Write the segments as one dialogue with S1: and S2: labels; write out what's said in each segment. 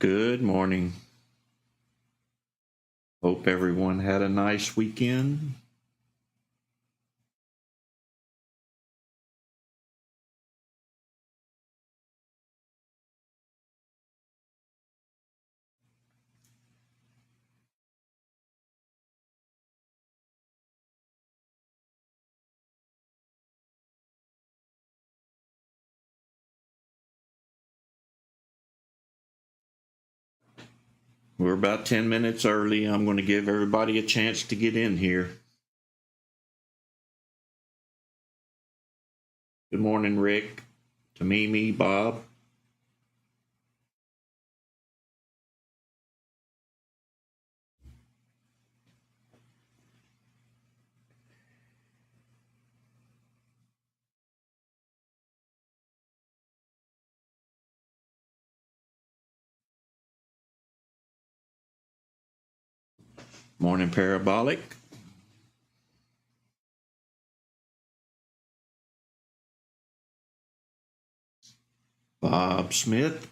S1: Good morning. Hope everyone had a nice weekend. We're about 10 minutes early. I'm going to give everybody a chance to get in here. Good morning, Rick, Tamimi, Bob. Morning, Parabolic. Bob Smith.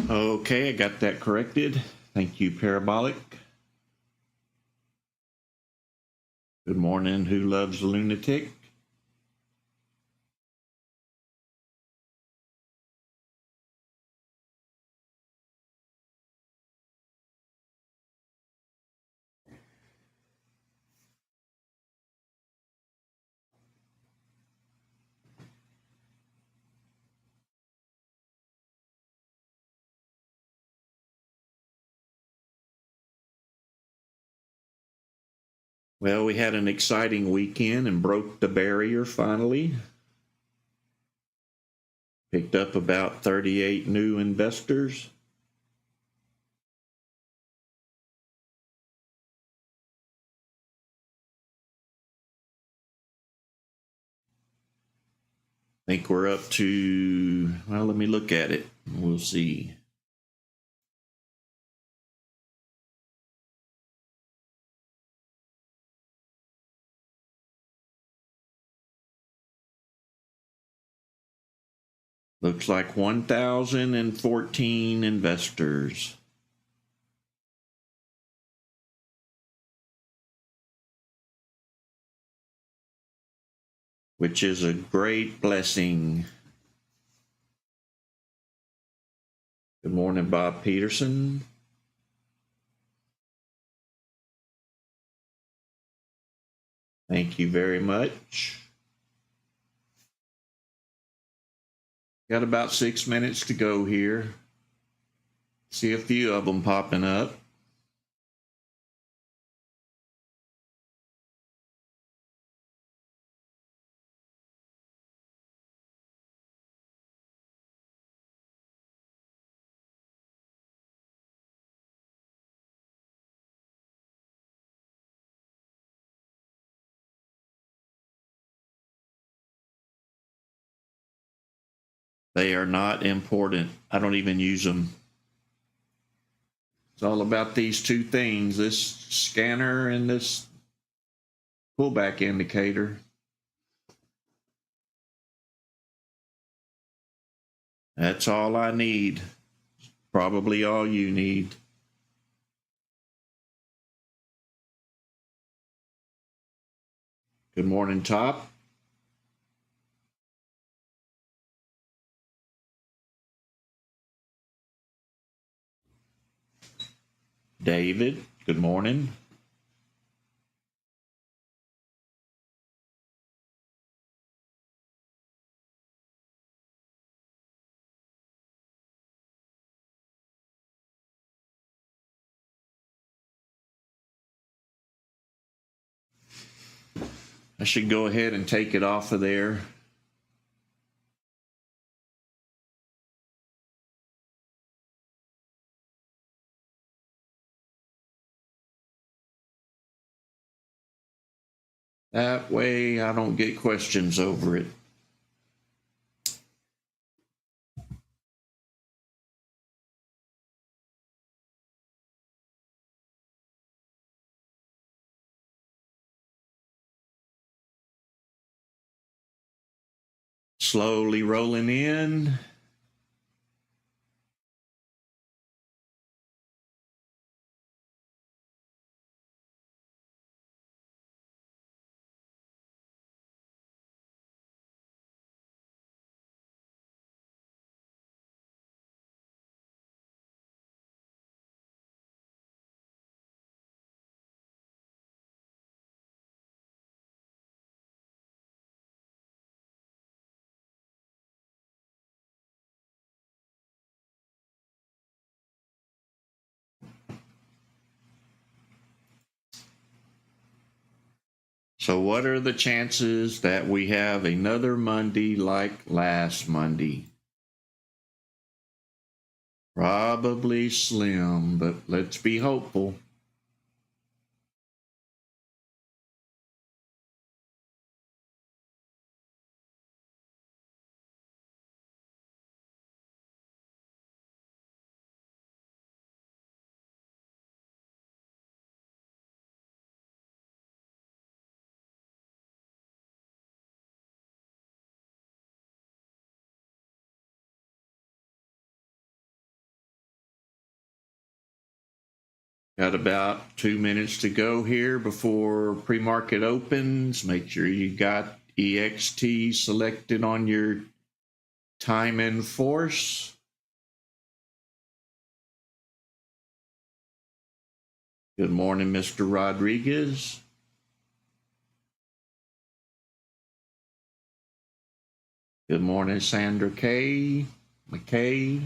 S1: Okay, I got that corrected. Thank you, Parabolic. Good morning, Who Loves a Lunatic? Well, we had an exciting weekend and broke the barrier finally. Picked up about 38 new investors. I think we're up to, well, let me look at it. We'll see. Looks like 1,014 investors. Which is a great blessing. Good morning, Bob Peterson. Thank you very much. Got about 6 minutes to go here. See a few of them popping up. They are not important. I don't even use them. It's all about these two things, this scanner and this pullback indicator. That's all I need. Probably all you need. Good morning, Top. David, good morning. I should go ahead and take it off of there. That way I don't get questions over it. Slowly rolling in. So what are the chances that we have another Monday like last Monday? Probably slim, but let's be hopeful. Got about 2 minutes to go here before pre-market opens. Make sure you got EXT selected on your time in force. Good morning, Mr. Rodriguez. Good morning, Sandra K. McKay.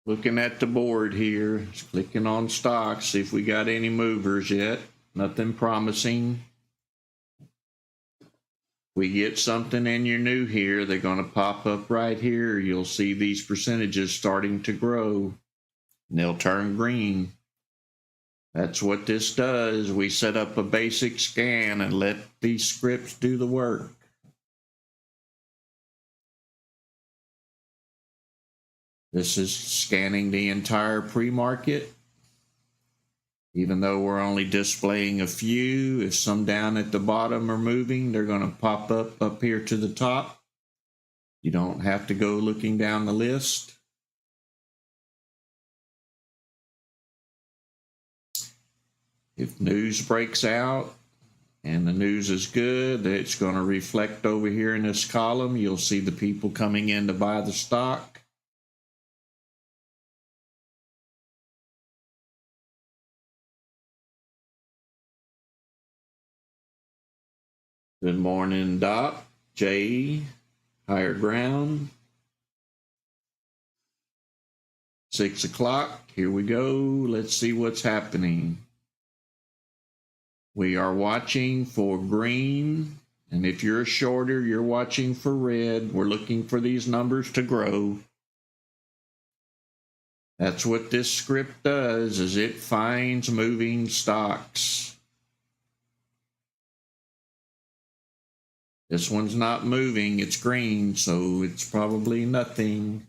S1: Looking at the board here, just clicking on stocks, see if we got any movers yet. Nothing promising. We get something and you're new here, they're going to pop up right here. You'll see these percentages starting to grow and they'll turn green. That's what this does. We set up a basic scan and let these scripts do the work. This is scanning the entire pre-market. Even though we're only displaying a few, if some down at the bottom are moving, they're going to pop up here to the top. You don't have to go looking down the list. If news breaks out and the news is good, it's going to reflect over here in this column. You'll see the people coming in to buy the stock. Good morning, Doc, Jay, Higher Ground. 6 o'clock, here we go. Let's see what's happening. We are watching for green, and if you're a shorter, you're watching for red. We're looking for these numbers to grow. That's what this script does, is it finds moving stocks. This one's not moving, it's green, so it's probably nothing.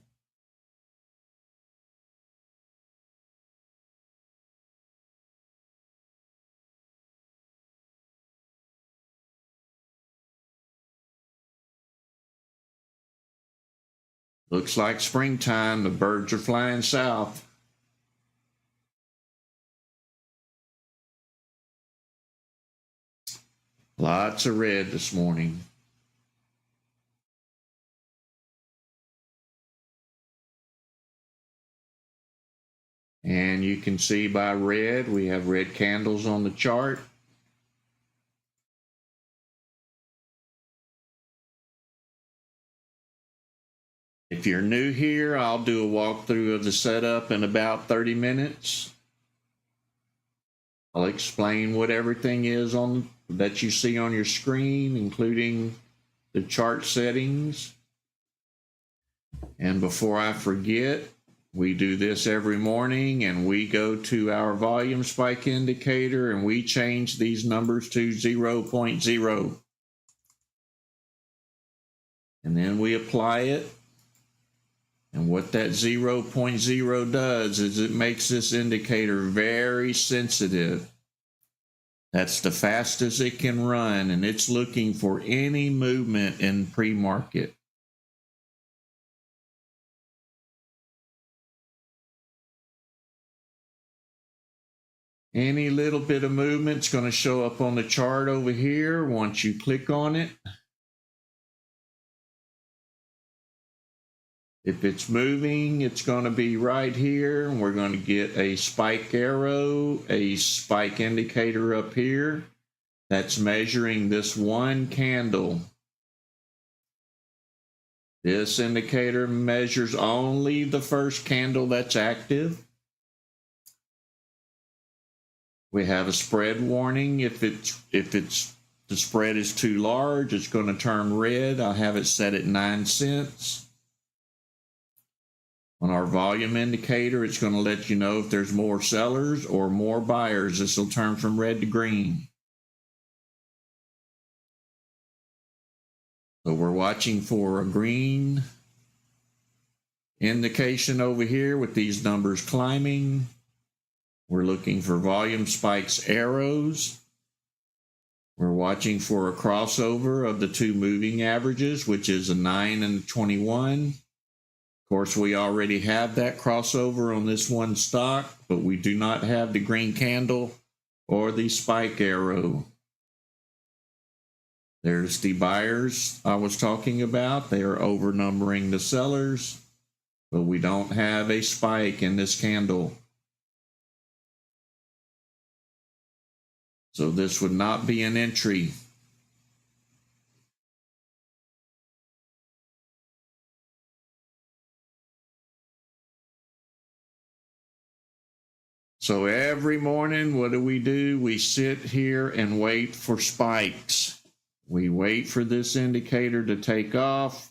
S1: Looks like springtime, the birds are flying south. Lots of red this morning. And you can see by red, we have red candles on the chart. If you're new here, I'll do a walkthrough of the setup in about 30 minutes. I'll explain what everything is that you see on your screen, including the chart settings. And before I forget, we do this every morning, and we go to our volume spike indicator and we change these numbers to 0.0. And then we apply it. And what that 0.0 does is it makes this indicator very sensitive. That's the fastest it can run, and it's looking for any movement in pre-market. Any little bit of movement is going to show up on the chart over here once you click on it. If it's moving, it's going to be right here, and we're going to get a spike arrow, a spike indicator up here. That's measuring this one candle. This indicator measures only the first candle that's active. We have a spread warning. If the spread is too large, it's going to turn red. I'll have it set at 9 cents. On our volume indicator, it's going to let you know if there's more sellers or more buyers. This will turn from red to green. So we're watching for a green indication over here with these numbers climbing. We're looking for volume spikes arrows. We're watching for a crossover of the two moving averages, which is a 9 and a 21. Of course, we already have that crossover on this one stock, but we do not have the green candle or the spike arrow. There's the buyers I was talking about. They are overnumbering the sellers, but we don't have a spike in this candle. So this would not be an entry. So every morning, what do? We sit here and wait for spikes. We wait for this indicator to take off,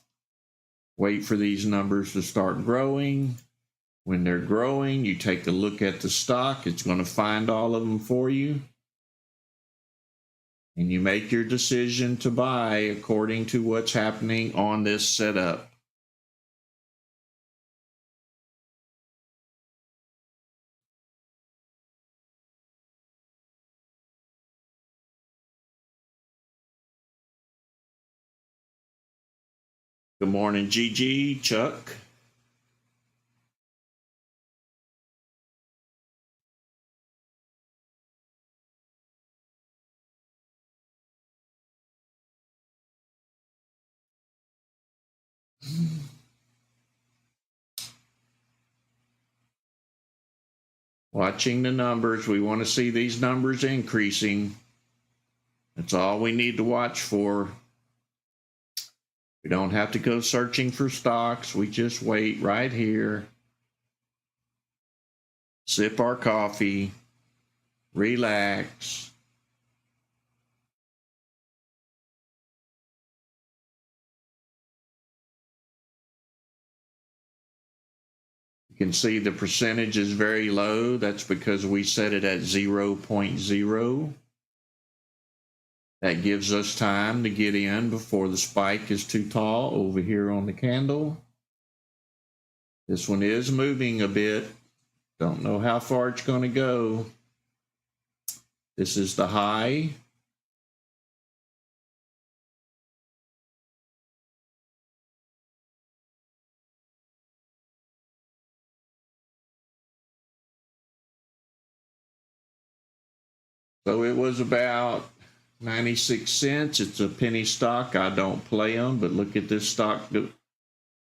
S1: wait for these numbers to start growing. When they're growing, you take a look at the stock. It's going to find all of them for you. And you make your decision to buy according to what's happening on this setup. Good morning, Gigi, Chuck. Watching the numbers, we want to see these numbers increasing. That's all we need to watch for. We don't have to go searching for stocks. We just wait right here. Sip our coffee. Relax. You can see the percentage is very low. That's because we set it at 0.0. That gives us time to get in before the spike is too tall over here on the candle. This one is moving a bit. Don't know how far it's going to go. This is the high. So it was about 96 cents. It's a penny stock. I don't play them, but look at this stock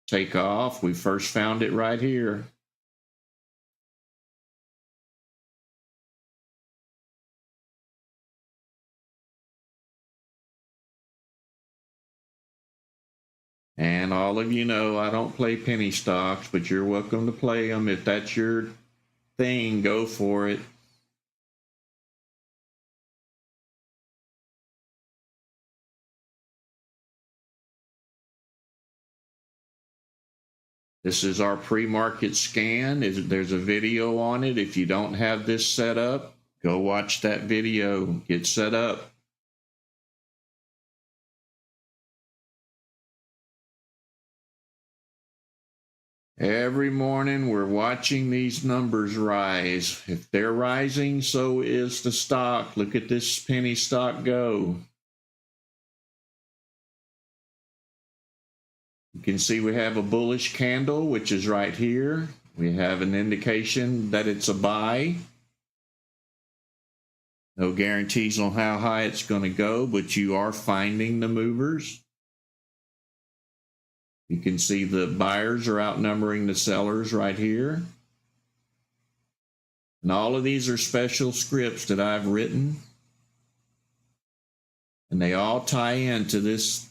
S1: take off. We first found it right here. And all of you know I don't play penny stocks, but you're welcome to play them. If that's your thing, go for it. This is our pre-market scan. There's a video on it. If you don't have this set up, go watch that video. Get set up. Every morning we're watching these numbers rise. If they're rising, so is the stock. Look at this penny stock go. You can see we have a bullish candle, which is right here. We have an indication that it's a buy. No guarantees on how high it's going to go, but you are finding the movers. You can see the buyers are outnumbering the sellers right here. And all of these are special scripts that I've written. And they all tie into this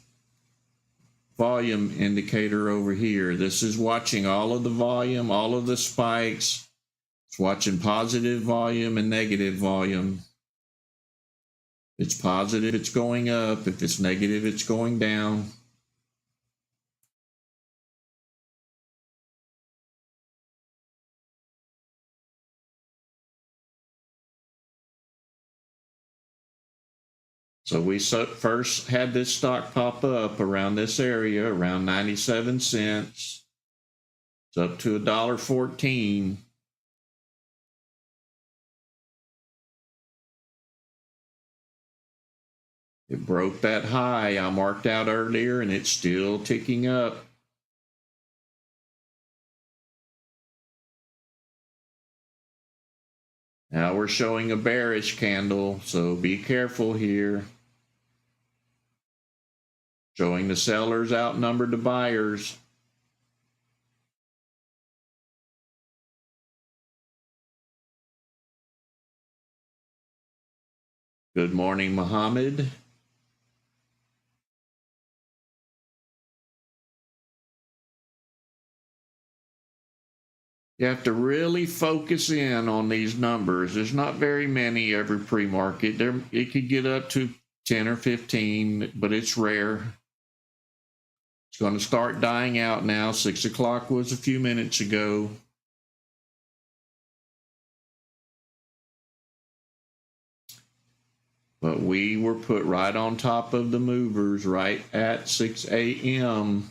S1: volume indicator over here. This is watching all of the volume, all of the spikes. It's watching positive volume and negative volume. If it's positive, it's going up. If it's negative, it's going down. So we first had this stock pop up around this area, around 97 cents. It's up to $1.14. It broke that high I marked out earlier, and it's still ticking up. Now we're showing a bearish candle, so be careful here. Showing the sellers outnumbered the buyers. Good morning, Muhammad. You have to really focus in on these numbers. There's not very many every pre-market. It could get up to 10 or 15, but it's rare. It's going to start dying out now. 6 o'clock was a few minutes ago. But we were put right on top of the movers right at 6 a.m.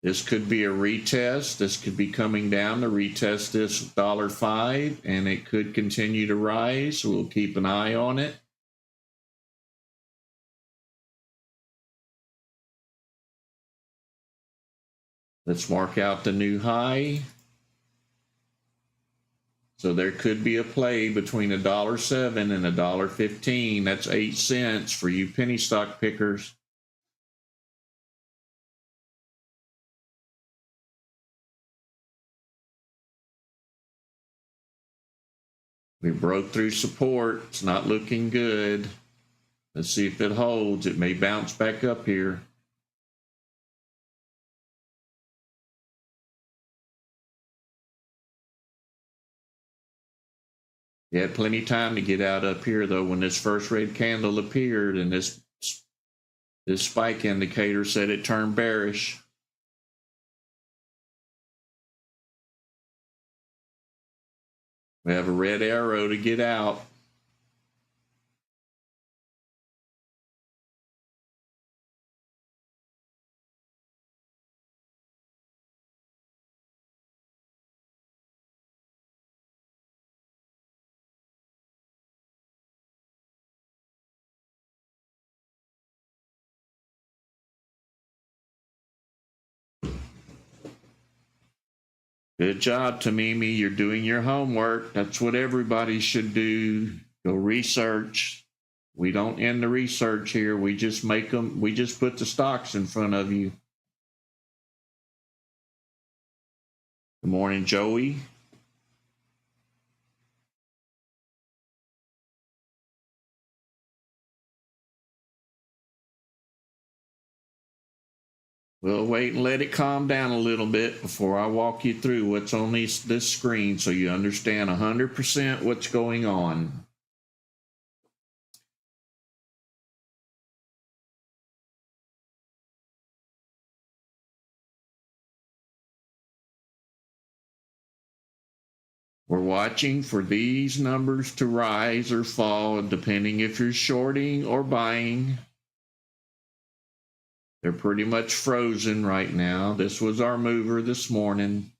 S1: This could be a retest. This could be coming down to retest this $1.05, and it could continue to rise. So we'll keep an eye on it. Let's mark out the new high. So there could be a play between $1.07 and $1.15. That's 8 cents for you penny stock pickers. We broke through support. It's not looking good. Let's see if it holds. It may bounce back up here. You had plenty of time to get out up here, though, when this first red candle appeared and this spike indicator said it turned bearish. We have a red arrow to get out. Good job, Tamimi. You're doing your homework. That's what everybody should do. Go research. We don't end the research here. We just make them. We just put the stocks in front of you. Good morning, Joey. We'll wait and let it calm down a little bit before I walk you through what's on this screen so you understand 100% what's going on. We're watching for these numbers to rise or fall, depending if you're shorting or buying. They're pretty much frozen right now. This was our mover this morning.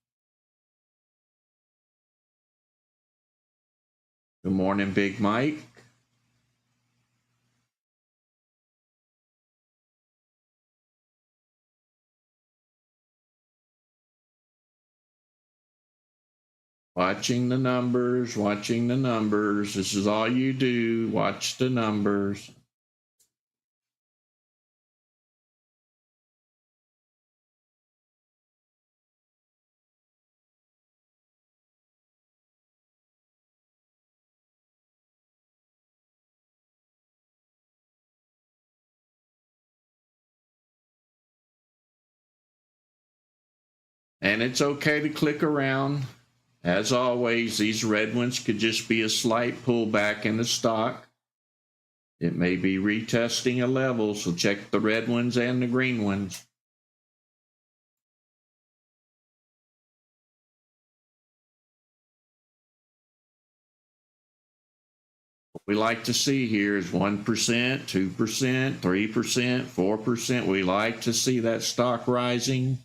S1: Good morning, Big Mike. Watching the numbers, watching the numbers. This is all you do. Watch the numbers. And it's okay to click around. As always, these red ones could just be a slight pullback in the stock. It may be retesting a level, so check the red ones and the green ones. What we like to see here is 1%, 2%, 3%, 4%. We like to see that stock rising.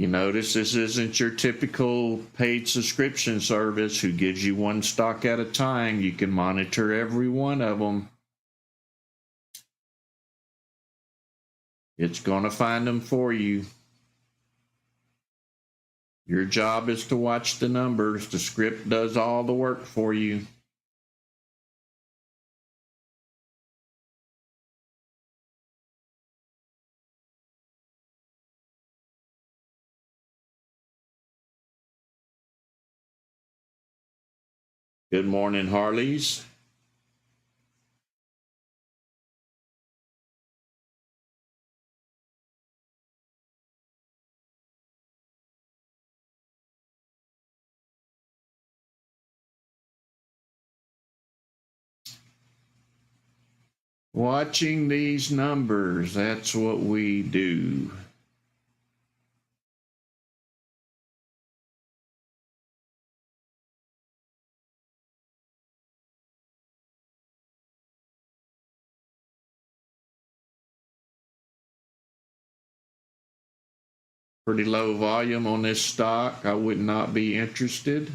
S1: You notice this isn't your typical paid subscription service who gives you one stock at a time. You can monitor every one of them. It's going to find them for you. Your job is to watch the numbers. The script does all the work for you. Good morning, Harleys. Watching these numbers, that's what we do. Pretty low volume on this stock. I would not be interested.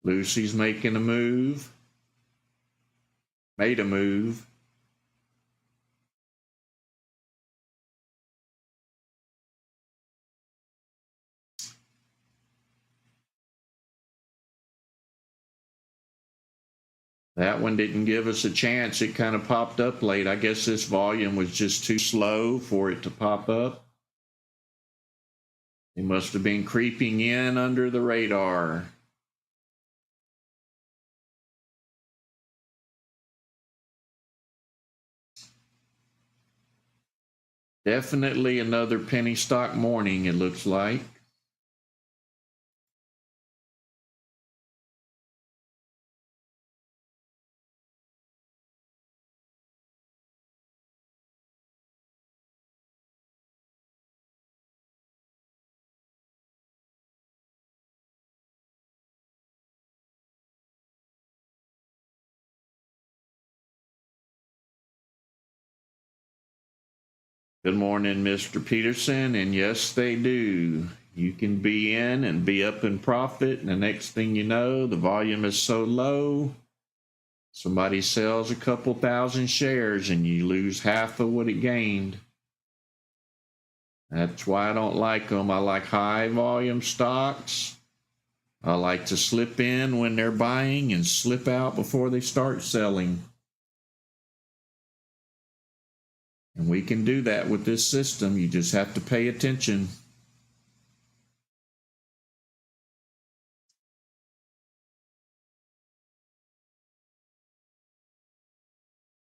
S1: Lucy's making a move. Made a move. That one didn't give us a chance. It kind of popped up late. I guess this volume was just too slow for it to pop up. It must have been creeping in under the radar. Definitely another penny stock morning, it looks like. Good morning, Mr. Peterson. And yes, they do. You can be in and be up in profit, and the next thing you know, the volume is so low, somebody sells a couple thousand shares and you lose half of what it gained. That's why I don't like them. I like high volume stocks I like to slip in when they're buying and slip out before they start selling. And we can do that with this system. You just have to pay attention.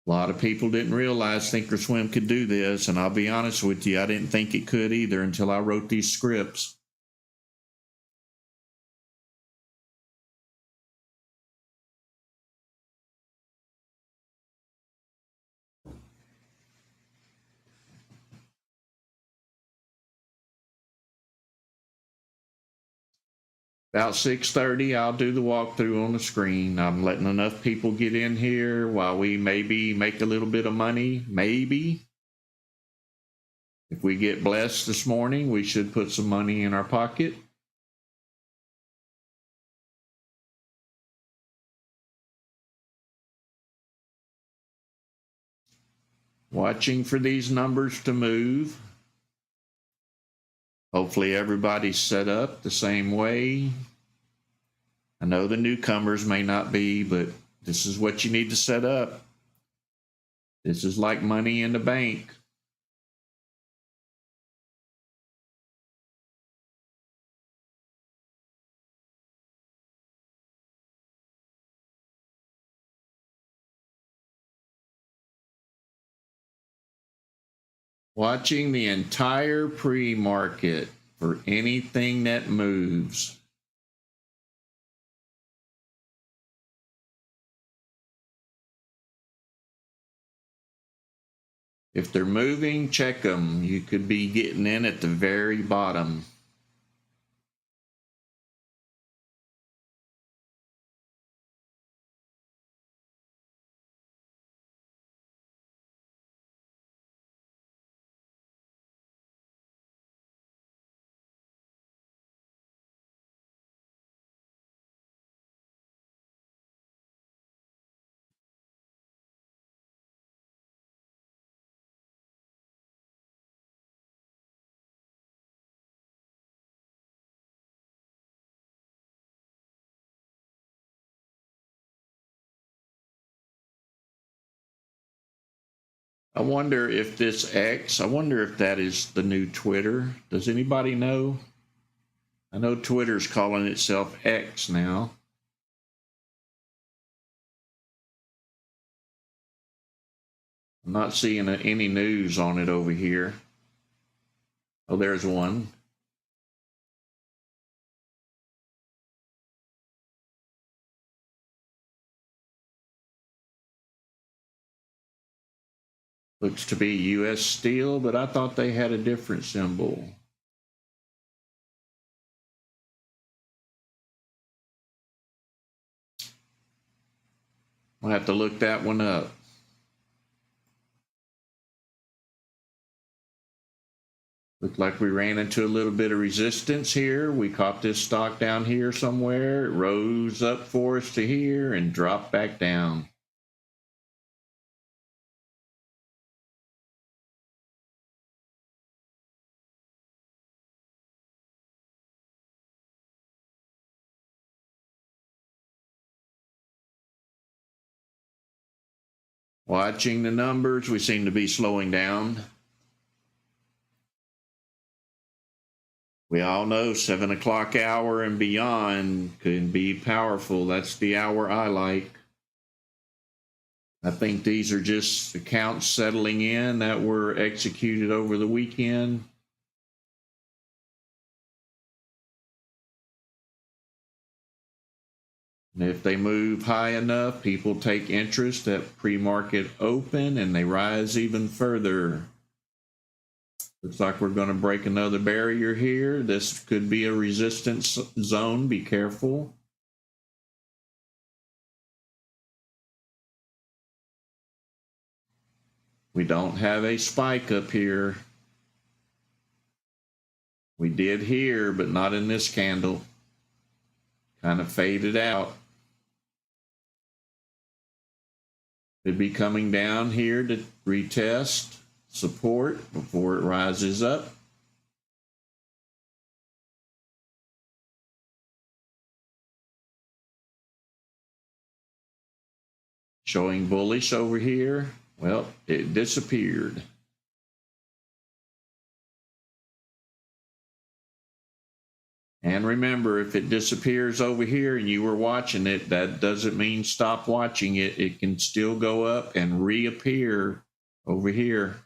S1: A lot of people didn't realize ThinkorSwim could do this, and I'll be honest with you, I didn't think it could either until I wrote these scripts. About 6:30, I'll do the walkthrough on the screen. I'm letting enough people get in here while we maybe make a little bit of money. Maybe. If we get blessed this morning, we should put some money in our pocket. Watching for these numbers to move. Hopefully everybody's set up the same way. I know the newcomers may not be, but this is what you need to set up. This is like money in the bank. Watching the entire pre-market for anything that moves. If they're moving, check them. You could be getting in at the very bottom. I wonder if this X, I wonder if that is the new Twitter. Does anybody know? I know Twitter's calling itself X now. I'm not seeing any news on it over here. Oh, there's one. Looks to be U.S. Steel, but I thought they had a different symbol. I'll have to look that one up. Looked like we ran into a little bit of resistance here. We caught this stock down here somewhere. It rose up for us to here and dropped back down. Watching the numbers, we seem to be slowing down. We all know 7 o'clock hour and beyond can be powerful. That's the hour I like. I think these are just accounts settling in that were executed over the weekend. And if they move high enough, people take interest at pre-market open and they rise even further. Looks like we're going to break another barrier here. This could be a resistance zone. Be careful. We don't have a spike up here. We did here, but not in this candle. Kind of faded out. Could be coming down here to retest support before it rises up. showing bullish over here. Well, it disappeared. And remember, if it disappears over here and you were watching it, that doesn't mean stop watching it. It can still go up and reappear over here.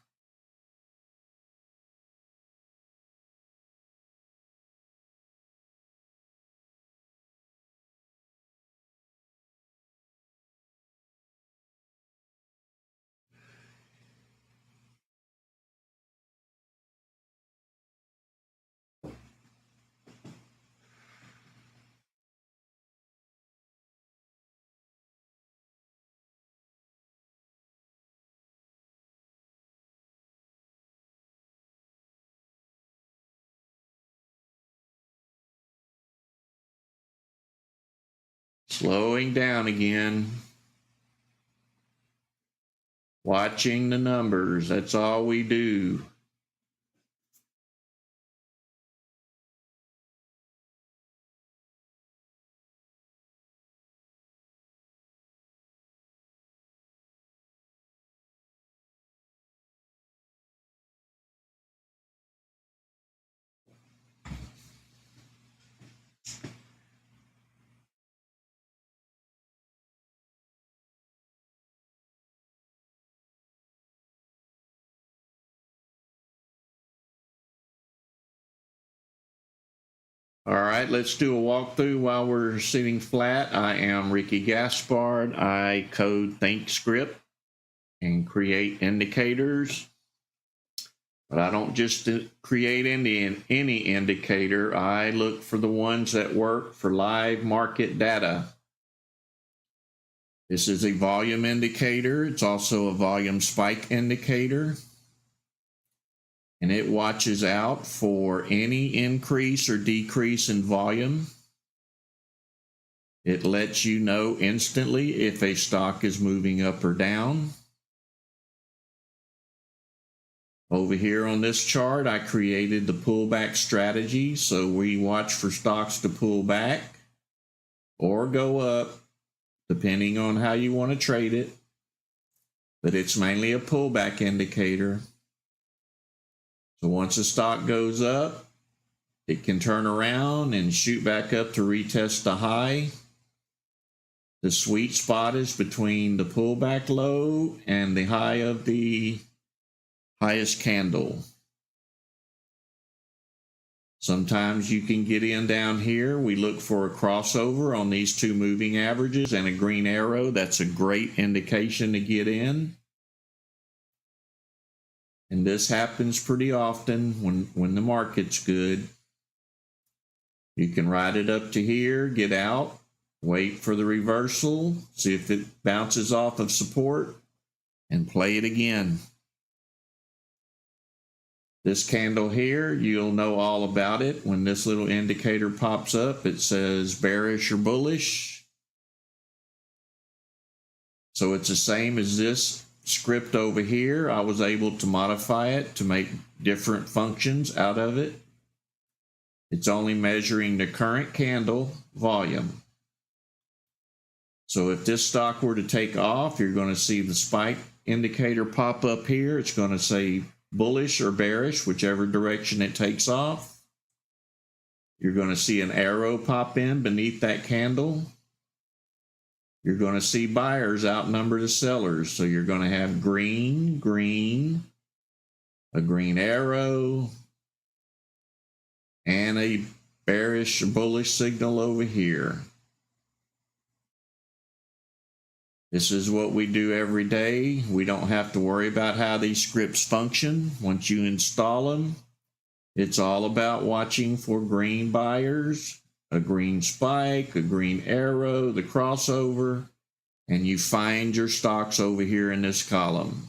S1: Slowing down again. Watching the numbers. That's all we do. All right, let's do a walkthrough while we're sitting flat. I am Ricky Gaspard. I code ThinkorSwim and create indicators. But I don't just create any indicator. I look for the ones that work for live market data. This is a volume indicator. It's also a volume spike indicator. And it watches out for any increase or decrease in volume. It lets you know instantly if a stock is moving up or down. Over here on this chart, I created the pullback strategy. So we watch for stocks to pull back or go up, depending on how you want to trade it. But it's mainly a pullback indicator. So once a stock goes up, it can turn around and shoot back up to retest the high. The sweet spot is between the pullback low and the high of the highest candle. Sometimes you can get in down here. We look for a crossover on these two moving averages and a green arrow. That's a great indication to get in. And this happens pretty often when the market's good. You can ride it up to here, get out, wait for the reversal, see if it bounces off of support, and play it again. This candle here, you'll know all about it. When this little indicator pops up, it says bearish or bullish. So it's the same as this script over here. I was able to modify it to make different functions out of it. It's only measuring the current candle volume. So if this stock were to take off, you're going to see the spike indicator pop up here. It's going to say bullish or bearish, whichever direction it takes off. You're going to see an arrow pop in beneath that candle. You're going to see buyers outnumber the sellers. So you're going to have green, green, a green arrow, and a bearish or bullish signal over here. This is what we do every day. We don't have to worry about how these scripts function. Once you install them, it's all about watching for green buyers, a green spike, a green arrow, the crossover, and you find your stocks over here in this column.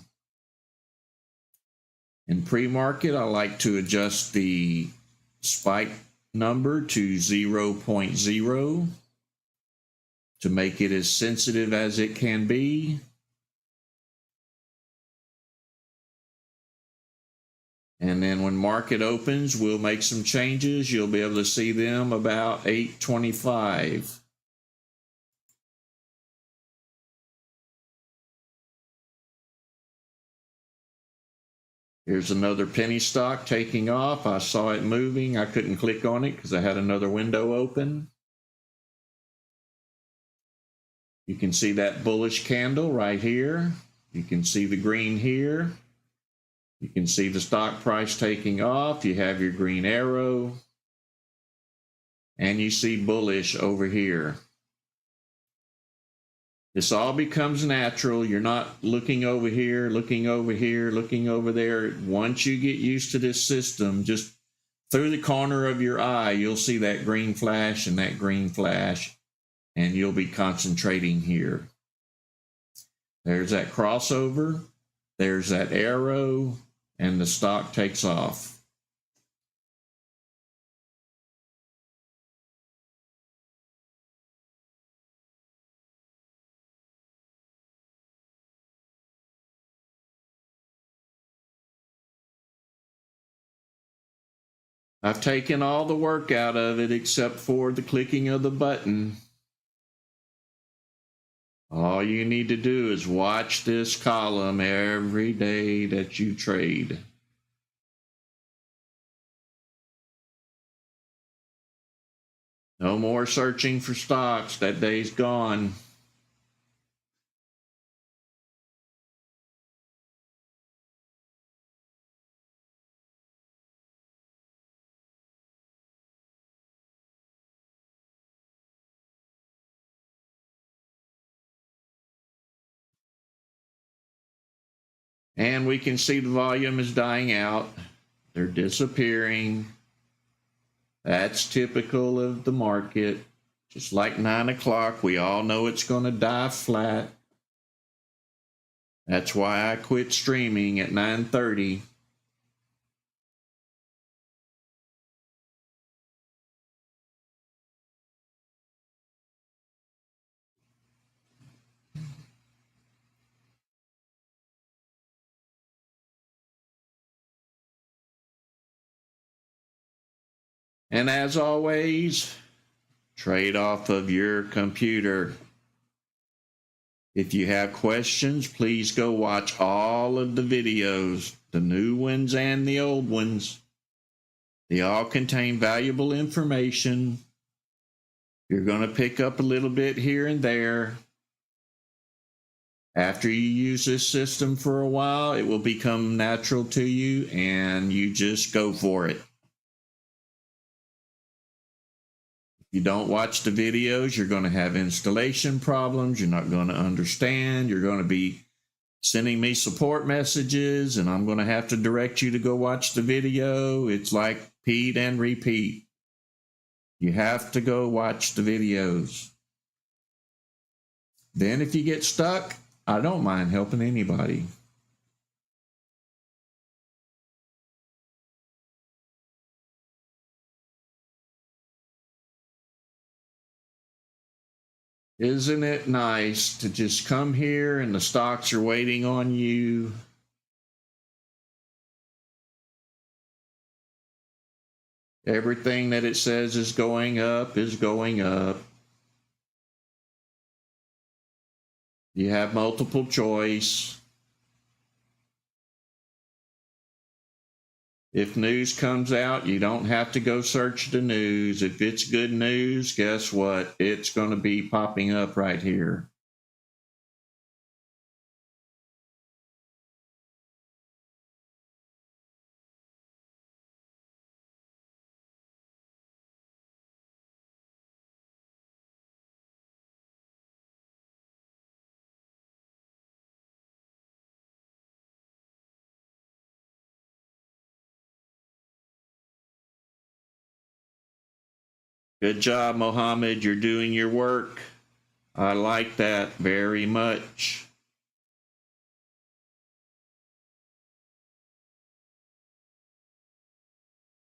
S1: In pre-market, I like to adjust the spike number to 0.0 to make it as sensitive as it can be. And then when market opens, we'll make some changes. You'll be able to see them about 8:25. Here's another penny stock taking off. I saw it moving. I couldn't click on it because I had another window open. You can see that bullish candle right here. You can see the green here. You can see the stock price taking off. You have your green arrow. And you see bullish over here. This all becomes natural. You're not looking over here, looking over here, looking over there. Once you get used to this system, just through the corner of your eye, you'll see that green flash and that green flash, and you'll be concentrating here. There's that crossover. There's that arrow, and the stock takes off. I've taken all the work out of it except for the clicking of the button. All you need to do is watch this column every day that you trade. No more searching for stocks. That day's gone. And we can see the volume is dying out. They're disappearing. That's typical of the market. Just like 9 o'clock, we all know it's going to die flat. That's why I quit streaming at 9:30. And as always, trade off of your computer. If you have questions, please go watch all of the videos, the new ones and the old ones. They all contain valuable information. You're going to pick up a little bit here and there. After you use this system for a while, it will become natural to you, and you just go for it. If you don't watch the videos, you're going to have installation problems. You're not going to understand. You're going to be sending me support messages, and I'm going to have to direct you to go watch the video. It's like repeat and repeat. You have to go watch the videos. Then if you get stuck, I don't mind helping anybody. Isn't it nice to just come here and the stocks are waiting on you? Everything that it says is going up is going up. You have multiple choice. If news comes out, you don't have to go search the news. If it's good news, guess what? It's going to be popping up right here. Good job, Mohammed. You're doing your work. I like that very much.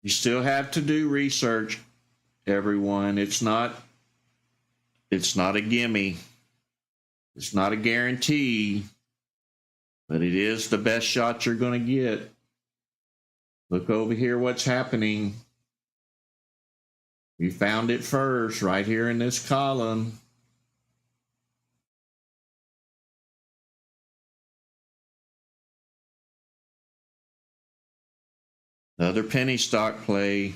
S1: You still have to do research, everyone. It's not a gimme. It's not a guarantee, but it is the best shot you're going to get. Look over here what's happening. We found it first right here in this column. The other penny stock play.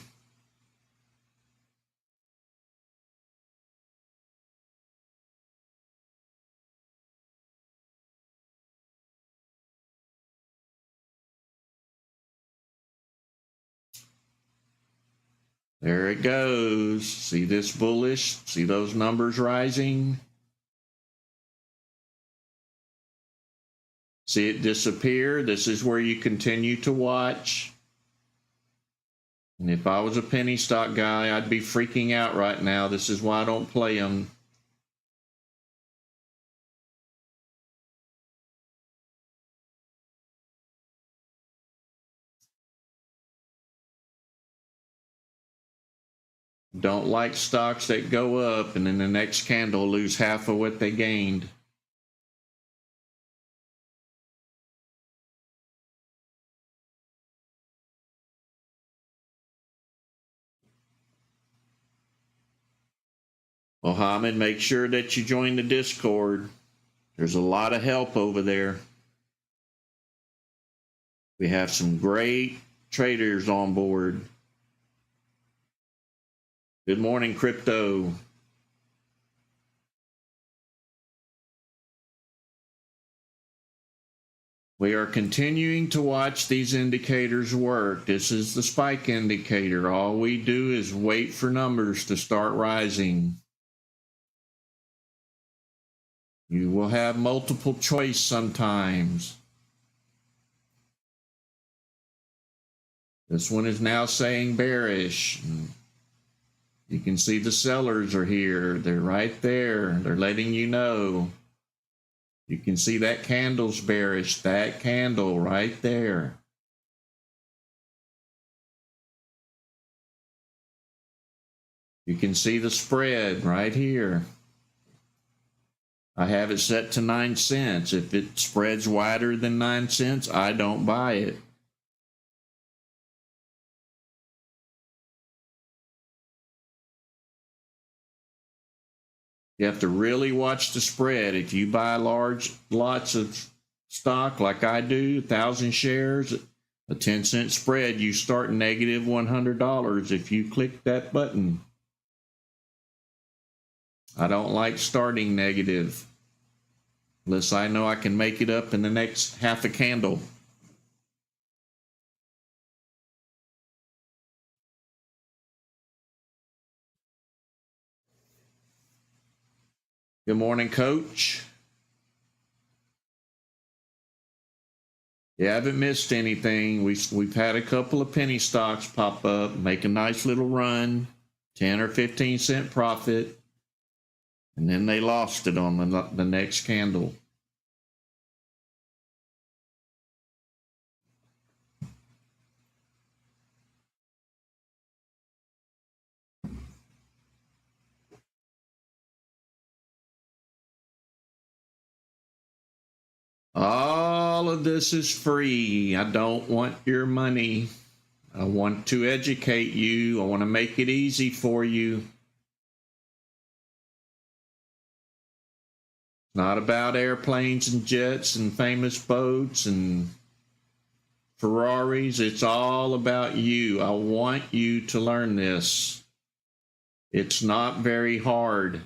S1: There it goes. See this bullish? See those numbers rising? See it disappear? This is where you continue to watch. And if I was a penny stock guy, I'd be freaking out right now. This is why I don't play them. Don't like stocks that go up and in the next candle lose half of what they gained. Mohammed, make sure that you join the Discord. There's a lot of help over there. We have some great traders on board. Good morning, crypto. We are continuing to watch these indicators work. This is the spike indicator. All we do is wait for numbers to start rising. You will have multiple choice sometimes. This one is now saying bearish. You can see the sellers are here. They're right there. They're letting you know. You can see that candle's bearish. That candle right there. You can see the spread right here. I have it set to 9 cents. If it spreads wider than 9 cents, I don't buy it. You have to really watch the spread. If you buy large lots of stock like I do, 1,000 shares, a 10-cent spread, you start negative $100 if you click that button. I don't like starting negative unless I know I can make it up in the next half a candle. Good morning, Coach. You haven't missed anything. We've had a couple of penny stocks pop up, make a nice little run, 10 or 15 cent profit, and then they lost it on the next candle. All of this is free. I don't want your money. I want to educate you. I want to make it easy for you. It's not about airplanes and jets and famous boats and Ferraris. It's all about you. I want you to learn this. It's not very hard.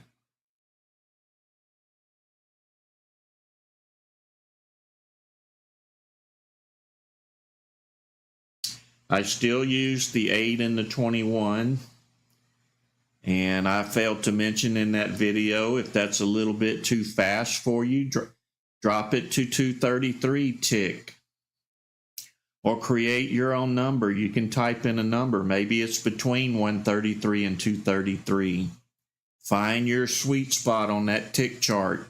S1: I still use the 8 and the 21. And I failed to mention in that video, if that's a little bit too fast for you, drop it to 233 tick. Or create your own number. You can type in a number. Maybe it's between 133 and 233. Find your sweet spot on that tick chart.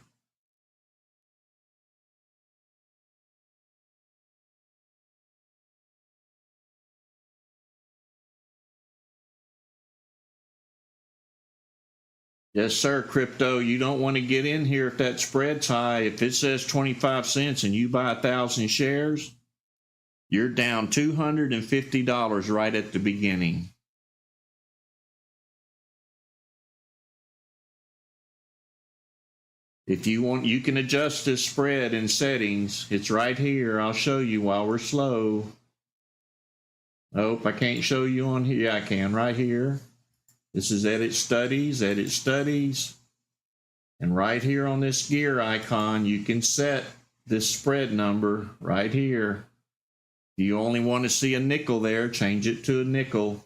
S1: Yes, sir, crypto. You don't want to get in here if that spread's high. If it says 25 cents and you buy 1,000 shares, you're down $250 right at the beginning. If you want, you can adjust this spread in settings. It's right here. I'll show you while we're slow. Nope, I can't show you on here. Yeah, I can right here. This is edit studies, edit studies. And right here on this gear icon, you can set this spread number right here. If you only want to see a nickel there, change it to a nickel.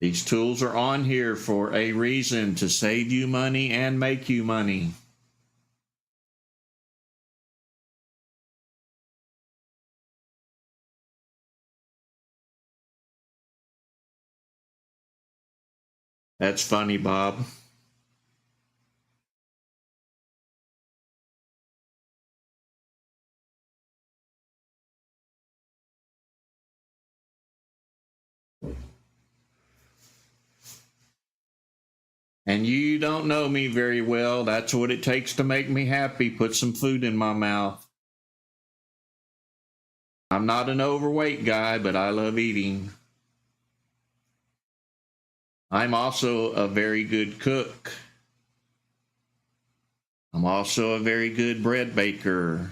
S1: These tools are on here for a reason, to save you money and make you money. That's funny, Bob. And you don't know me very well. That's what it takes to make me happy. Put some food in my mouth. I'm not an overweight guy, but I love eating. I'm also a very good cook. I'm also a very good bread baker.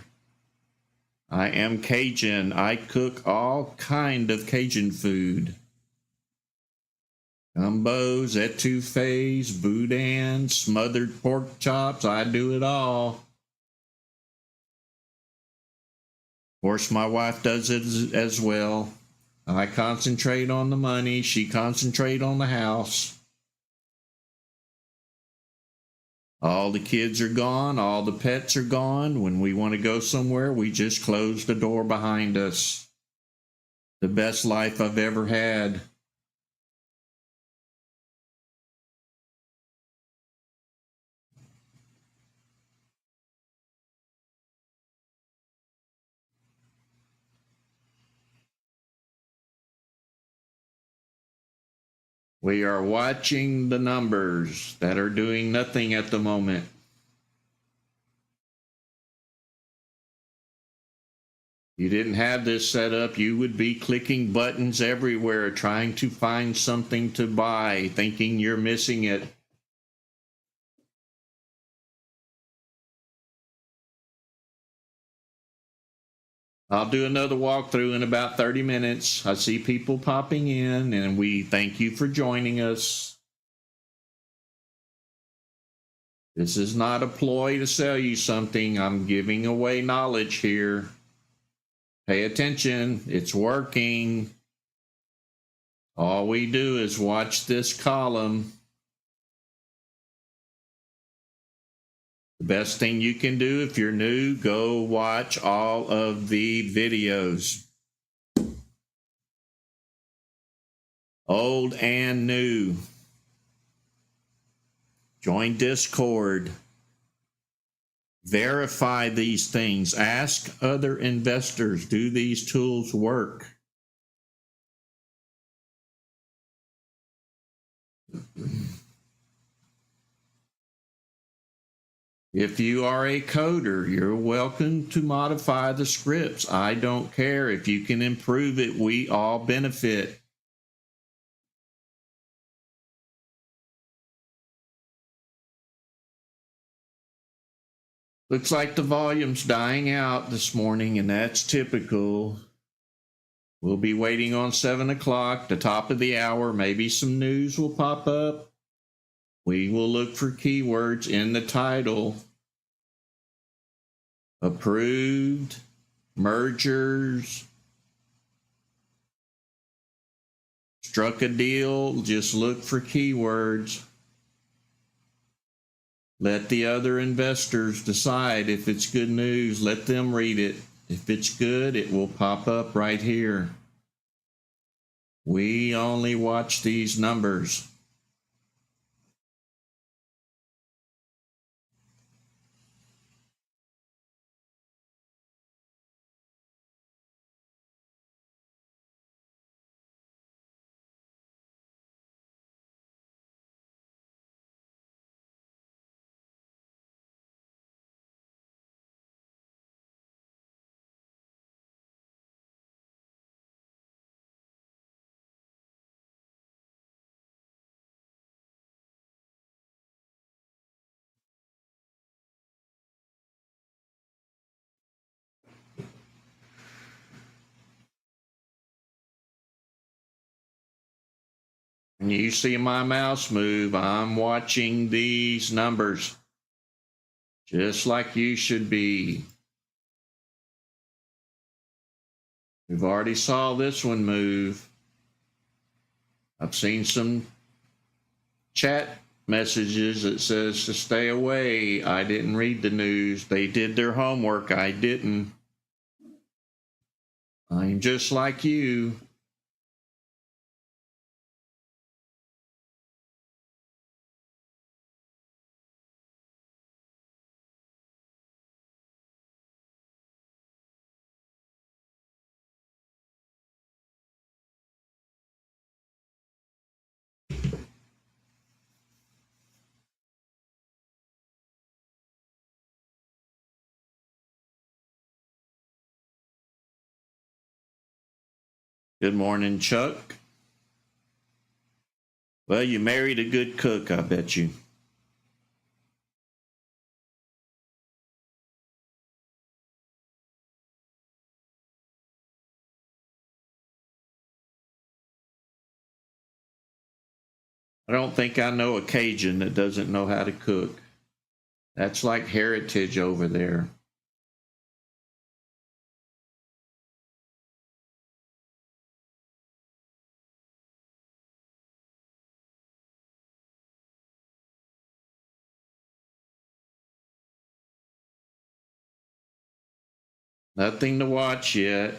S1: I am Cajun. I cook all kind of Cajun food. Gumbos, etouffees, boudin, smothered pork chops. I do it all. Of course, my wife does it as well. I concentrate on the money. She concentrates on the house. All the kids are gone. All the pets are gone. When we want to go somewhere, we just close the door behind us. The best life I've ever had. We are watching the numbers that are doing nothing at the moment. You didn't have this set up, you would be clicking buttons everywhere, trying to find something to buy, thinking you're missing it. I'll do another walkthrough in about 30 minutes. I see people popping in, and we thank you for joining us. This is not a ploy to sell you something. I'm giving away knowledge here. Pay attention. It's working. All we do is watch this column. The best thing you can do if you're new, go watch all of the videos. Old and new. Join Discord. Verify these things. Ask other investors, do these tools work? If you are a coder, you're welcome to modify the scripts. I don't care. If you can improve it, we all benefit. Looks like the volume's dying out this morning, and that's typical. We'll be waiting on 7 o'clock, the top of the hour. Maybe some news will pop up. We will look for keywords in the title. Approved, mergers, struck a deal. Just look for keywords. Let the other investors decide if it's good news. Let them read it. If it's good, it will pop up right here. We only watch these numbers. When you see my mouse move, I'm watching these numbers, just like you should be. We've already saw this one move. I've seen some chat messages that says to stay away. I didn't read the news. They did their homework. I didn't. I'm just like you. Good morning, Chuck. Well, you married a good cook, I bet you. I don't think I know a Cajun that doesn't know how to cook. That's like heritage over there. Nothing to watch yet.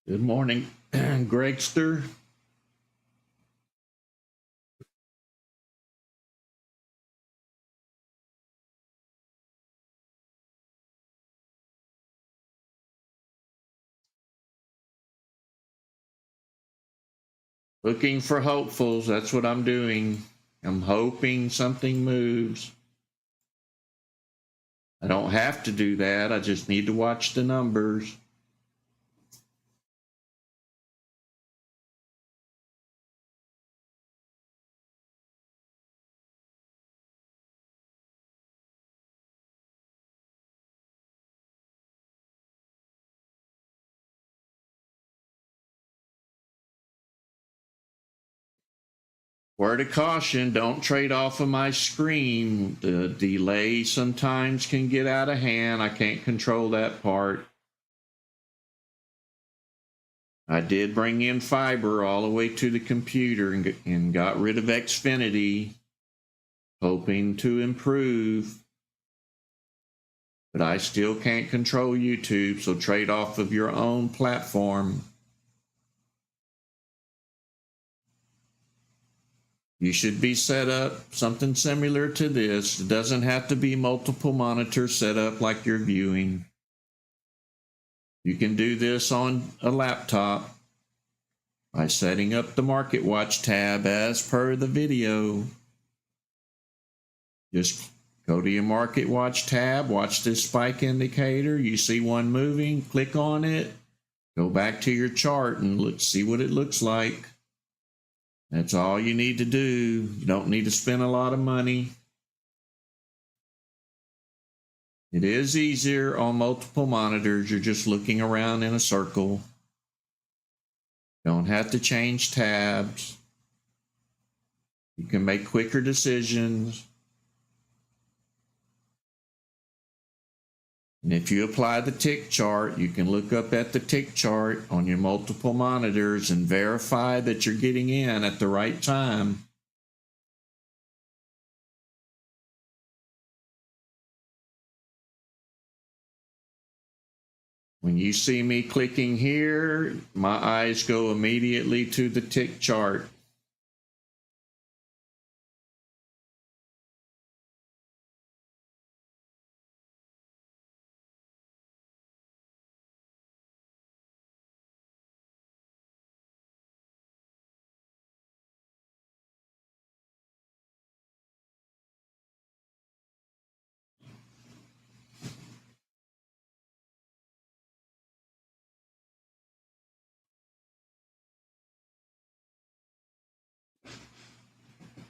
S1: Good morning, Gregster. Looking for hopefuls. That's what I'm doing. I'm hoping something moves. I don't have to do that. I just need to watch the numbers. Word of caution, don't trade off of my screen. The delay sometimes can get out of hand. I can't control that part. I did bring in fiber all the way to the computer and got rid of Xfinity, hoping to improve. But I still can't control YouTube, so trade off of your own platform. You should be set up something similar to this. It doesn't have to be multiple monitors set up like you're viewing. You can do this on a laptop by setting up the Market Watch tab as per the video. Just go to your Market Watch tab, watch this spike indicator. You see one moving, click on it, go back to your chart and see what it looks like. That's all you need to do. You don't need to spend a lot of money. It is easier on multiple monitors. You're just looking around in a circle. Don't have to change tabs. You can make quicker decisions. And if you apply the tick chart, you can look up at the tick chart on your multiple monitors and verify that you're getting in at the right time. When you see me clicking here, my eyes go immediately to the tick chart.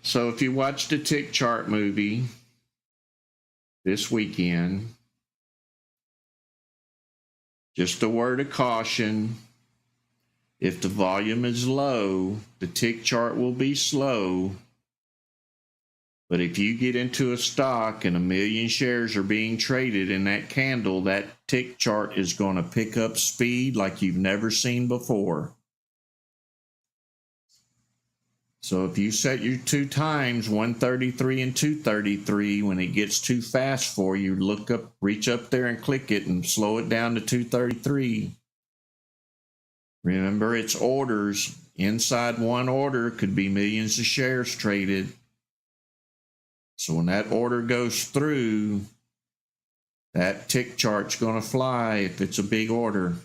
S1: So if you watched a tick chart movie this weekend, just a word of caution, If the volume is low, the tick chart will be slow. But if you get into a stock and 1 million shares are being traded in that candle, that tick chart is going to pick up speed like you've never seen before. So if you set your 2 times, 133 and 233, when it gets too fast for you, look up, reach up there and click it and slow it down to 233. Remember, it's orders. Inside one order could be millions of shares traded. So when that order goes through, that tick chart's going to fly if it's a big order.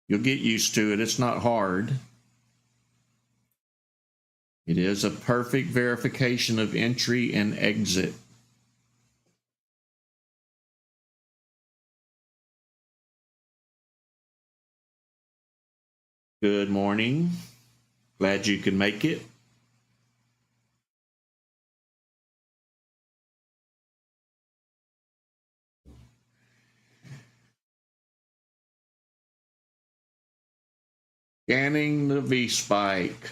S1: You'll get used to it. It's not hard. It is a perfect verification of entry and exit. Good morning. Glad you could make it. Scanning the V-Spike.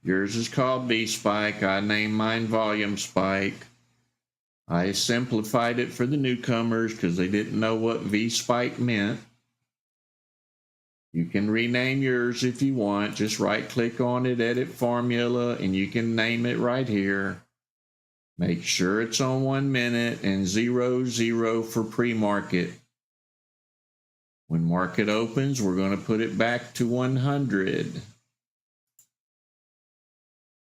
S1: Yours is called V-Spike. I named mine Volume Spike. I simplified it for the newcomers because they didn't know what V-Spike meant. You can rename yours if you want. Just right-click on it, edit formula, and you can name it right here. Make sure it's on 1 minute and 00 for pre-market. When market opens, we're going to put it back to 100.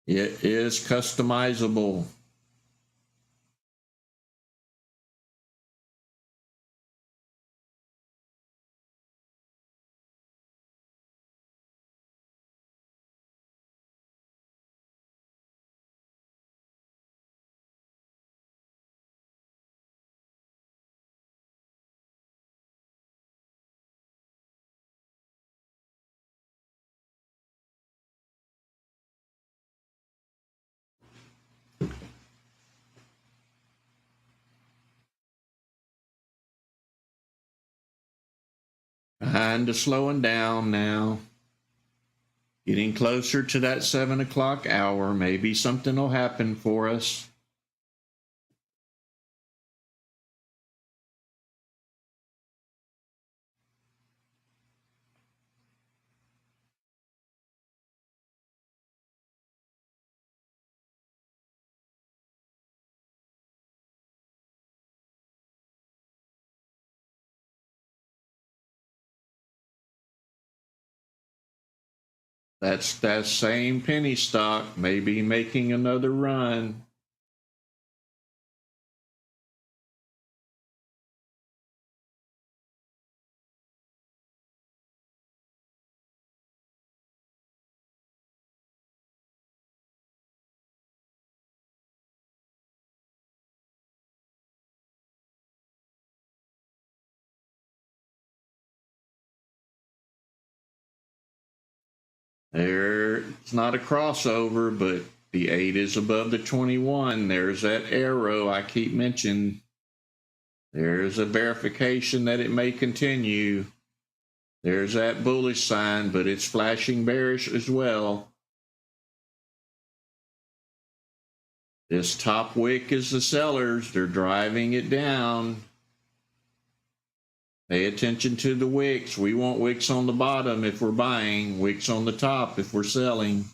S1: It is customizable. Kind of slowing down now. Getting closer to that 7 o'clock hour. Maybe something will happen for us. That's that same penny stock, maybe making another run. It's not a crossover, but the 8 is above the 21. There's that arrow I keep mentioning. There's a verification that it may continue. There's that bullish sign, but it's flashing bearish as well. This top wick is the sellers. They're driving it down. Pay attention to the wicks. We want wicks on the bottom if we're buying, wicks on the top if we're selling.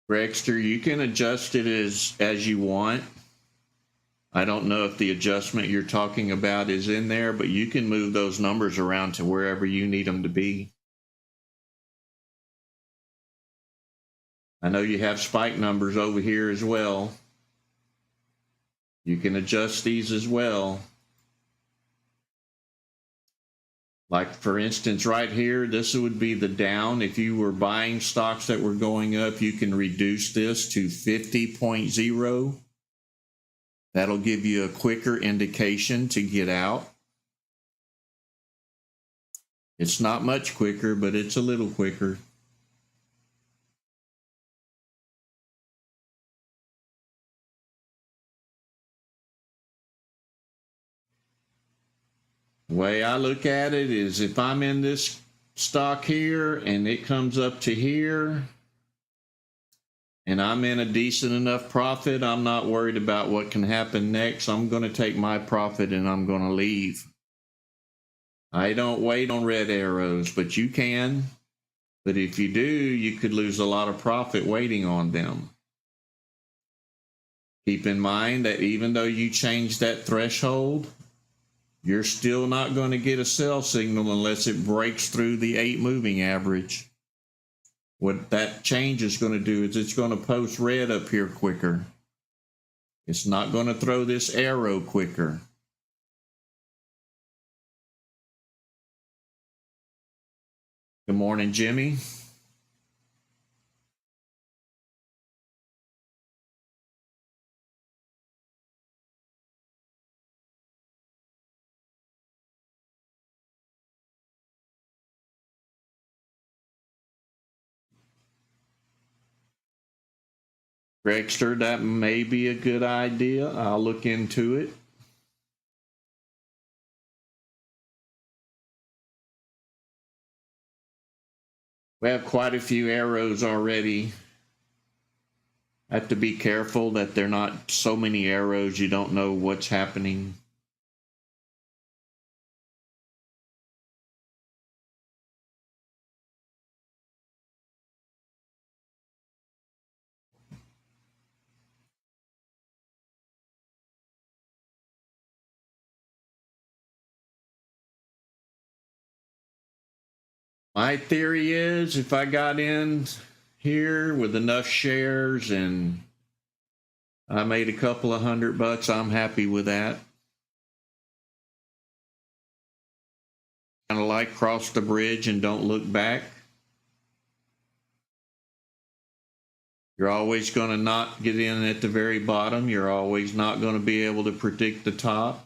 S1: Grexter, you can adjust it as you want. I don't know if the adjustment you're talking about is in there, but you can move those numbers around to wherever you need them to be. I know you have spike numbers over here as well. You can adjust these as well. Like, for instance, right here, this would be the down. If you were buying stocks that were going up, you can reduce this to 50.0. That'll give you a quicker indication to get out. It's not much quicker, but it's a little quicker. The way I look at it is if I'm in this stock here and it comes up to here and I'm in a decent enough profit, I'm not worried about what can happen next. I'm going to take my profit and I'm going to leave. I don't wait on red arrows, but you can. But if you do, you could lose a lot of profit waiting on them. Keep in mind that even though you change that threshold, you're still not going to get a sell signal unless it breaks through the 8 moving average. What that change is going to do is it's going to post red up here quicker. It's not going to throw this arrow quicker. Good morning, Jimmy. Gregster, that may be a good idea. I'll look into it. We have quite a few arrows already. I have to be careful that they're not so many arrows you don't know what's happening. My theory is if I got in here with enough shares and I made a couple of $100, I'm happy with that. Kind of like cross the bridge and don't look back. You're always going to not get in at the very bottom. You're always not going to be able to predict the top.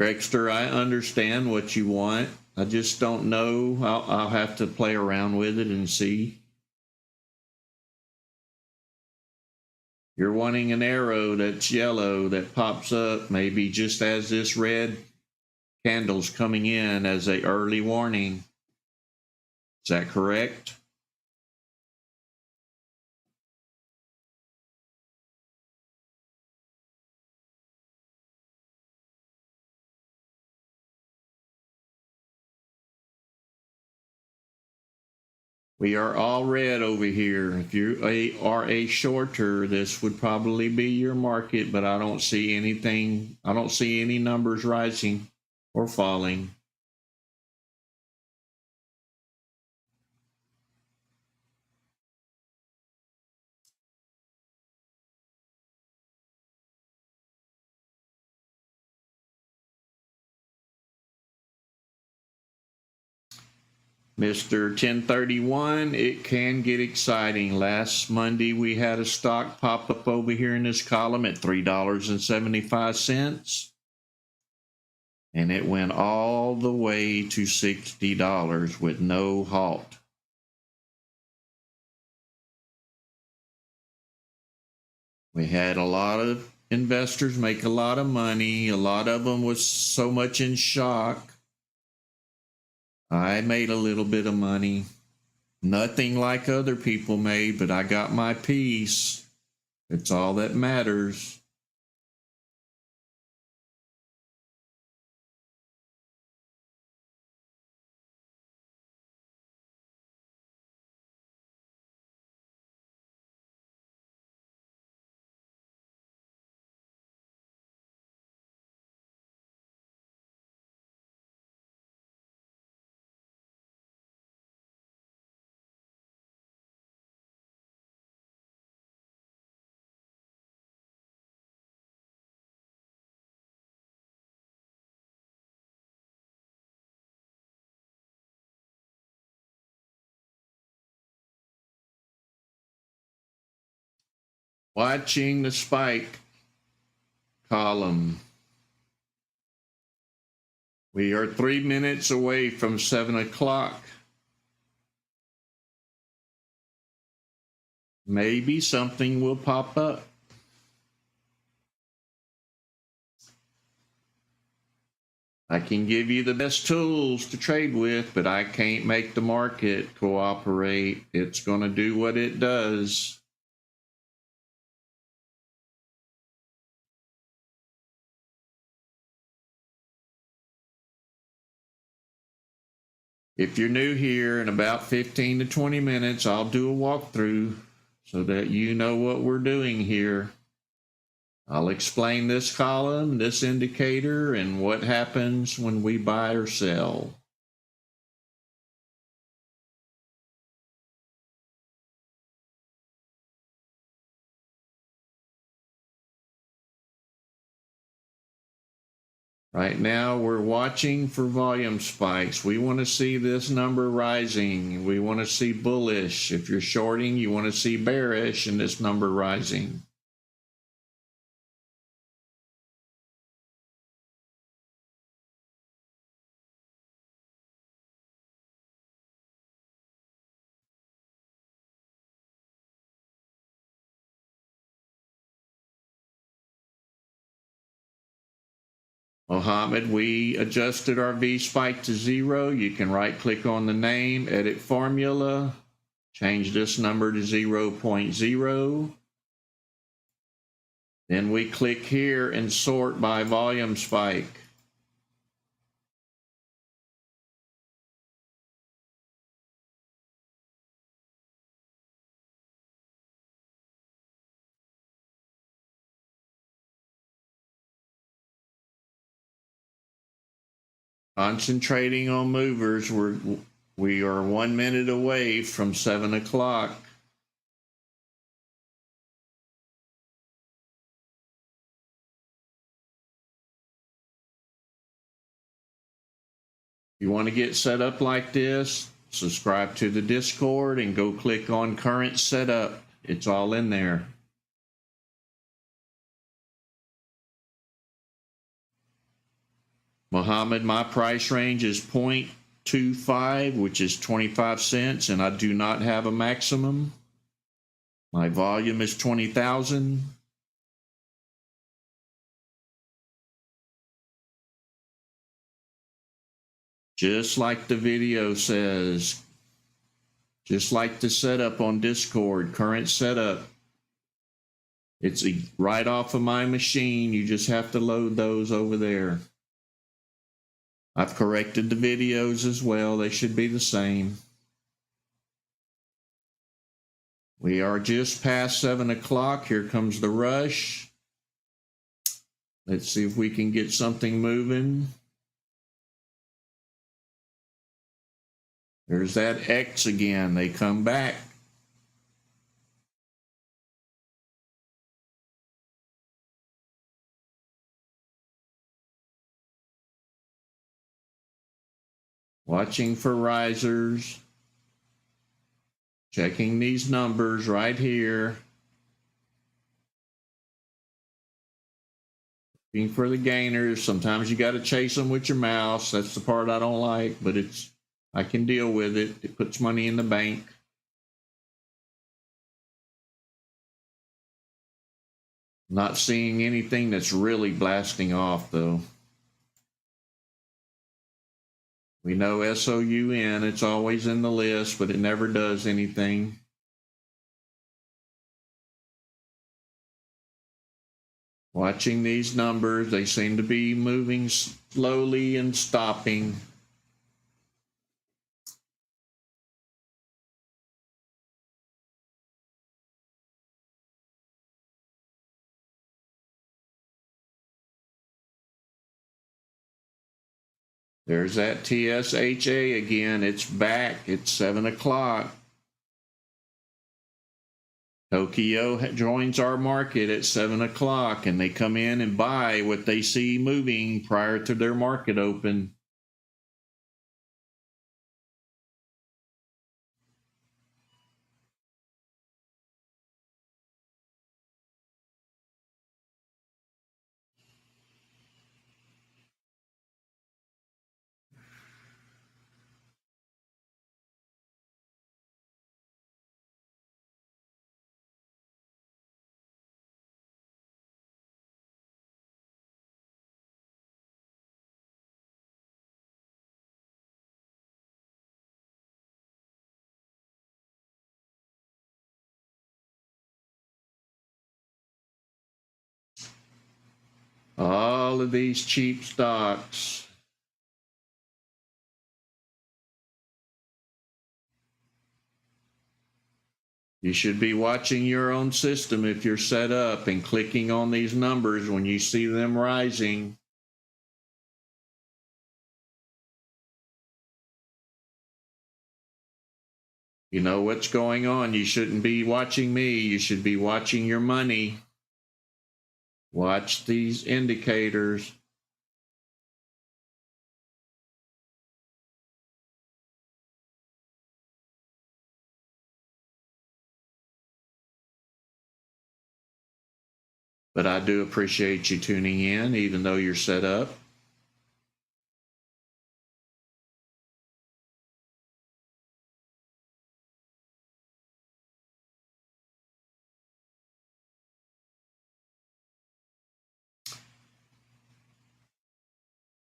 S1: Gregster, I understand what you want. I just don't know. I'll have to play around with it and see. You're wanting an arrow that's yellow that pops up maybe just as this red candle's coming in as an early warning. Is that correct? We are all red over here. If you are a shorter, this would probably be your market, but I don't see anything. I don't see any numbers rising or falling. Mr. 1031, it can get exciting. Last Monday, we had a stock pop up over here in this column at $3.75. And it went all the way to $60 with no halt. We had a lot of investors make a lot of money. A lot of them was so much in shock. I made a little bit of money. Nothing like other people made, but I got my piece. It's all that matters. Watching the spike column. We are 3 minutes away from 7 o'clock. Maybe something will pop up. I can give you the best tools to trade with, but I can't make the market cooperate. It's going to do what it does. If you're new here, in about 15 to 20 minutes, I'll do a walkthrough so that you know what we're doing here. I'll explain this column, this indicator, and what happens when we buy or sell. Right now, we're watching for volume spikes. We want to see this number rising. We want to see bullish. If you're shorting, you want to see bearish and this number rising. Mohammed, we adjusted our V spike to 0. You can right click on the name, edit formula, change this number to 0.0. Then we click here and sort by volume spike. Concentrating on movers, we are 1 minute away from 7 o'clock. If you want to get set up like this, subscribe to the Discord and go click on current setup. It's all in there. Mohammed, my price range is 0.25, which is 25 cents, and I do not have a maximum. My volume is 20,000. Just like the video says, just like the setup on Discord, current setup. It's right off of my machine. You just have to load those over there. I've corrected the videos as well. They should be the same. We are just past 7 o'clock. Here comes the rush. Let's see if we can get something moving. There's that X again. They come back. Watching for risers. Checking these numbers right here. Looking for the gainers. Sometimes you got to chase them with your mouse. That's the part I don't like, but I can deal with it. It puts money in the bank. Not seeing anything that's really blasting off, though. We know SOUN, it's always in the list, but it never does anything. Watching these numbers, they seem to be moving slowly and stopping. There's that TSHA again. It's back. It's 7 o'clock. Tokyo joins our market at 7 o'clock, and they come in and buy what they see moving prior to their market open. All of these cheap stocks. You should be watching your own system if you're set up and clicking on these numbers when you see them rising. You know what's going on. You shouldn't be watching me. You should be watching your money. Watch these indicators. But I do appreciate you tuning in, even though you're set up.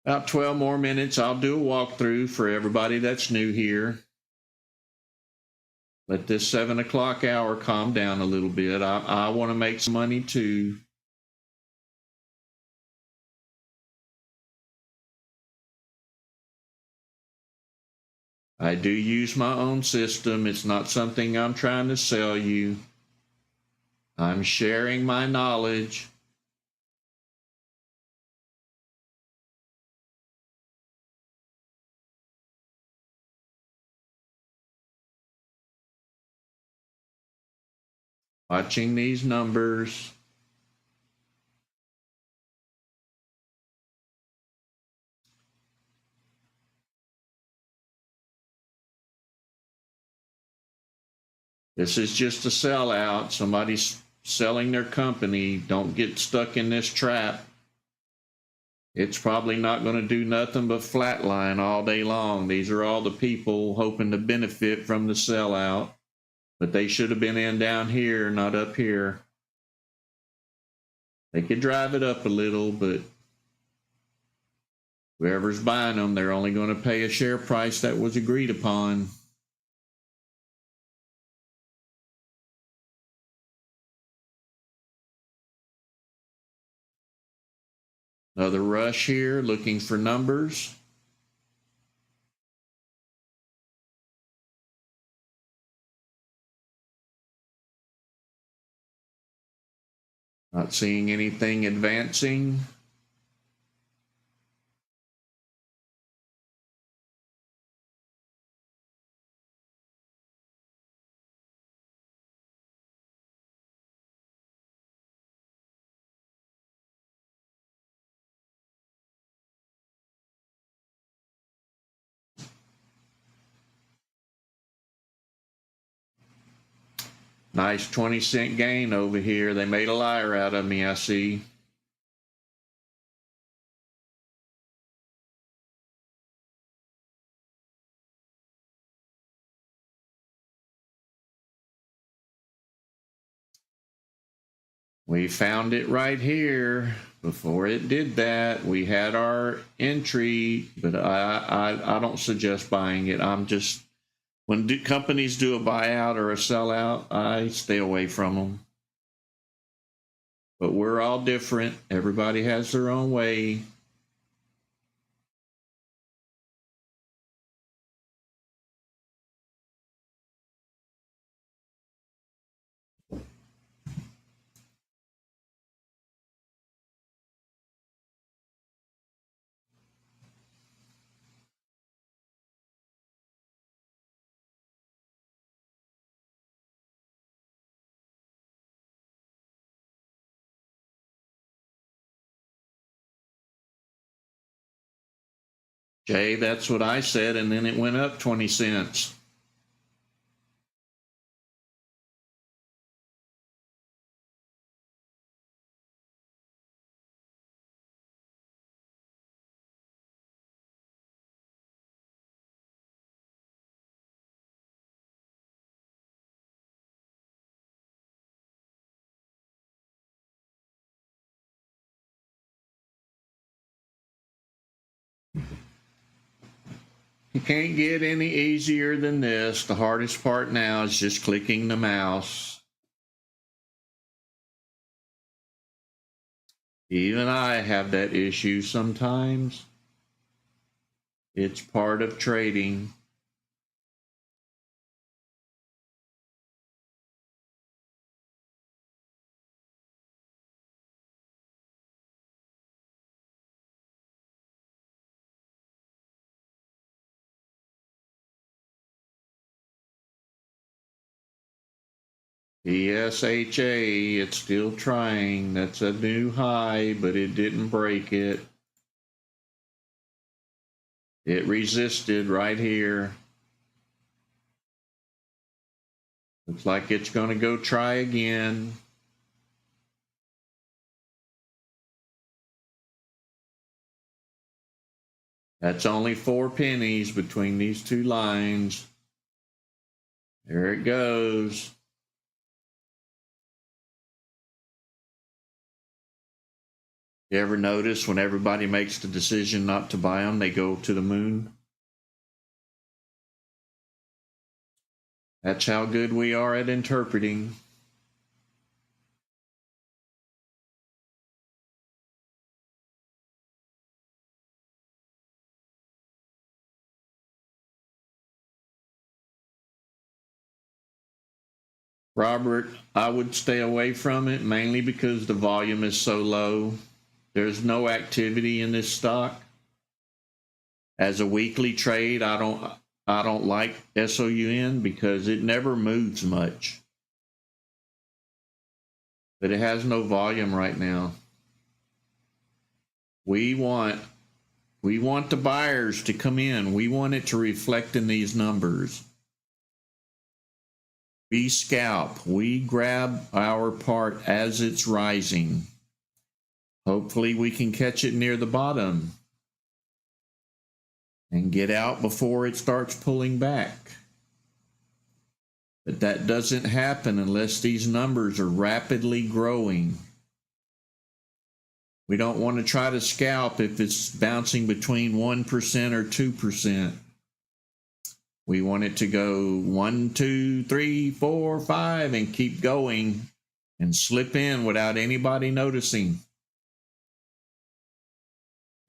S1: About 12 more minutes. I'll do a walkthrough for everybody that's new here. Let this 7 o'clock hour calm down a little bit. I want to make some money too. I do use my own system. It's not something I'm trying to sell you. I'm sharing my knowledge. Watching these numbers. This is just a sellout. Somebody's selling their company. Don't get stuck in this trap. It's probably not going to do nothing but flatline all day long. These are all the people hoping to benefit from the sellout, but they should have been in down here, not up here. They could drive it up a little, but whoever's buying them, they're only going to pay a share price that was agreed upon. Another rush here, looking for numbers. Not seeing anything advancing. Nice 20-cent gain over here. They made a liar out of me, I see. We found it right here. Before it did that, we had our entry, but I don't suggest buying it. I'm just, when companies do a buyout or a sellout, I stay away from them. But we're all different. Everybody has their own way. Jay, that's what I said, and then it went up 20 cents. You can't get any easier than this. The hardest part now is just clicking the mouse. Even I have that issue sometimes. It's part of trading. ESHA, it's still trying. That's a new high, but it didn't break it. It resisted right here. Looks like it's going to go try again. That's only 4 pennies between these two lines. There it goes. You ever notice when everybody makes the decision not to buy them, they go to the moon? That's how good we are at interpreting. Robert, I would stay away from it mainly because the volume is so low. There's no activity in this stock. As a weekly trade, I don't like SOUN because it never moves much. But it has no volume right now. We want the buyers to come in. We want it to reflect in these numbers. We scalp. We grab our part as it's rising. Hopefully we can catch it near the bottom and get out before it starts pulling back. But that doesn't happen unless these numbers are rapidly growing. We don't want to try to scalp if it's bouncing between 1% or 2%. We want it to go 1, 2, 3, 4, 5 and keep going and slip in without anybody noticing.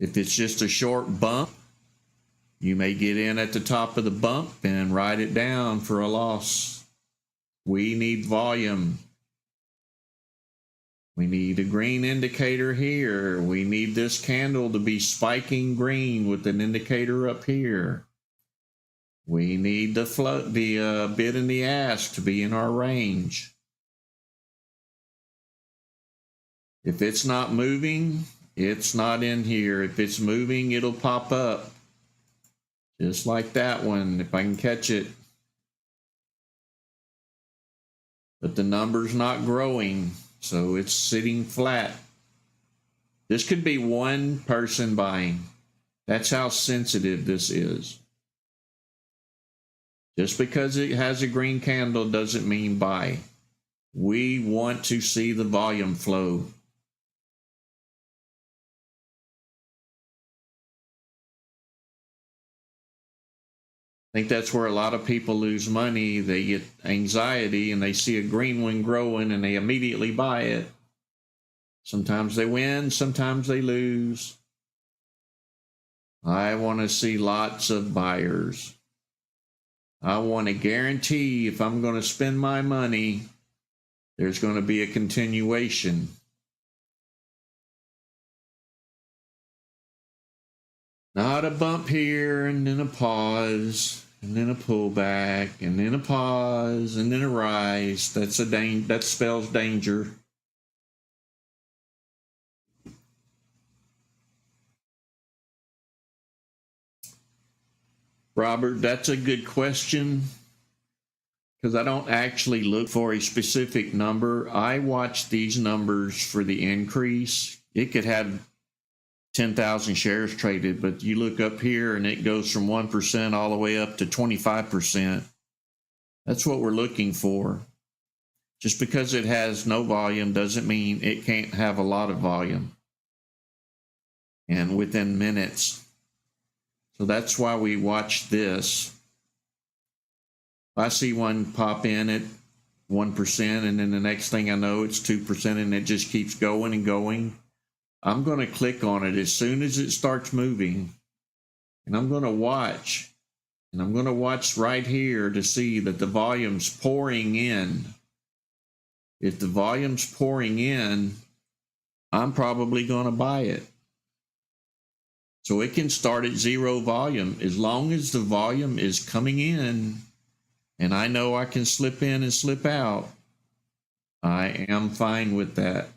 S1: If it's just a short bump, you may get in at the top of the bump and ride it down for a loss. We need volume. We need a green indicator here. We need this candle to be spiking green with an indicator up here. We need the bid and the ask to be in our range. If it's not moving, it's not in here. If it's moving, it'll pop up. Just like that one, if I can catch it. But the number's not growing, so it's sitting flat. This could be one person buying. That's how sensitive this is. Just because it has a green candle doesn't mean buy. We want to see the volume flow. I think that's where a lot of people lose money. They get anxiety and they see a green one growing and they immediately buy it. Sometimes they win, sometimes they lose. I want to see lots of buyers. I want to guarantee if I'm going to spend my money, there's going to be a continuation. Not a bump here and then a pause and then a pullback and then a pause and then a rise. That spells danger. Robert, that's a good question because I don't actually look for a specific number. I watch these numbers for the increase. It could have 10,000 shares traded, but you look up here and it goes from 1% all the way up to 25%. That's what we're looking for. Just because it has no volume doesn't mean it can't have a lot of volume and within minutes. So that's why we watch this. I see one pop in at 1%, and then the next thing I know, it's 2%, and it just keeps going and going. I'm going to click on it as soon as it starts moving, and I'm going to watch. And I'm going to watch right here to see that the volume's pouring in. If the volume's pouring in, I'm probably going to buy it. So it can start at zero volume. As long as the volume is coming in, and I know I can slip in and slip out, I am fine with that.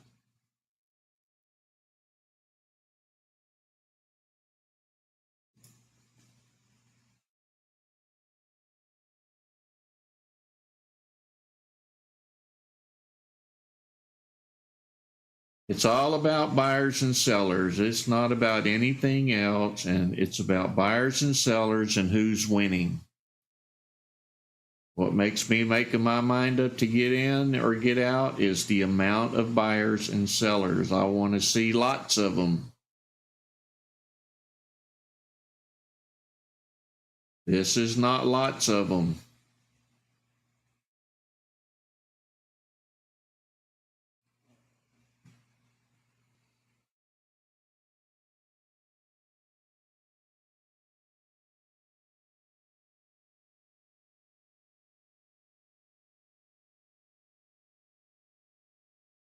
S1: It's all about buyers and sellers. It's not about anything else, and it's about buyers and sellers and who's winning. What makes me make my mind up to get in or get out is the amount of buyers and sellers. I want to see lots of them. This is not lots of them.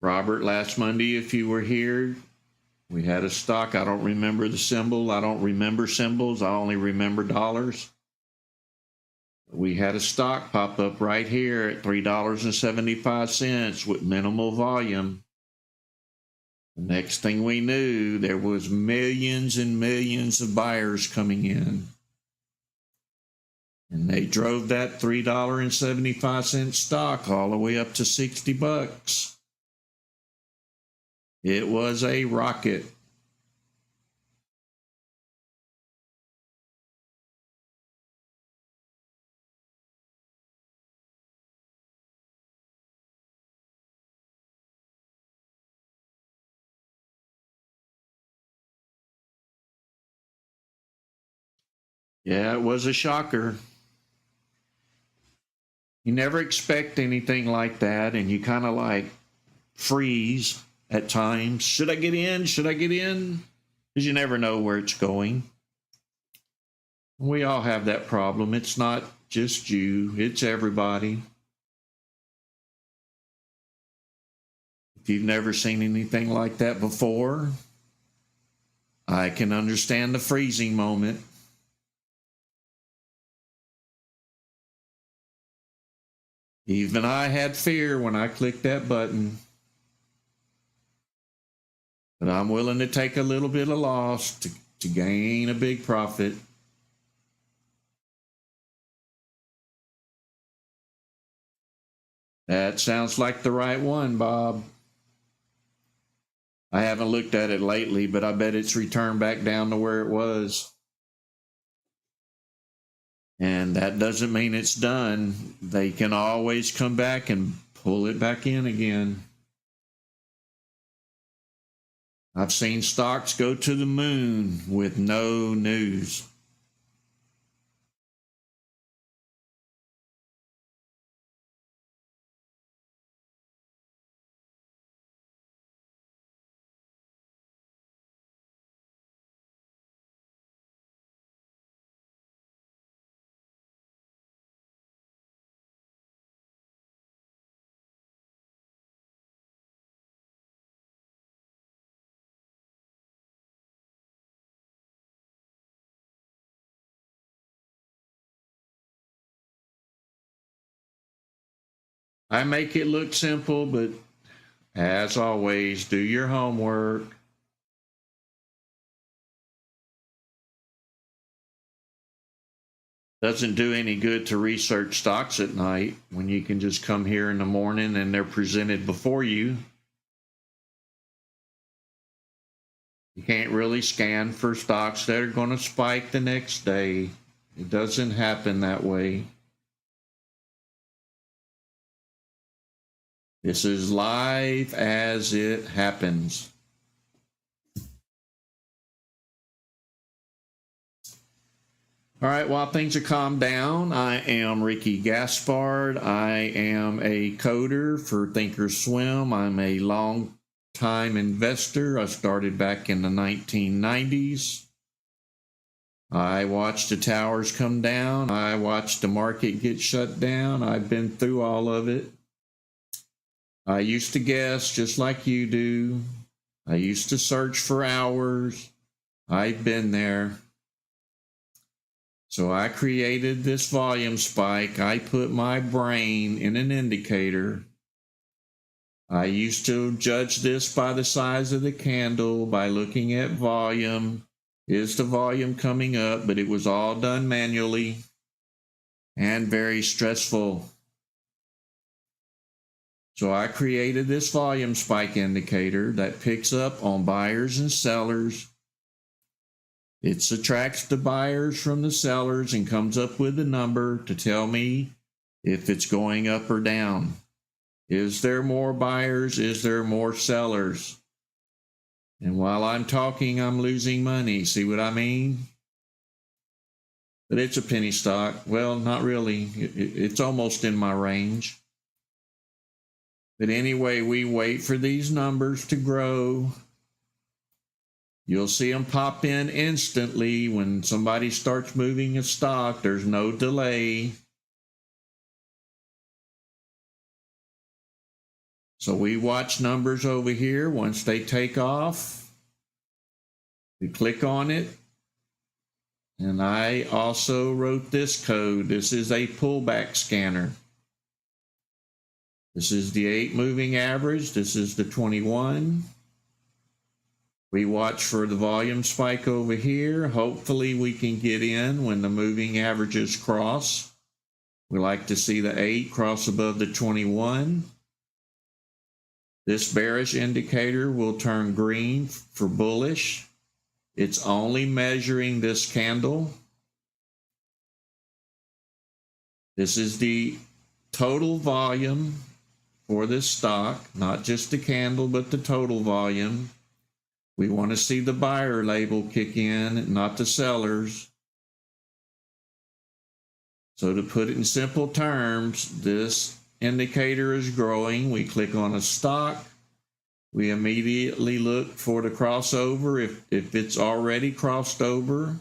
S1: Robert, last Monday, if you were here, we had a stock. I don't remember the symbol. I don't remember symbols. I only remember dollars. We had a stock pop up right here at $3.75 with minimal volume. The next thing we knew, there was millions and millions of buyers coming in. And they drove that $3.75 stock all the way up to $60. It was a rocket. Yeah, it was a shocker. You never expect anything like that, and you kind of like freeze at times. Should I get in? Should I get in? Because you never know where it's going. We all have that problem. It's not just you, it's everybody. If you've never seen anything like that before, I can understand the freezing moment. Even I had fear when I clicked that button. But I'm willing to take a little bit of loss to gain a big profit. That sounds like the right one, Bob. I haven't looked at it lately, but I bet it's returned back down to where it was. And that doesn't mean it's done. They can always come back and pull it back in again. I've seen stocks go to the moon with no news. I make it look simple, but as always, do your homework. Doesn't do any good to research stocks at night when you can just come here in the morning and they're presented before you. You can't really scan for stocks that are going to spike the next day. It doesn't happen that way. This is live as it happens. All right, while things are calmed down, I am Ricky Gaspard. I am a coder for ThinkorSwim. I'm a long-time time investor. I started back in the 1990s. I watched the towers come down. I watched the market get shut down. I've been through all of it. I used to guess just like you do. I used to search for hours. I've been there. So I created this volume spike. I put my brain in an indicator. I used to judge this by the size of the candle, by looking at volume. Is the volume coming up? But it was all done manually and very stressful. So I created this volume spike indicator that picks up on buyers and sellers. It subtracts the buyers from the sellers and comes up with a number to tell me if it's going up or down. Is there more buyers? Is there more sellers? And while I'm talking, I'm losing money. See what I mean? But it's a penny stock. Well, not really. It's almost in my range. But anyway, we wait for these numbers to grow. You'll see them pop in instantly when somebody starts moving a stock. There's no delay. So we watch numbers over here. Once they take off, we click on it. And I also wrote this code. This is a pullback scanner. This is the 8 moving average. This is the 21. We watch for the volume spike over here. Hopefully we can get in when the moving averages cross. We like to see the 8 cross above the 21. This bearish indicator will turn green for bullish. It's only measuring this candle. This is the total volume for this stock, not just the candle, but the total volume. We want to see the buyer label kick in, not the sellers. So to put it in simple terms, this indicator is growing. We click on a stock. We immediately look for the crossover. If it's already crossed over,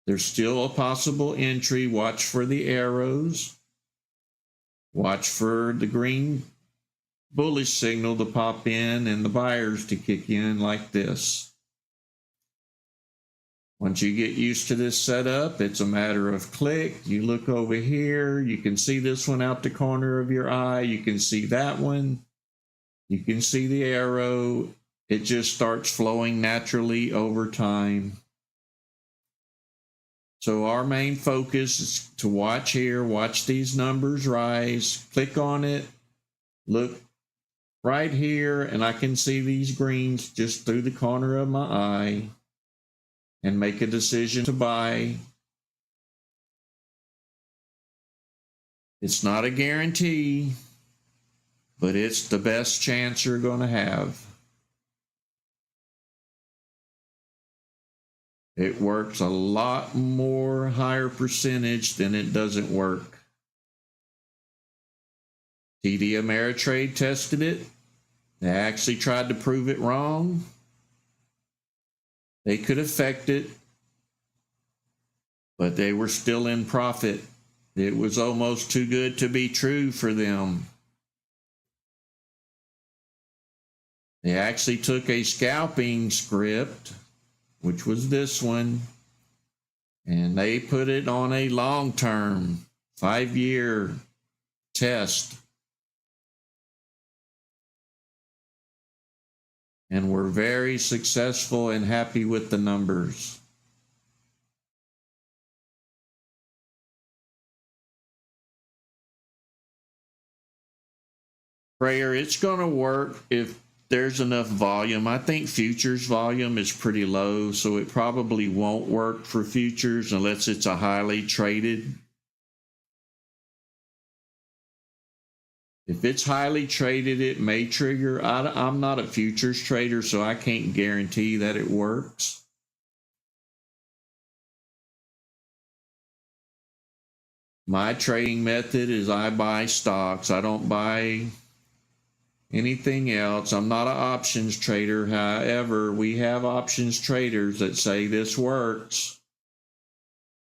S1: there's still a possible entry. Watch for the arrows. Watch for the green bullish signal to pop in and the buyers to kick in like this. Once you get used to this setup, it's a matter of click. You look over here. You can see this one out the corner of your eye. You can see that one. You can see the arrow. It just starts flowing naturally over time. So our main focus is to watch here, watch these numbers rise, click on it, look right here, and I can see these greens just through the corner of my eye and make a decision to buy. It's not a guarantee, but it's the best chance you're going to have. It works a lot more higher percentage than it doesn't work. TD Ameritrade tested it. They actually tried to prove it wrong. They could affect it, but they were still in profit. It was almost too good to be true for them. They actually took a scalping script, which was this one, and they put it on a long-term 5-year test. And were very successful and happy with the numbers. Prayer, it's going to work if there's enough volume. I think futures volume is pretty low, so it probably won't work for futures unless it's a highly traded. If it's highly traded, it may trigger. I'm not a futures trader, so I can't guarantee that it works. My trading method is I buy stocks. I don't buy anything else. I'm not an options trader. However, we have options traders that say this works.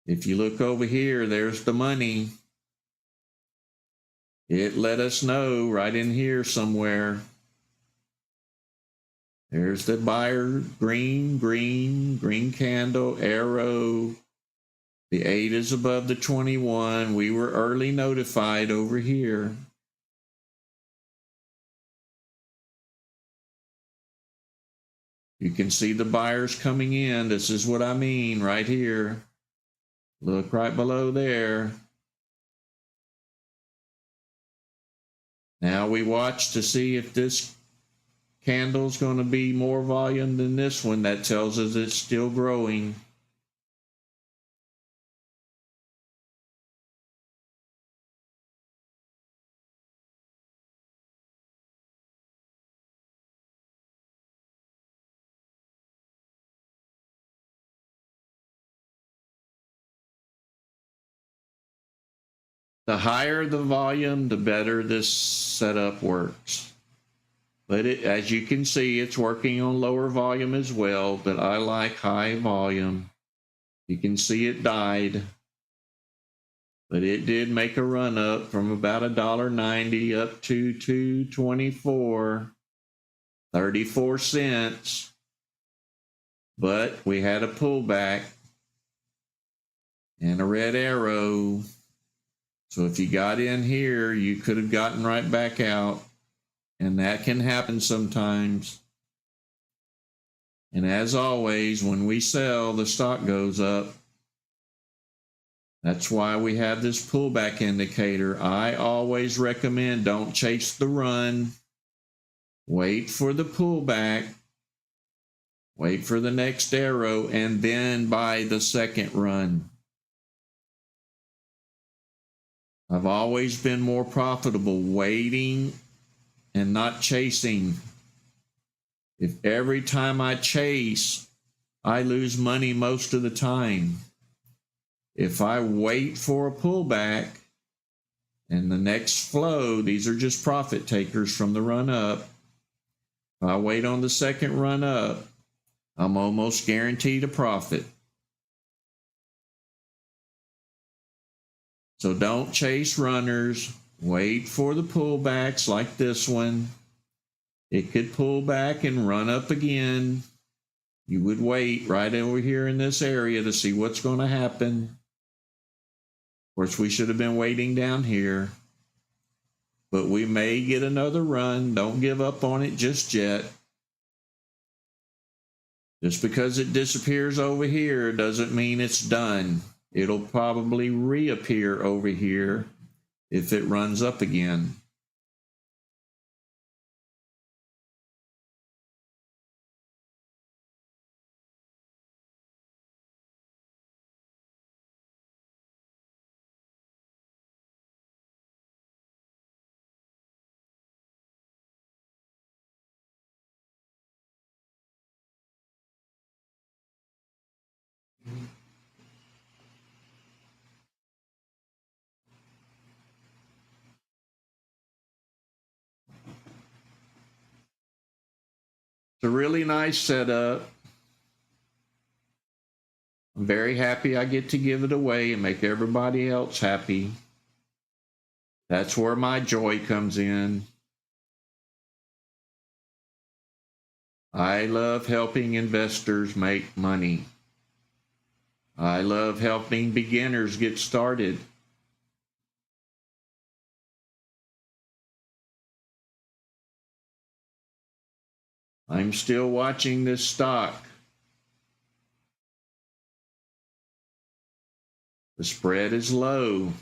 S1: If you look over here, there's the money. It let us know right in here somewhere. There's the buyer, green candle, arrow. The 8 is above the 21. We were early notified over here. You can see the buyers coming in. This is what I mean right here. Look right below there. Now we watch to see if this candle's going to be more volume than this one. That tells us it's still growing. The higher the volume, the better this setup works. But as you can see, it's working on lower volume as well, but I like high volume. You can see it died, but it did make a run up from about $1.90 up to $2.24, 34 cents. But we had a pullback and a red arrow. So if you got in here, you could have gotten right back out. And that can happen sometimes. And as always, when we sell, the stock goes up. That's why we have this pullback indicator. I always recommend don't chase the run. Wait for the pullback. Wait for the next arrow and then buy the second run. I've always been more profitable waiting and not chasing. If every time I chase, I lose money most of the time. If I wait for a pullback and the next flow, these are just profit takers from the run up. If I wait on the second run up, I'm almost guaranteed a profit. So don't chase runners. Wait for the pullbacks like this one. It could pull back and run up again. You would wait right over here in this area to see what's going to happen. Of course, we should have been waiting down here. But we may get another run. Don't give up on it just yet. Just because it disappears over here doesn't mean it's done. It'll probably reappear over here if it runs up again. It's a really nice setup. I'm very happy I get to give it away and make everybody else happy. That's where my joy comes in. I love helping investors make money. I love helping beginners get started. I'm still watching this stock. The spread is low.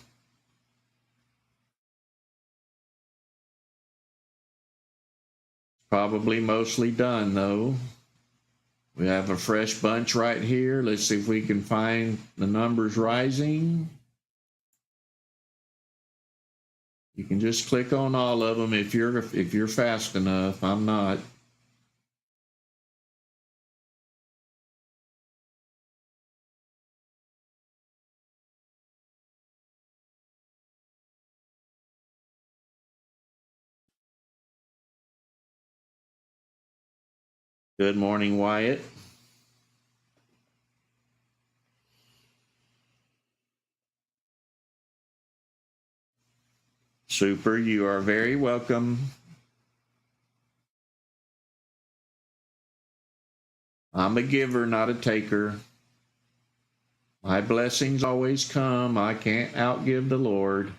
S1: Probably mostly done though. We have a fresh bunch right here. Let's see if we can find the numbers rising. You can just click on all of them if you're fast enough. I'm not. Good morning, Wyatt. Super, you are very welcome. I'm a giver, not a taker. My blessings always come. I can't outgive the Lord.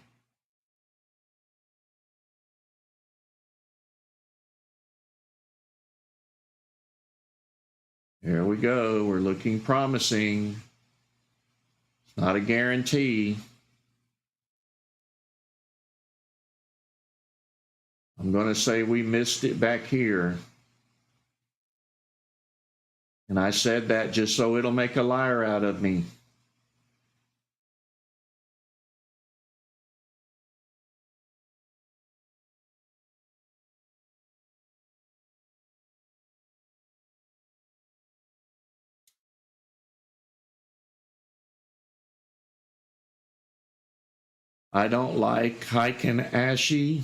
S1: Here we go. We're looking promising. It's not a guarantee. I'm going to say we missed it back here. And I said that just so it'll make a liar out of me. I don't like Heiken Ashy.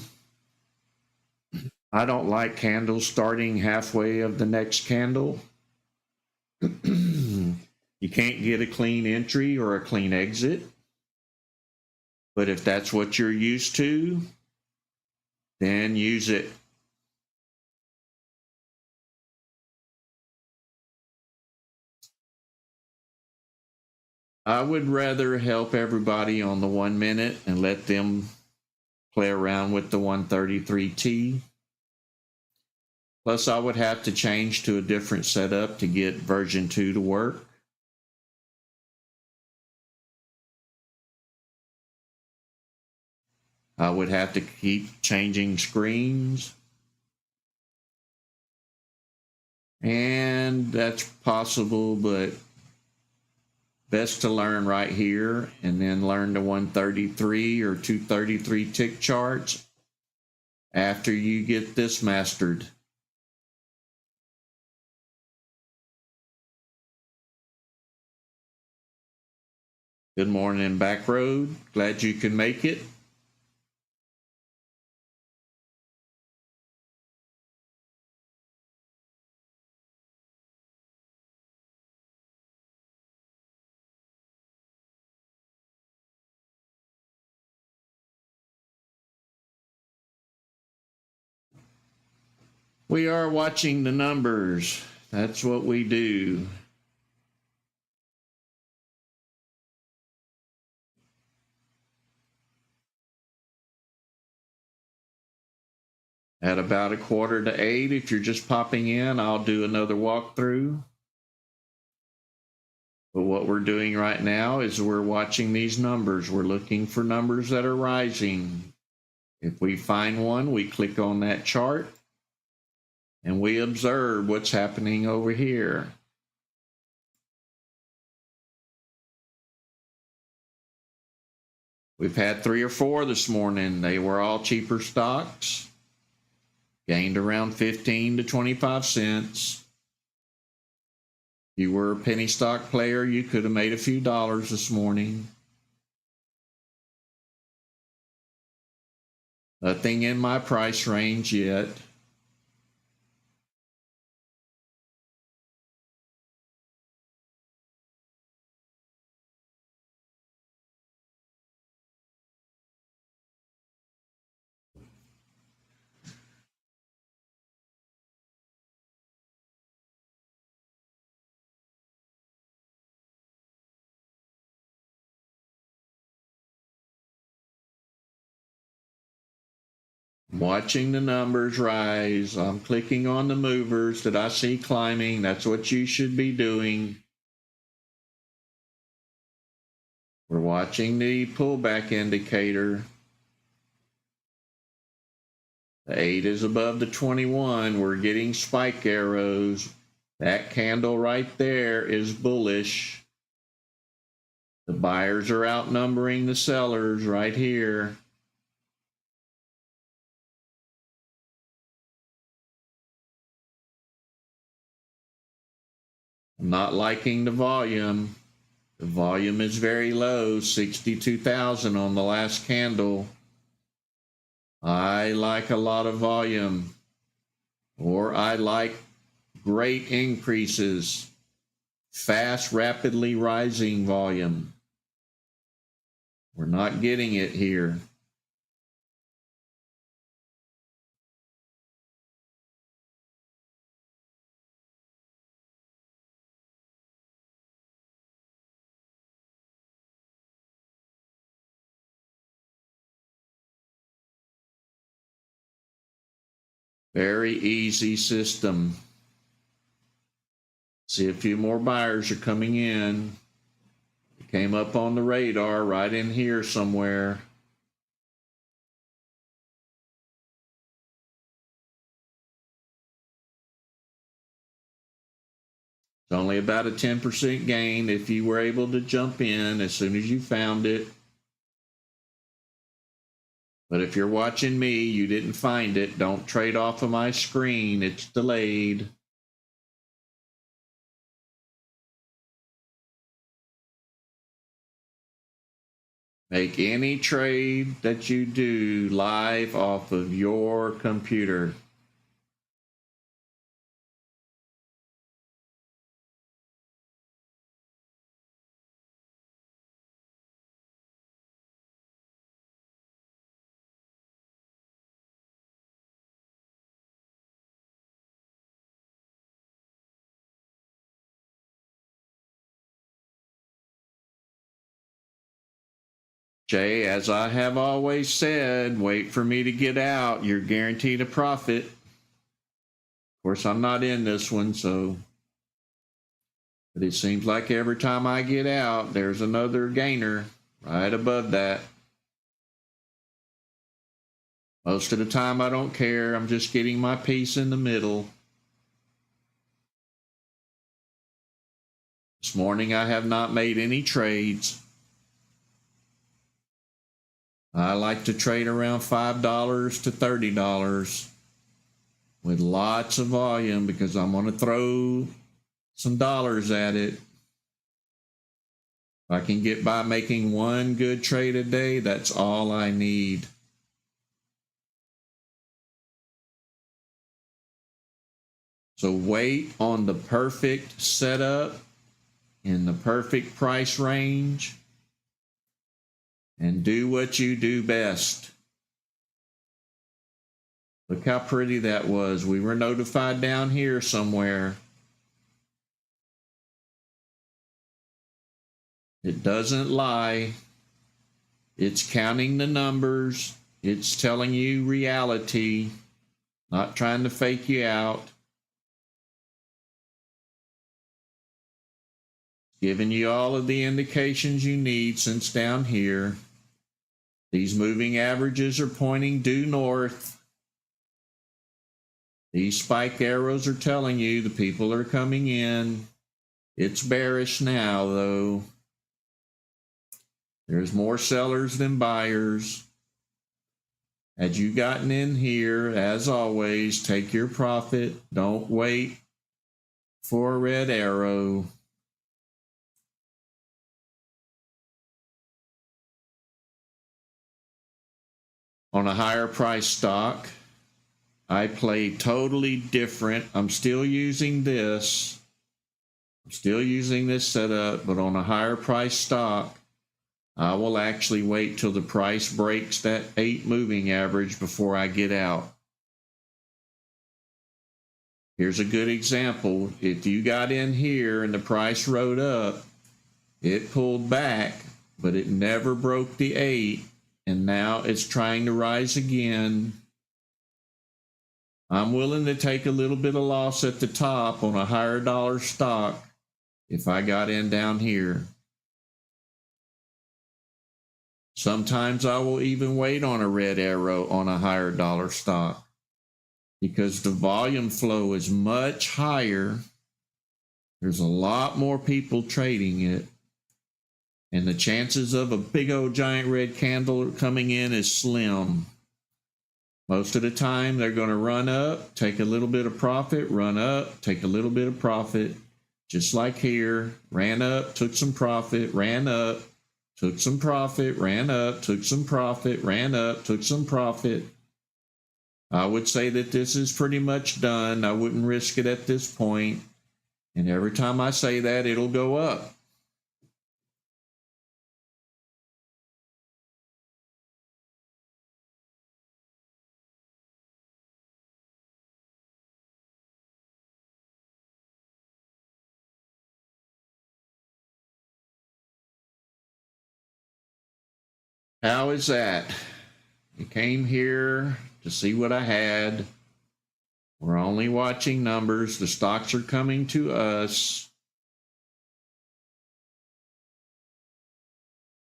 S1: I don't like candles starting halfway of the next candle. You can't get a clean entry or a clean exit. But if that's what you're used to, then use it. I would rather help everybody on the 1 minute and let them play around with the 133T. Plus, I would have to change to a different setup to get version 2 to work. I would have to keep changing screens. And that's possible, but best to learn right here and then learn the 133 or 233 tick charts after you get this mastered. Good morning, Back Road. Glad you can make it. We are watching the numbers. That's what we do. At about 7:45, if you're just popping in, I'll do another walkthrough. But what we're doing right now is we're watching these numbers. We're looking for numbers that are rising. If we find one, we click on that chart and we observe what's happening over here. We've had 3 or 4 this morning. They were all cheaper stocks. Gained around 15 to 25 cents. If you were a penny stock player, you could have made a few dollars this morning. Nothing in my price range yet. Watching the numbers rise. I'm clicking on the movers that I see climbing. That's what you should be doing. We're watching the pullback indicator. The 8 is above the 21. We're getting spike arrows. That candle right there is bullish. The buyers are outnumbering the sellers right here. I'm not liking the volume. The volume is very low, 62,000 on the last candle. I like a lot of volume, or I like great increases, fast, rapidly rising volume. We're not getting it here. Very easy system. See, a few more buyers are coming in. It came up on the radar right in here somewhere. It's only about a 10% gain if you were able to jump in as soon as you found it. But if you're watching me, you didn't find it, don't trade off of my screen. It's delayed. Make any trade that you do live off of your computer. Jay, as I have always said, wait for me to get out. You're guaranteed a profit. Of course, I'm not in this one, so. But it seems like every time I get out, there's another gainer right above that. Most of the time, I don't care. I'm just getting my piece in the middle. This morning, I have not made any trades. I like to trade around $5 to $30 with lots of volume because I'm going to throw some dollars at it. If I can get by making one good trade a day, that's all I need. So wait on the perfect setup in the perfect price range and do what you do best. Look how pretty that was. We were notified down here somewhere. It doesn't lie. It's counting the numbers. It's telling you reality, not trying to fake you out. Giving you all of the indications you need since down here. These moving averages are pointing due north. These spike arrows are telling you the people are coming in. It's bearish now, though. There's more sellers than buyers. Had you gotten in here, as always, take your profit. Don't wait for a red arrow. On a higher price stock, I play totally different. I'm still using this. I'm still using this setup, but on a higher price stock, I will actually wait till the price breaks that 8 moving average before I get out. Here's a good example. If you got in here and the price rode up, it pulled back, but it never broke the 8. And now it's trying to rise again. I'm willing to take a little bit of loss at the top on a higher dollar stock if I got in down here. Sometimes I will even wait on a red arrow on a higher dollar stock because the volume flow is much higher. There's a lot more people trading it. And the chances of a big old giant red candle coming in is slim. Most of the time, they're going to run up, take a little bit of profit, run up, take a little bit of profit. Just like here, ran up, took some profit, ran up, took some profit, ran up, took some profit, ran up, took some profit. I would say that this is pretty much done. I wouldn't risk it at this point. And every time I say that, it'll go up. How is that? You came here to see what I had. We're only watching numbers. The stocks are coming to us.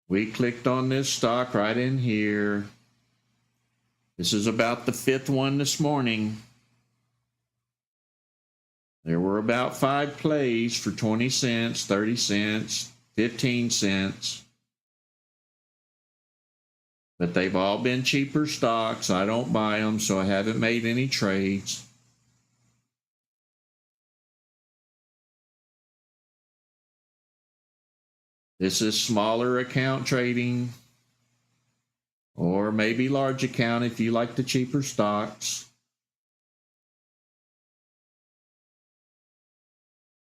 S1: We clicked on this stock right in here. This is about the 5th one this morning. There were about 5 plays for 20 cents, 30 cents, 15 cents. But they've all been cheaper stocks. I don't buy them, so I haven't made any trades. This is smaller account trading, or maybe large account if you like the cheaper stocks.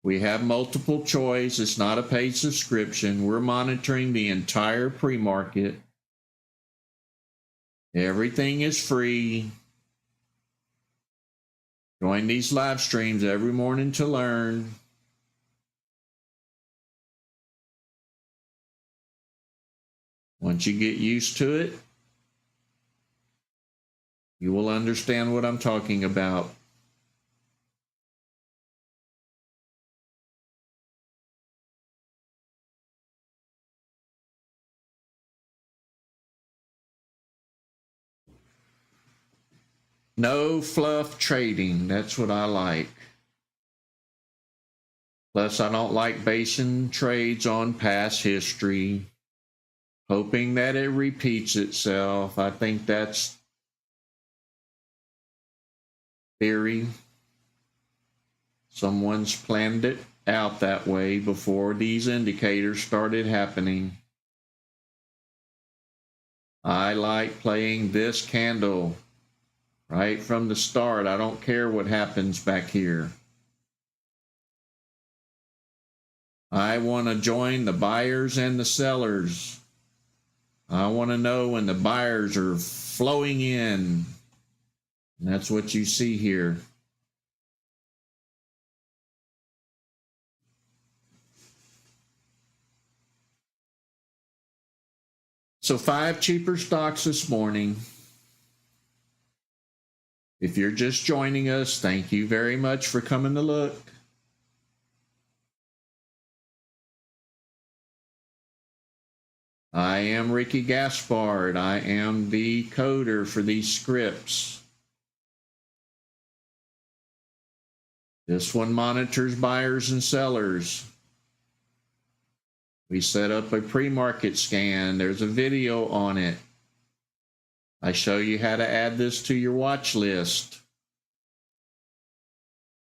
S1: We have multiple choice. It's not a paid subscription. We're monitoring the entire pre-market. Everything is free. Join these live streams every morning to learn. Once you get used to it, you will understand what I'm talking about. No fluff trading. That's what I like. Plus, I don't like basing trades on past history, hoping that it repeats itself. I think that's theory. Someone's planned it out that way before these indicators started happening. I like playing this candle right from the start. I don't care what happens back here. I want to join the buyers and the sellers. I want to know when the buyers are flowing in. And that's what you see here. So 5 cheaper stocks this morning. If you're just joining us, thank you very much for coming to look. I am Ricky Gaspard. I am the coder for these scripts. This one monitors buyers and sellers. We set up a pre-market scan. There's a video on it. I show you how to add this to your watch list.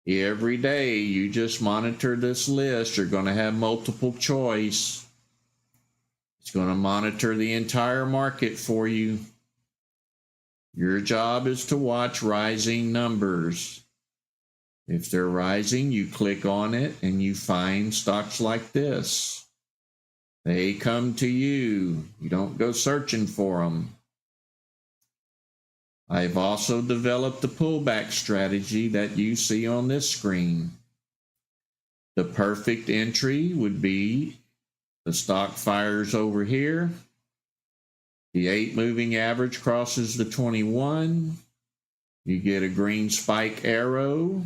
S1: Every day you just monitor this list. You're going to have multiple choice. It's going to monitor the entire market for you. Your job is to watch rising numbers. If they're rising, you click on it and you find stocks like this. They come to you. You don't go searching for them. I've also developed the pullback strategy that you see on this screen. The perfect entry would be the stock fires over here. The 8 moving average crosses the 21. You get a green spike arrow.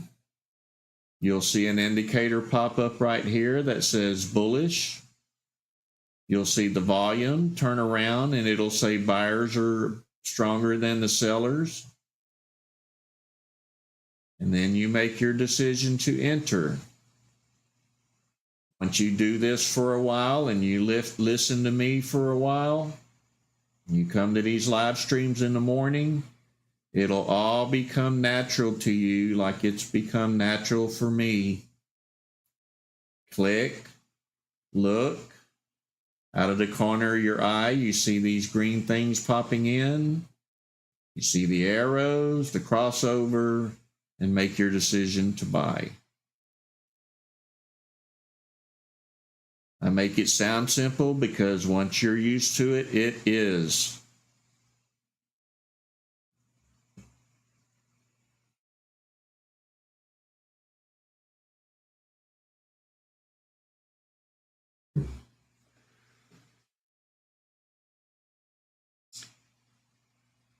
S1: You'll see an indicator pop up right here that says bullish. You'll see the volume turn around and it'll say buyers are stronger than the sellers. And then you make your decision to enter. Once you do this for a while and you listen to me for a while, you come to these live streams in the morning, it'll all become natural to you like it's become natural for me. Click, look. Out of the corner of your eye, you see these green things popping in. You see the arrows, the crossover, and make your decision to buy. I make it sound simple because once you're used to it, it is.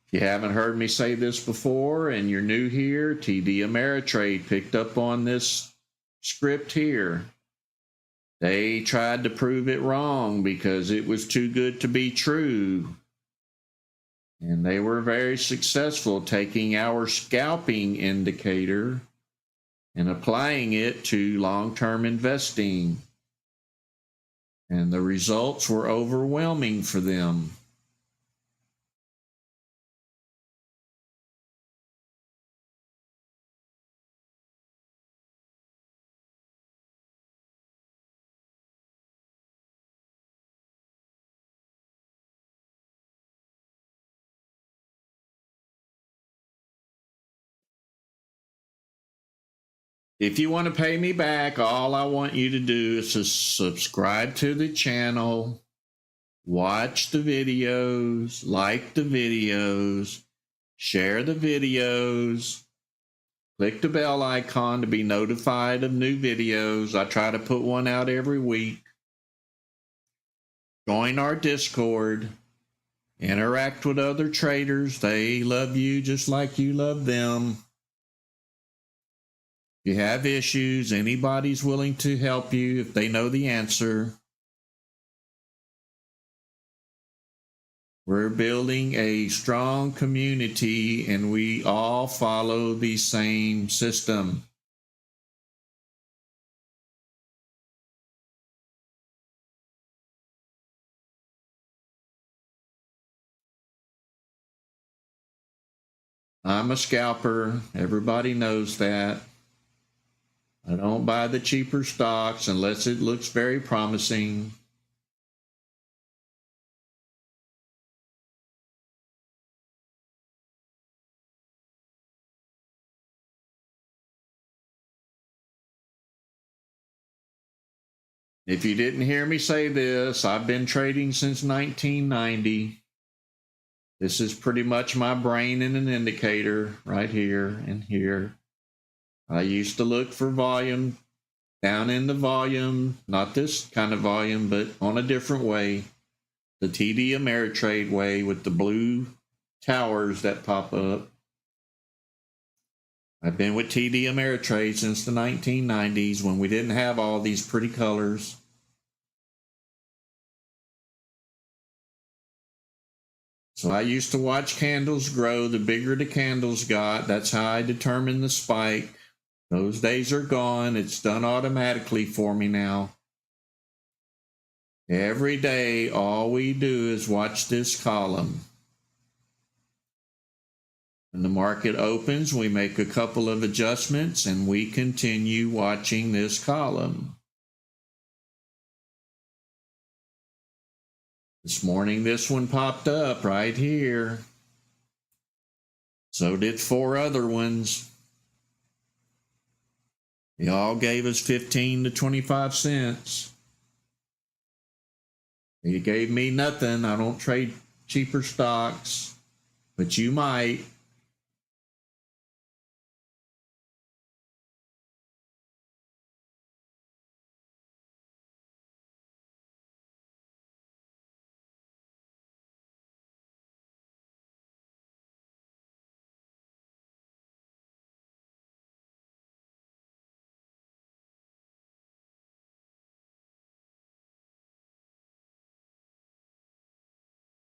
S1: If you haven't heard me say this before and you're new here, TD Ameritrade picked up on this script here. They tried to prove it wrong because it was too good to be true. And they were very successful taking our scalping indicator and applying it to long-term investing. And the results were overwhelming for them. If you want to pay me back, all I want you to do is to subscribe to the channel, watch the videos, like the videos, share the videos, click the bell icon to be notified of new videos. I try to put one out every week. Join our Discord. Interact with other traders. They love you just like you love them. If you have issues, anybody's willing to help you if they know the answer. We're building a strong community and we all follow the same system. I'm a scalper. Everybody knows that. I don't buy the cheaper stocks unless it looks very promising. If you didn't hear me say this, I've been trading since 1990. This is pretty much my brain in an indicator right here and here. I used to look for volume down in the volume, not this kind of volume, but on a different way, the TD Ameritrade way with the blue towers that pop up. I've been with TD Ameritrade since the 1990s when we didn't have all these pretty colors. So I used to watch candles grow. The bigger the candles got, that's how I determined the spike. Those days are gone. It's done automatically for me now. Every day, all we do is watch this column. When the market opens, we make a couple of adjustments and we continue watching this column. This morning, this one popped up right here. So did 4 other ones. They all gave us 15 to 25 cents. He gave me nothing. I don't trade cheaper stocks, but you might.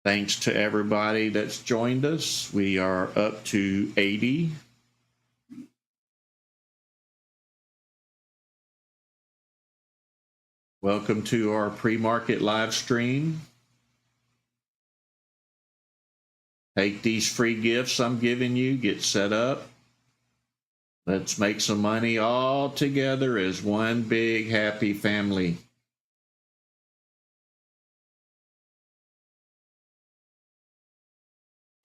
S1: Thanks to everybody that's joined us. We are up to 80. Welcome to our pre-market live stream. Take these free gifts I'm giving you, get set up. Let's make some money all together as one big happy family.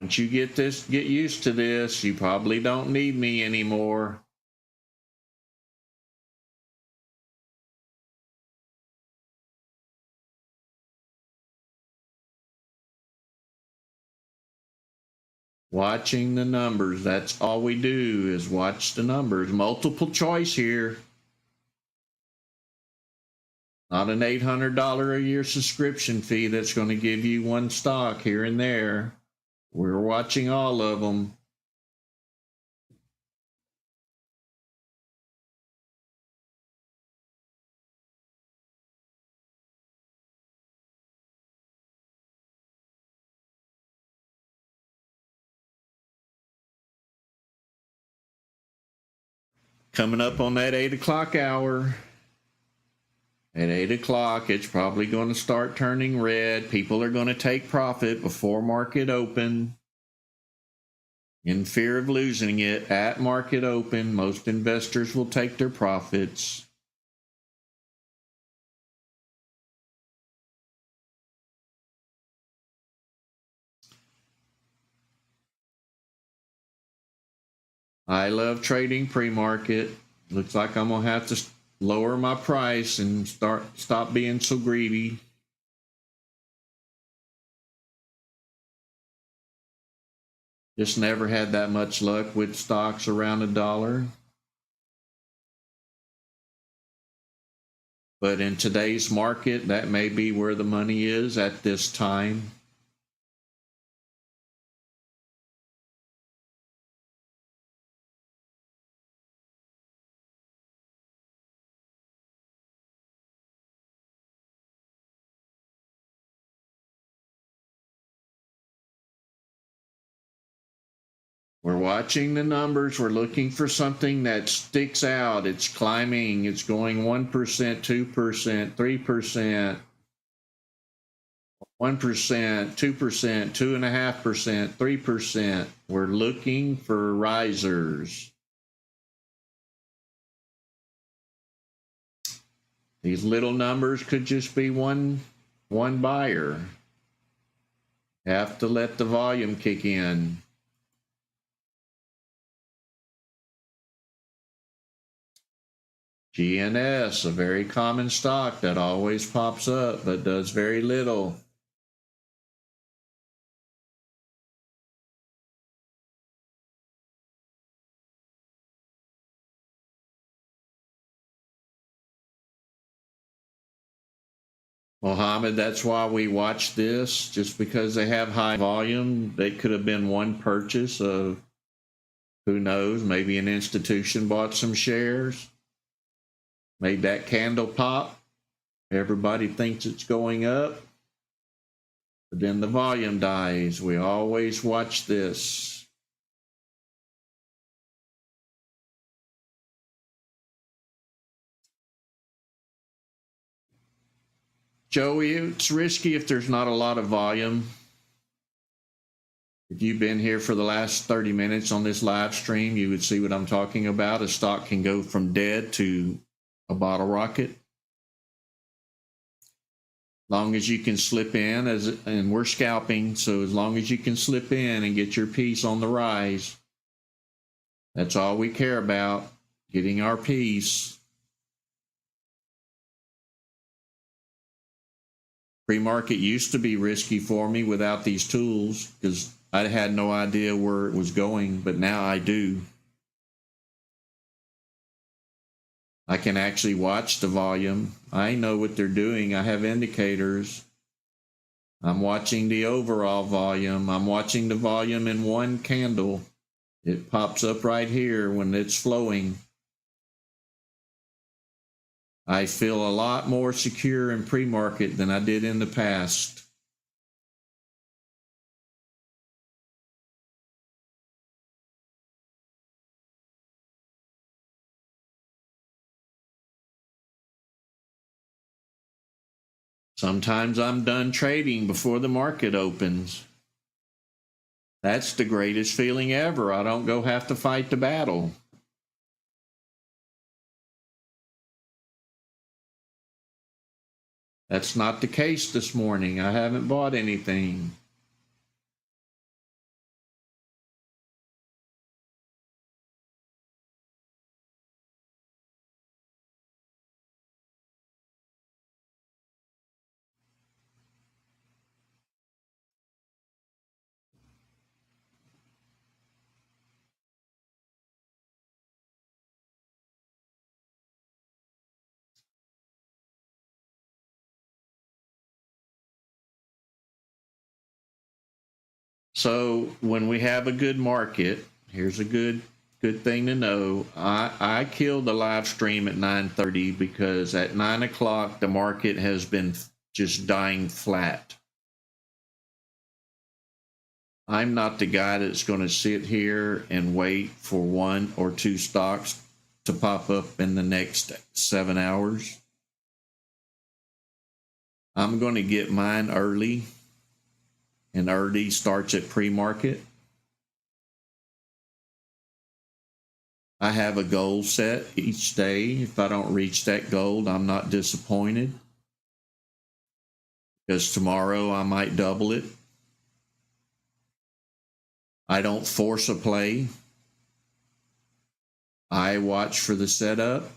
S1: Once you get used to this, you probably don't need me anymore. Watching the numbers. That's all we do is watch the numbers. Multiple choice here. Not an $800 a year subscription fee that's going to give you one stock here and there. We're watching all of them. Coming up on that 8 o'clock hour. At 8 o'clock, it's probably going to start turning red. People are going to take profit before market open. In fear of losing it at market open, most investors will take their profits. I love trading pre-market. Looks like I'm going to have to lower my price and stop being so greedy. Just never had that much luck with stocks around $1. But in today's market, that may be where the money is at this time. We're watching the numbers. We're looking for something that sticks out. It's climbing. It's going 1%, 2%, 3%, 1%, 2%, 2.5%, 3%. We're looking for risers. These little numbers could just be one buyer. Have to let the volume kick in. GNS, a very common stock that always pops up but does very little. Mohammed, that's why we watch this, just because they have high volume. They could have been one purchase of, who knows, maybe an institution bought some shares, made that candle pop. Everybody thinks it's going up, but then the volume dies. We always watch this. Joey, it's risky if there's not a lot of volume. If you've been here for the last 30 minutes on this live stream, you would see what I'm talking about. A stock can go from dead to a bottle rocket. Long as you can slip in, and we're scalping, so as long as you can slip in and get your piece on the rise, that's all we care about, getting our piece. Pre-market used to be risky for me without these tools because I had no idea where it was going, but now I do. I can actually watch the volume. I know what they're doing. I have indicators. I'm watching the overall volume. I'm watching the volume in one candle. It pops up right here when it's flowing. I feel a lot more secure in pre-market than I did in the past. Sometimes I'm done trading before the market opens. That's the greatest feeling ever. I don't have to fight the battle. That's not the case this morning. I haven't bought anything. So when we have a good market, here's a good thing to know. I killed the live stream at 9:30 because at 9 o'clock the market has been just dying flat. I'm not the guy that's going to sit here and wait for 1 or 2 stocks to pop up in the next 7 hours. I'm going to get mine early, and early starts at pre-market. I have a goal set each day. If I don't reach that goal, I'm not disappointed, because tomorrow I might double it. I don't force a play. I watch for the setup.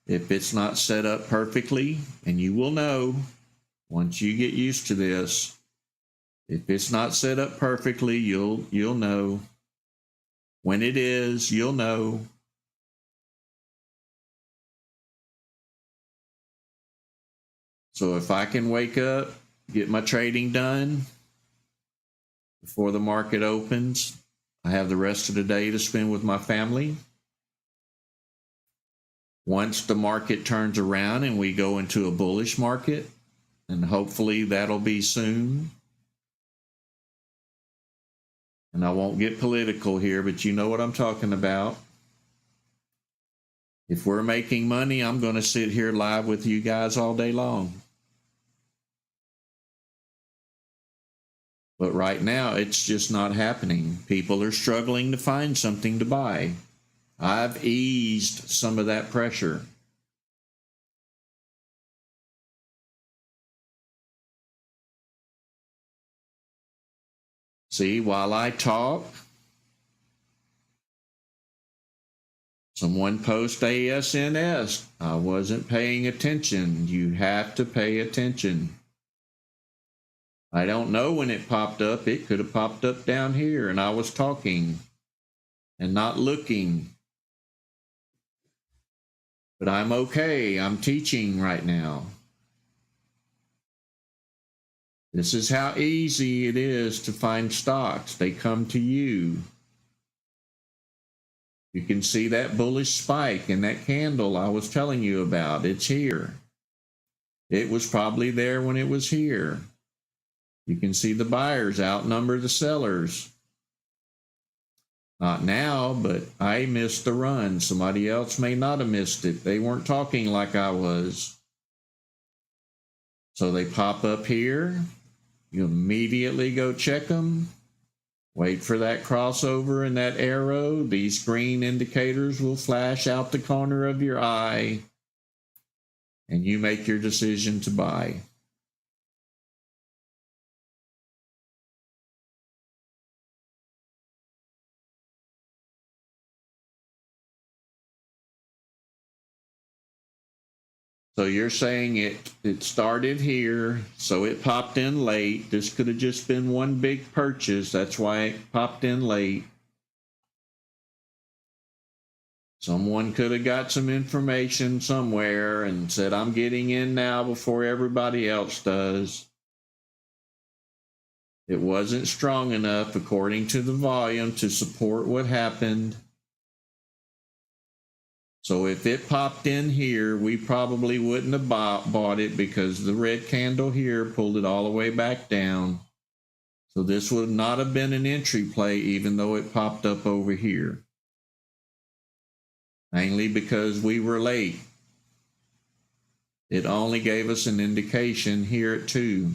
S1: If it's not set up perfectly, and you will know once you get used to this, if it's not set up perfectly, you'll know. When it is, you'll know. So if I can wake up, get my trading done before the market opens, I have the rest of the day to spend with my family. Once the market turns around and we go into a bullish market, and hopefully that'll be soon. And I won't get political here, but you know what I'm talking about. If we're making money, I'm going to sit here live with you guys all day long. But right now, it's just not happening. People are struggling to find something to buy. I've eased some of that pressure. See, while I talk, someone post ASNS. I wasn't paying attention. You have to pay attention. I don't know when it popped up. It could have popped up down here, and I was talking and not looking. But I'm okay. I'm teaching right now. This is how easy it is to find stocks. They come to you. You can see that bullish spike in that candle I was telling you about. It's here. It was probably there when it was here. You can see the buyers outnumber the sellers. Not now, but I missed the run. Somebody else may not have missed it. They weren't talking like I was. So they pop up here. You immediately go check them. Wait for that crossover and that arrow. These green indicators will flash out the corner of your eye, and you make your decision to buy. So you're saying it started here, so it popped in late. This could have just been one big purchase. That's why it popped in late. Someone could have got some information somewhere and said, I'm getting in now before everybody else does. It wasn't strong enough, according to the volume, to support what happened. So if it popped in here, we probably wouldn't have bought it, because the red candle here pulled it all the way back down. So this would not have been an entry play, even though it popped up over here. Mainly because we were late. It only gave us an indication here at 2.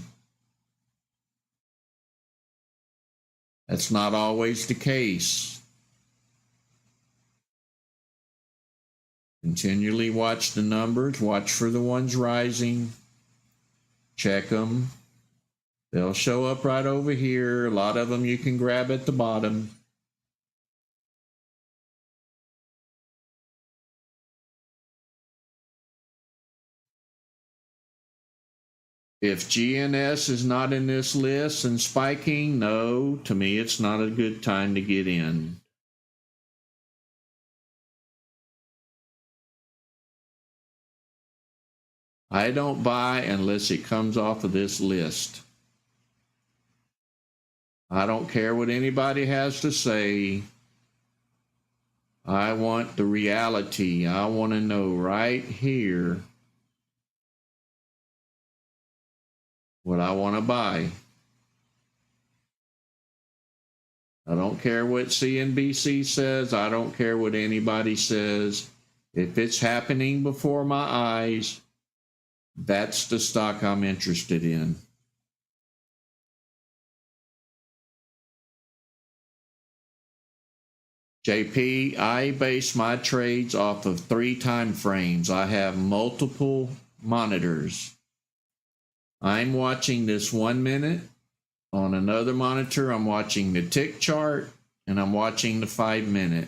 S1: That's not always the case. Continually watch the numbers, watch for the ones rising, check them. They'll show up right over here. A lot of them you can grab at the bottom. If GNS is not in this list and spiking, no, to me it's not a good time to get in. I don't buy unless it comes off of this list. I don't care what anybody has to say. I want the reality. I want to know right here what I want to buy. I don't care what CNBC says. I don't care what anybody says. If it's happening before my eyes, that's the stock I'm interested in. JP, I base my trades off of 3 time frames. I have multiple monitors. I'm watching this 1 minute. On another monitor, I'm watching the tick chart, and I'm watching the 5 minute.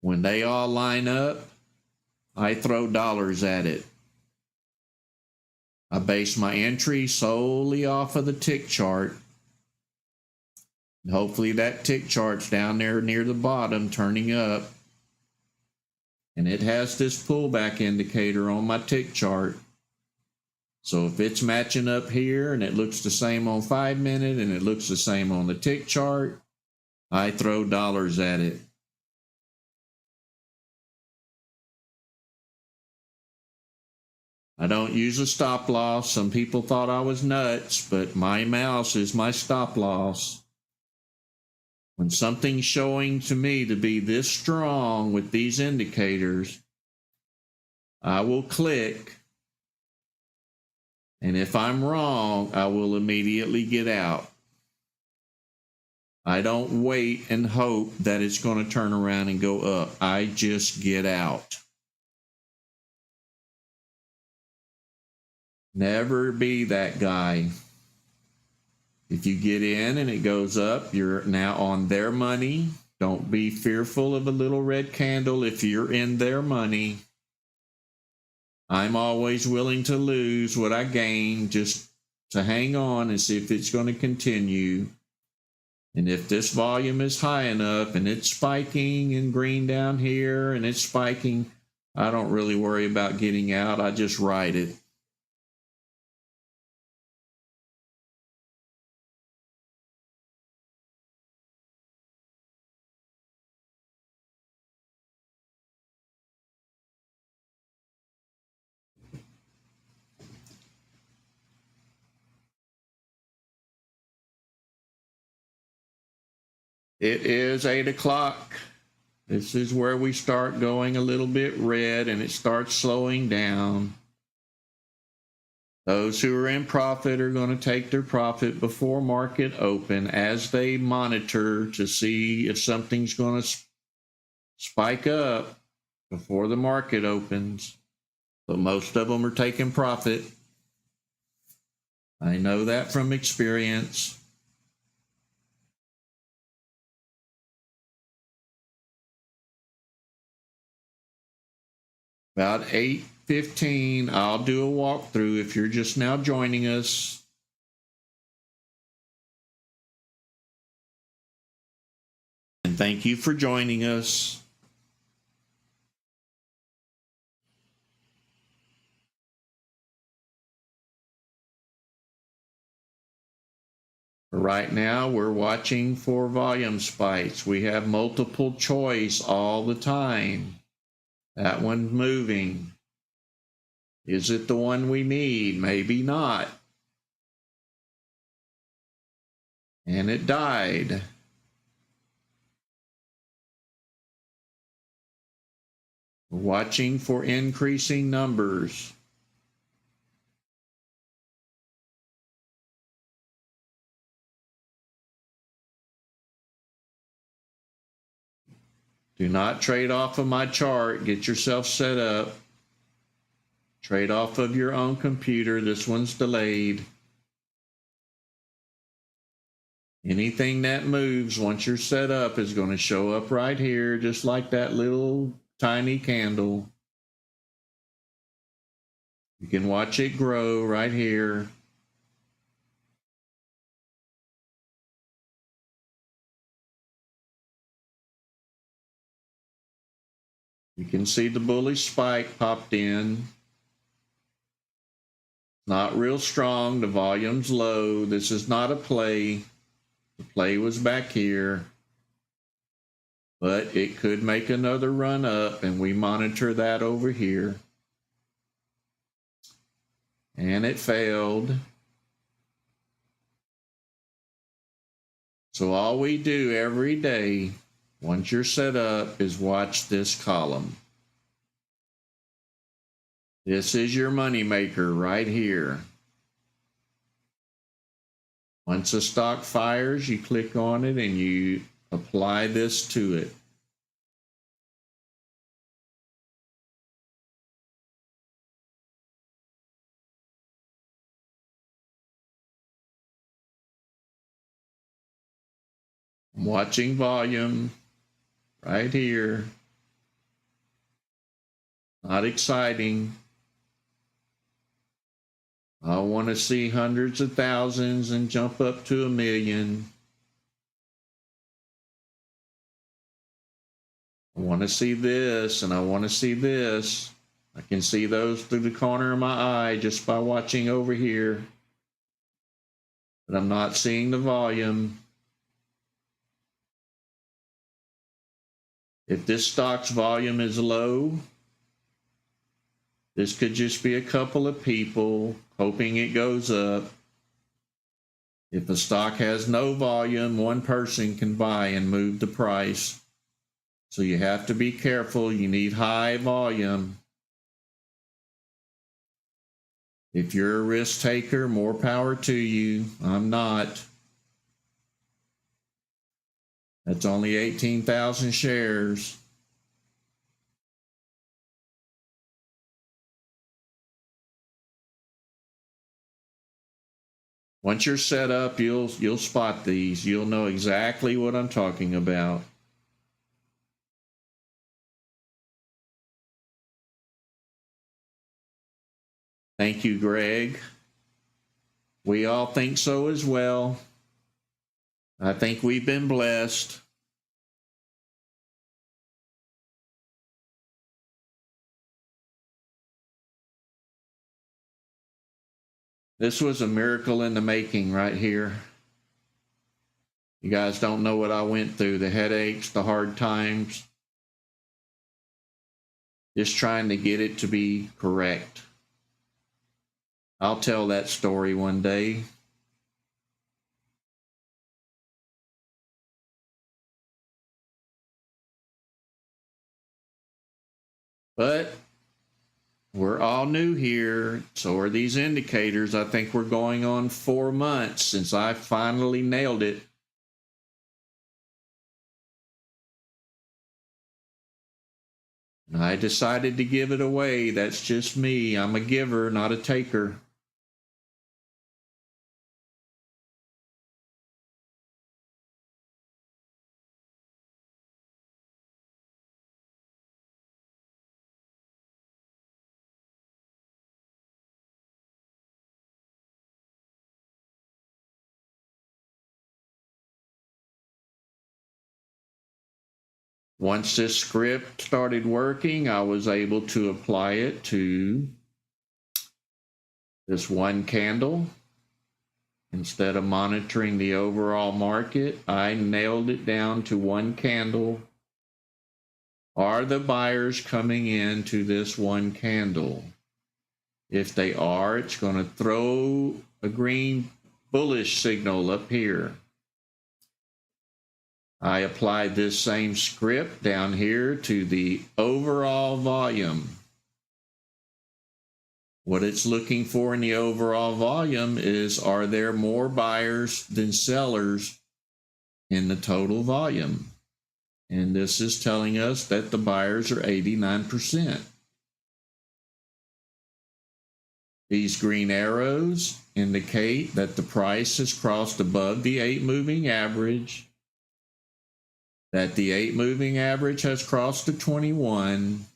S1: When they all line up, I throw dollars at it. I base my entry solely off of the tick chart. Hopefully that tick chart's down there near the bottom, turning up. And it has this pullback indicator on my tick chart. So if it's matching up here and it looks the same on 5 minute and it looks the same on the tick chart, I throw dollars at it. I don't use a stop loss. Some people thought I was nuts, but my mouse is my stop loss. When something's showing to me to be this strong with these indicators, I will click. And if I'm wrong, I will immediately get out. I don't wait and hope that it's going to turn around and go up. I just get out. Never be that guy. If you get in and it goes up, you're now on their money. Don't be fearful of a little red candle if you're in their money. I'm always willing to lose what I gain just to hang on and see if it's going to continue. And if this volume is high enough and it's spiking in green down here and it's spiking, I don't really worry about getting out. I just ride it. It is 8 o'clock. This is where we start going a little bit red and it starts slowing down. Those who are in profit are going to take their profit before market open as they monitor to see if something's going to spike up before the market opens. But most of them are taking profit. I know that from experience. About 8:15, I'll do a walkthrough if you're just now joining us. And thank you for joining us. Right now, we're watching for volume spikes. We have multiple choice all the time. That one's moving. Is it the one we need? Maybe not. And it died. We're watching for increasing numbers. Do not trade off of my chart. Get yourself set up. Trade off of your own computer. This one's delayed. Anything that moves once you're set up is going to show up right here, just like that little tiny candle. You can watch it grow right here. You can see the bullish spike popped in. Not real strong. The volume's low. This is not a play. The play was back here. But it could make another run up, and we monitor that over here. And it failed. So all we do every day, once you're set up, is watch this column. This is your money maker right here. Once a stock fires, you click on it and you apply this to it. I'm watching volume right here. Not exciting. I want to see hundreds of thousands and jump up to 1 million. I want to see this, and I want to see this. I can see those through the corner of my eye just by watching over here. But I'm not seeing the volume. If this stock's volume is low, this could just be a couple of people hoping it goes up. If the stock has no volume, one person can buy and move the price. So you have to be careful. You need high volume. If you're a risk taker, more power to you. I'm not. That's only 18,000 shares. Once you're set up, you'll spot these. You'll know exactly what I'm talking about. Thank you, Greg. We all think so as well. I think we've been blessed. This was a miracle in the making right here. You guys don't know what I went through, the headaches, the hard times. Just trying to get it to be correct. I'll tell that story one day. But we're all new here. So are these indicators. I think we're going on 4 months since I finally nailed it. I decided to give it away. That's just me. I'm a giver, not a taker. Once this script started working, I was able to apply it to this one candle. Instead of monitoring the overall market, I nailed it down to one candle. Are the buyers coming into this one candle? If they are, it's going to throw a green bullish signal up here. I applied this same script down here to the overall volume. What it's looking for in the overall volume is, are there more buyers than sellers in the total volume? And this is telling us that the buyers are 89%. These green arrows indicate that the price has crossed above the 8 moving average, that the 8 moving average has crossed to 21,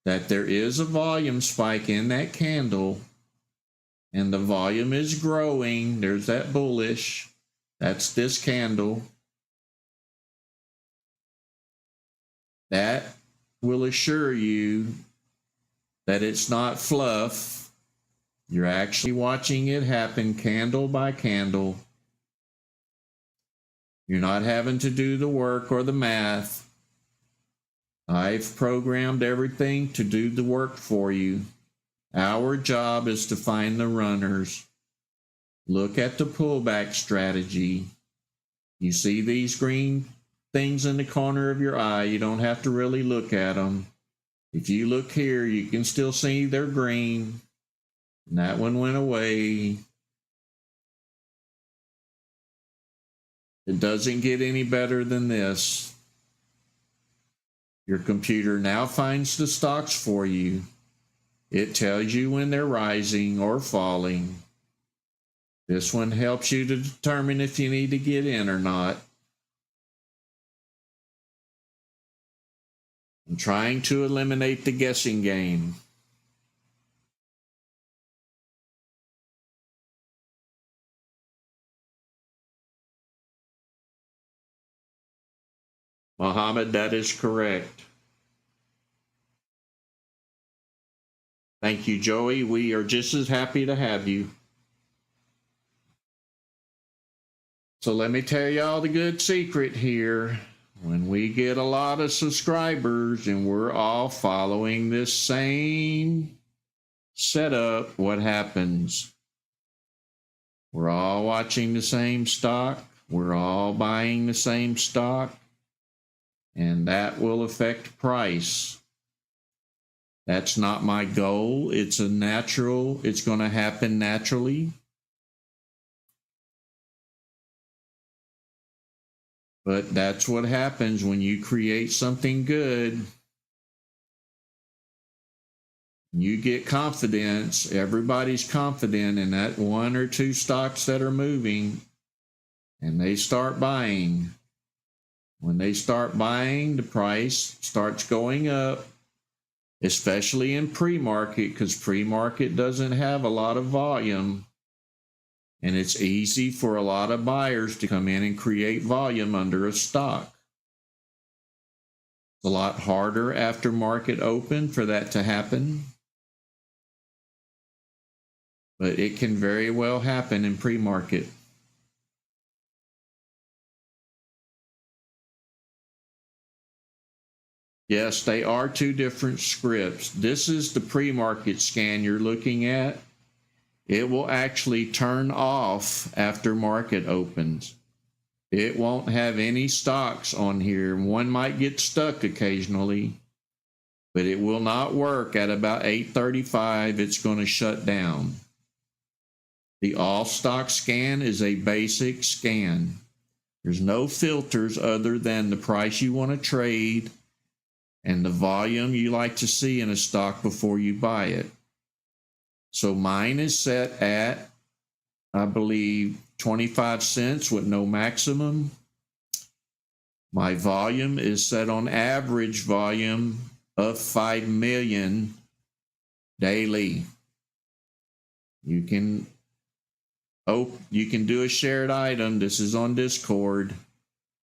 S1: that there is a volume spike in that candle, and the volume is growing. There's that bullish. That's this candle. That will assure you that it's not fluff. You're actually watching it happen candle by candle. You're not having to do the work or the math. I've programmed everything to do the work for you. Our job is to find the runners. Look at the pullback strategy. You see these green things in the corner of your eye. You don't have to really look at them. If you look here, you can still see they're green. And that one went away. It doesn't get any better than this. Your computer now finds the stocks for you. It tells you when they're rising or falling. This one helps you to determine if you need to get in or not. I'm trying to eliminate the guessing game. Mohammed, that is correct. Thank you, Joey. We are just as happy to have you. So let me tell y'all the good secret here. When we get a lot of subscribers and we're all following this same setup, what happens? We're all watching the same stock. We're all buying the same stock. And that will affect price. That's not my goal. It's going to happen naturally. But that's what happens when you create something good. You get confidence. Everybody's confident in that one or two stocks that are moving, and they start buying. When they start buying, the price starts going up, especially in pre-market, because pre-market doesn't have a lot of volume. And it's easy for a lot of buyers to come in and create volume under a stock. It's a lot harder after market open for that to happen. But it can very well happen in pre-market. Yes, they are two different scripts. This is the pre-market scan you're looking at. It will actually turn off after market opens. It won't have any stocks on here. One might get stuck occasionally, but it will not work at about 8:35. It's going to shut down. The all stock scan is a basic scan. There's no filters other than the price you want to trade and the volume you like to see in a stock before you buy it. So mine is set at, I believe, 25 cents with no maximum. My volume is set on average volume of 5 million daily. You can do a shared item. This is on Discord.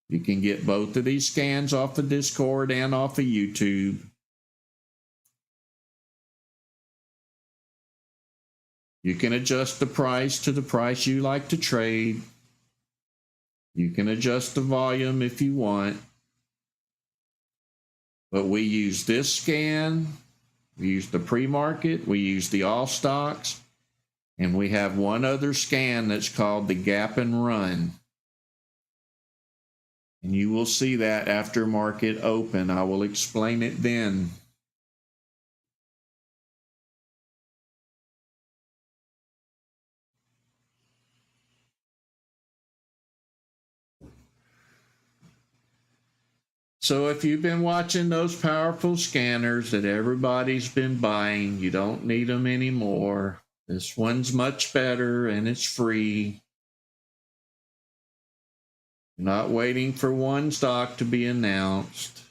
S1: You can get both of these scans off of Discord and off of YouTube. You can adjust the price to the price you like to trade. You can adjust the volume if you want. But we use this scan. We use the pre-market. We use the all stocks. And we have one other scan that's called the gap and run. And you will see that after market open. I will explain it then. So if you've been watching those powerful scanners that everybody's been buying, you don't need them anymore. This one's much better and it's free. You're not waiting for one stock to be announced.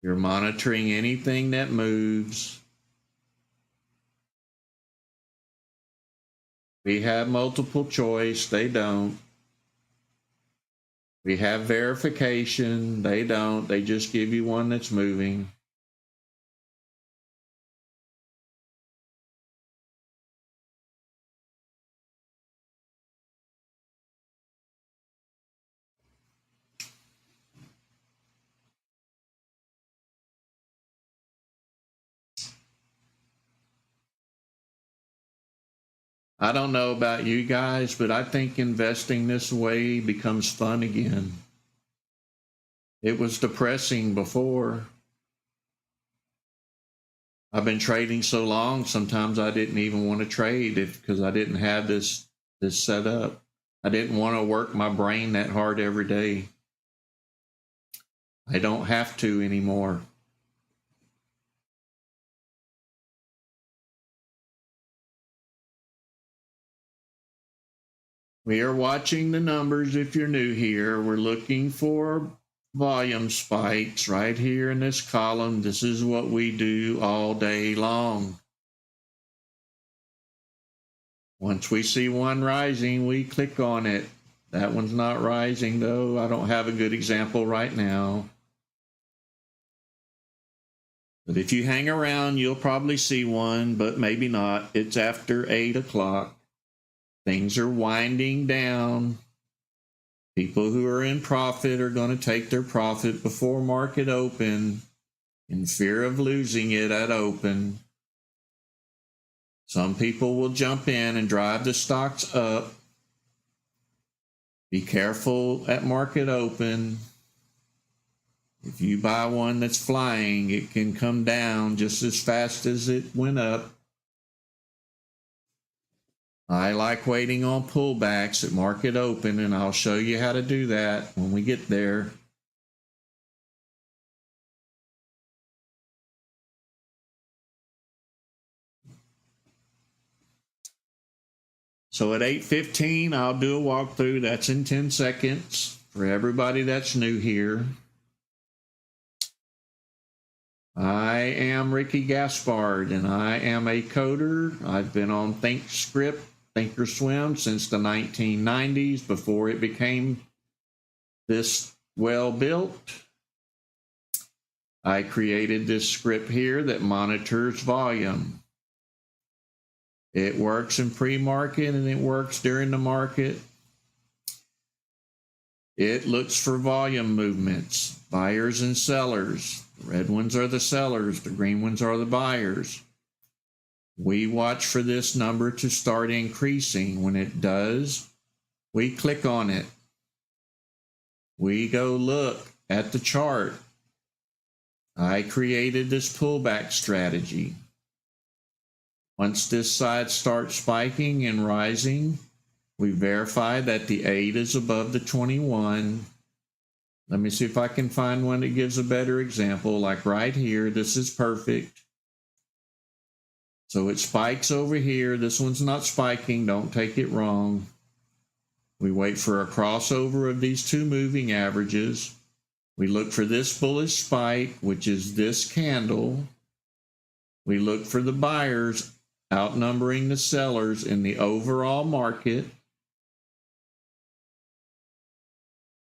S1: You're monitoring anything that moves. We have multiple choice. They don't. We have verification. They don't. They just give you one that's moving. I don't know about you guys, but I think investing this way becomes fun again. It was depressing before. I've been trading so long, sometimes I didn't even want to trade because I didn't have this set up. I didn't want to work my brain that hard every day. I don't have to anymore. We are watching the numbers. If you're new here, we're looking for volume spikes right here in this column. This is what we do all day long. Once we see one rising, we click on it. That one's not rising, though. I don't have a good example right now. But if you hang around, you'll probably see one, but maybe not. It's after 8 o'clock. Things are winding down. People who are in profit are going to take their profit before market open in fear of losing it at open. Some people will jump in and drive the stocks up. Be careful at market open. If you buy one that's flying, it can come down just as fast as it went up. I like waiting on pullbacks at market open, and I'll show you how to do that when we get there. So at 8:15, I'll do a walkthrough. That's in 10 seconds for everybody that's new here. I am Ricky Gaspard, and I am a coder. I've been on ThinkorSwim since the 1990s, before it became this well built. I created this script here that monitors volume. It works in pre-market and it works during the market. It looks for volume movements, buyers and sellers. The red ones are the sellers, the green ones are the buyers. We watch for this number to start increasing. When it does, we click on it. We go look at the chart. I created this pullback strategy. Once this side starts spiking and rising, we verify that the 8 is above the 21. Let me see if I can find one that gives a better example, like right here. This is perfect. So it spikes over here. This one's not spiking. Don't take it wrong. We wait for a crossover of these two moving averages. We look for this bullish spike, which is this candle. We look for the buyers outnumbering the sellers in the overall market.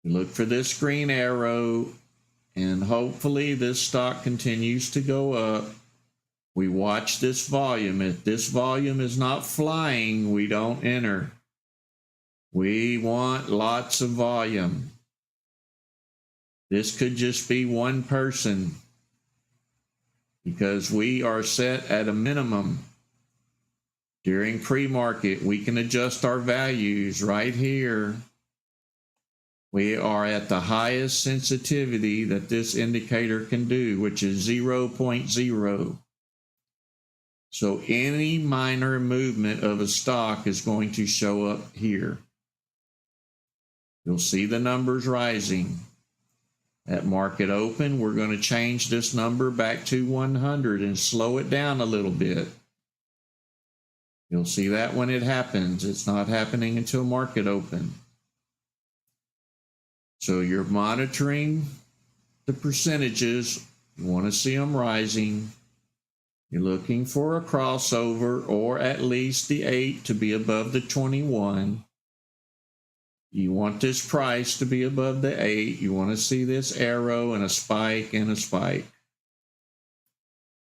S1: We look for this green arrow, and hopefully this stock continues to go up. We watch this volume. If this volume is not flying, we don't enter. We want lots of volume. This could just be one person, because we are set at a minimum. During pre-market, we can adjust our values right here. We are at the highest sensitivity that this indicator can do, which is 0.0. So any minor movement of a stock is going to show up here. You'll see the numbers rising. At market open, we're going to change this number back to 100 and slow it down a little bit. You'll see that when it happens. It's not happening until market open. So you're monitoring the percentages. You want to see them rising. You're looking for a crossover, or at least the 8 to be above the 21. You want this price to be above the 8. You want to see this arrow and a spike and a spike.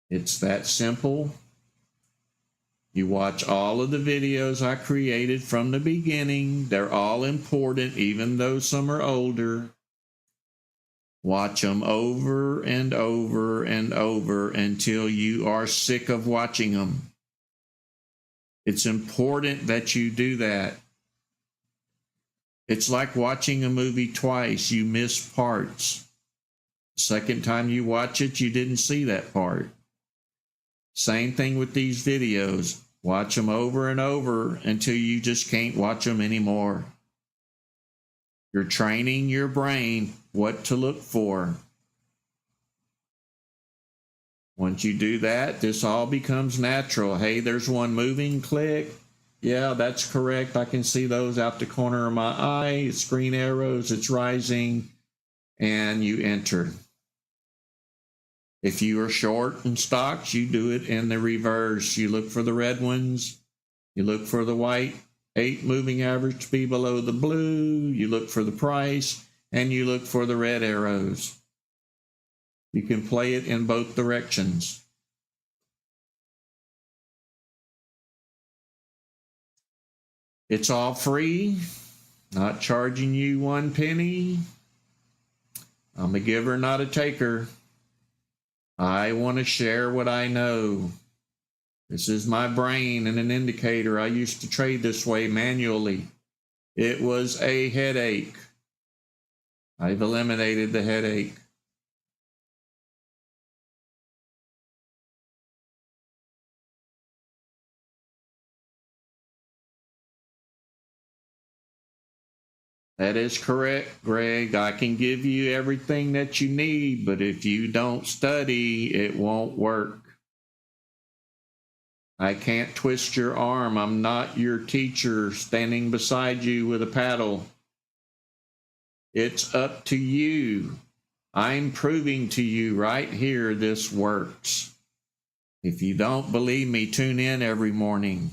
S1: It's that simple. You watch all of the videos I created from the beginning. They're all important, even though some are older. Watch them over and over and over until you are sick of watching them. It's important that you do that. It's like watching a movie twice. You miss parts. Second time you watch it, you didn't see that part. Same thing with these videos. Watch them over and over until you just can't watch them anymore. You're training your brain what to look for. Once you do that, this all becomes natural. Hey, there's one moving, click. Yeah, that's correct. I can see those out the corner of my eye. It's green arrows, it's rising, and you enter. If you are short in stocks, you do it in the reverse. You look for the red ones. You look for the white 8 moving average to be below the blue. You look for the price, and you look for the red arrows. You can play it in both directions. It's all free, not charging you 1 penny. I'm a giver, not a taker. I want to share what I know. This is my brain and an indicator. I used to trade this way manually. It was a headache. I've eliminated the headache. That is correct, Greg. I can give you everything that you need, but if you don't study, it won't work. I can't twist your arm. I'm not your teacher standing beside you with a paddle. It's up to you. I'm proving to you right here this works. If you don't believe me, tune in every morning.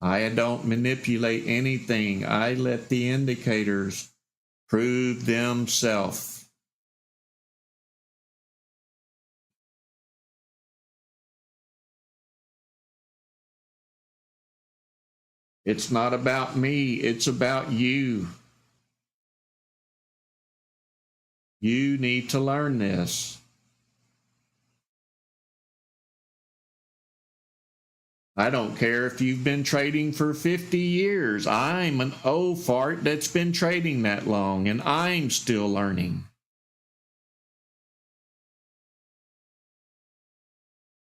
S1: I don't manipulate anything. I let the indicators prove themselves. It's not about me. It's about you. You need to learn this. I don't care if you've been trading for 50 years. I'm an old fart that's been trading that long, and I'm still learning.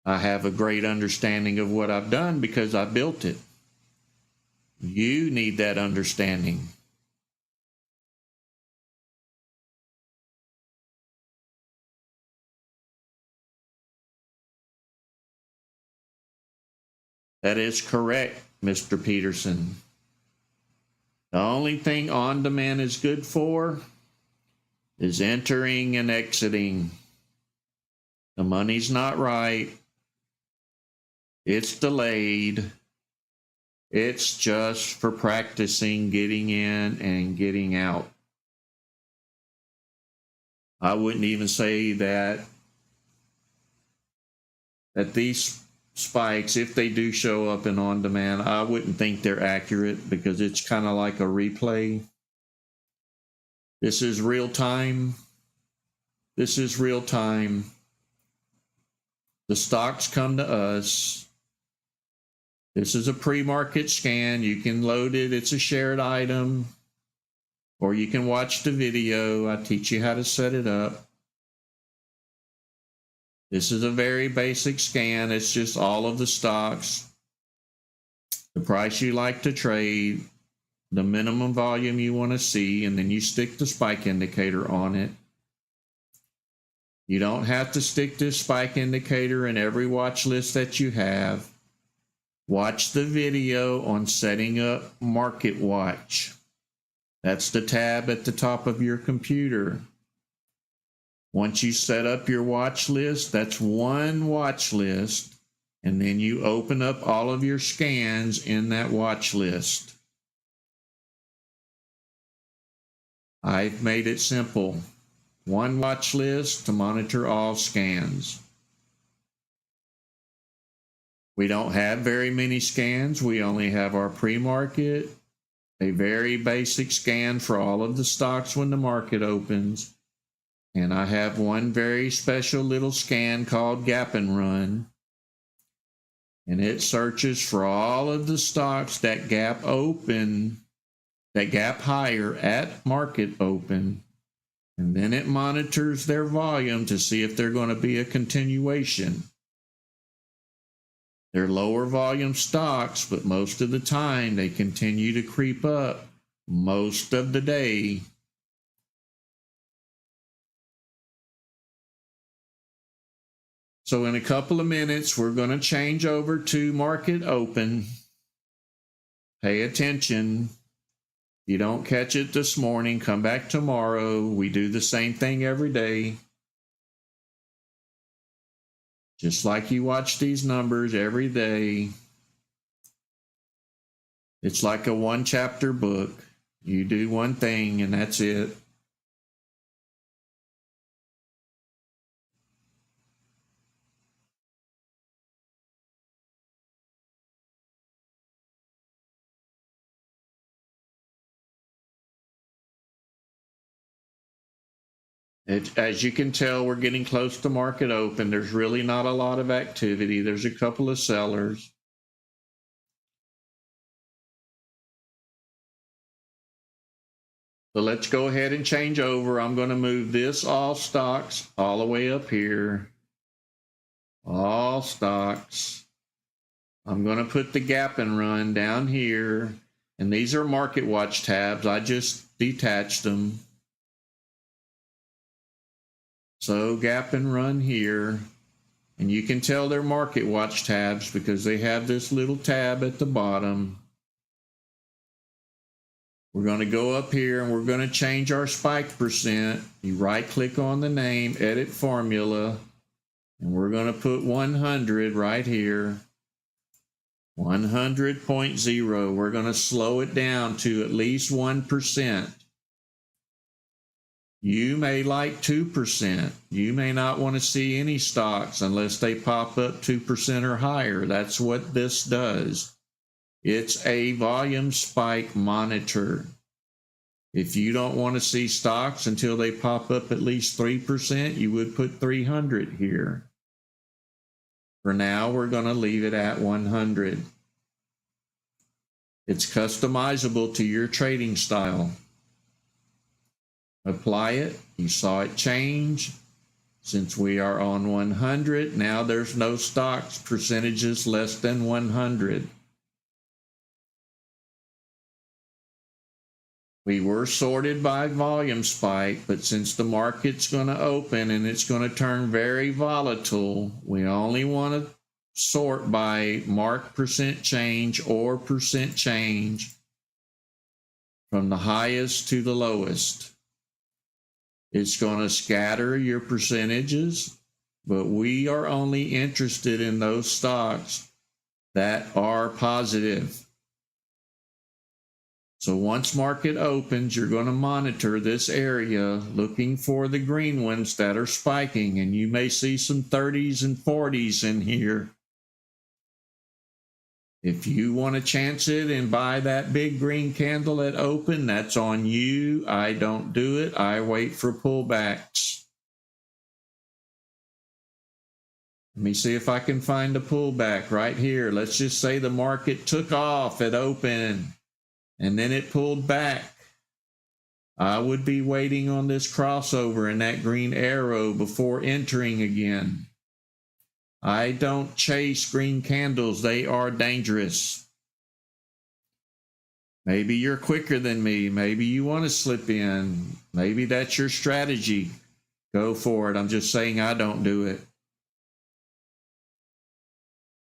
S1: I have a great understanding of what I've done because I built it. You need that understanding. That is correct, Mr. Peterson. The only thing on demand is good for is entering and exiting. The money's not right. It's delayed. It's just for practicing getting in and getting out. I wouldn't even say that these spikes, if they do show up in on demand, I wouldn't think they're accurate because it's kind of like a replay. This is real time. This is real time. The stocks come to us. This is a pre-market scan. You can load it. It's a shared item. Or you can watch the video. I teach you how to set it up. This is a very basic scan. It's just all of the stocks, the price you like to trade, the minimum volume you want to see, and then you stick the spike indicator on it. You don't have to stick this spike indicator in every watch list that you have. Watch the video on setting up Market Watch. That's the tab at the top of your computer. Once you set up your watch list, that's one watch list, and then you open up all of your scans in that watch list. I've made it simple. One watch list to monitor all scans. We don't have very many scans. We only have our pre-market, a very basic scan for all of the stocks when the market opens. And I have one very special little scan called Gap and Run. And it searches for all of the stocks that gap open, that gap higher at market open. And then it monitors their volume to see if they're going to be a continuation. They're lower volume stocks, but most of the time they continue to creep up most of the day. So in a couple of minutes, we're going to change over to market open. Pay attention. If you don't catch it this morning, come back tomorrow. We do the same thing every day. Just like you watch these numbers every day. It's like a one chapter book. You do one thing and that's it. As you can tell, we're getting close to market open. There's really not a lot of activity. There's a couple of sellers. So let's go ahead and change over. I'm going to move this all stocks all the way up here. All stocks. I'm going to put the gap and run down here. And these are Market Watch tabs. I just detached them. So gap and run here. And you can tell they're Market Watch tabs because they have this little tab at the bottom. We're going to go up here and we're going to change our spike percent. You right click on the name, edit formula, and we're going to put 100 right here. 100.0. We're going to slow it down to at least 1%. You may like 2%. You may not want to see any stocks unless they pop up 2% or higher. That's what this does. It's a volume spike monitor. If you don't want to see stocks until they pop up at least 3%, you would put 300 here. For now, we're going to leave it at 100. It's customizable to your trading style. Apply it. You saw it change. Since we are on 100, now there's no stocks percentages less than 100. We were sorted by volume spike, but since the market's going to open and it's going to turn very volatile, we only want to sort by mark percent change or percent change from the highest to the lowest. It's going to scatter your percentages, but we are only interested in those stocks that are positive. So once market opens, you're going to monitor this area looking for the green ones that are spiking, and you may see some 30s and 40s in here. If you want to chance it and buy that big green candle at open, that's on you. I don't do it. I wait for pullbacks. Let me see if I can find a pullback right here. Let's just say the market took off at open and then it pulled back. I would be waiting on this crossover and that green arrow before entering again. I don't chase green candles. They are dangerous. Maybe you're quicker than me. Maybe you want to slip in. Maybe that's your strategy. Go for it. I'm just saying I don't do it.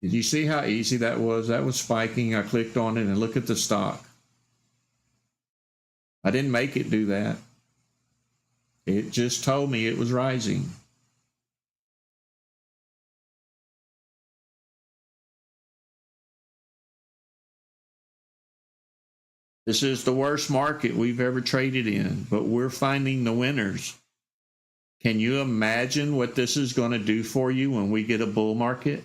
S1: Did you see how easy that was? That was spiking. I clicked on it and look at the stock. I didn't make it do that. It just told me it was rising. This is the worst market we've ever traded in, but we're finding the winners. Can you imagine what this is going to do for you when we get a bull market?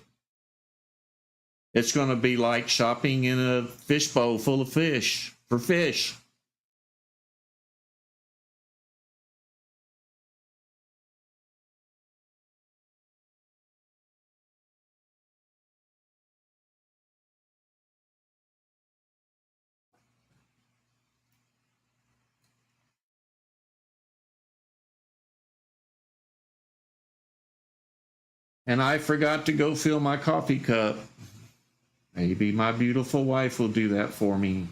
S1: It's going to be like shopping in a fishbowl full of fish for fish. And I forgot to go fill my coffee cup. Maybe my beautiful wife will do that for me.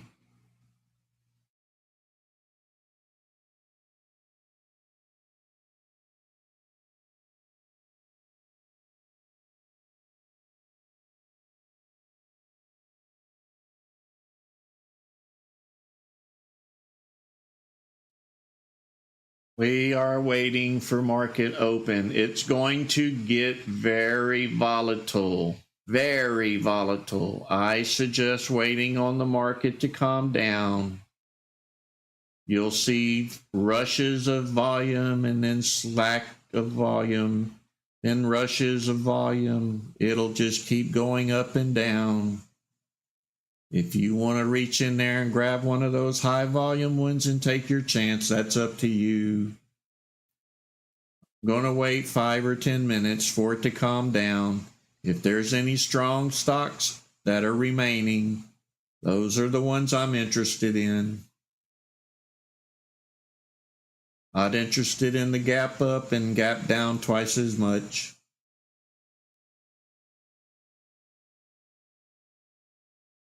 S1: We are waiting for market open. It's going to get very volatile. Very volatile. I suggest waiting on the market to calm down. You'll see rushes of volume and then slack of volume, then rushes of volume. It'll just keep going up and down. If you want to reach in there and grab one of those high volume ones and take your chance, that's up to you. I'm going to wait 5 or 10 minutes for it to calm down. If there's any strong stocks that are remaining, those are the ones I'm interested in. Not interested in the gap up and gap down twice as much.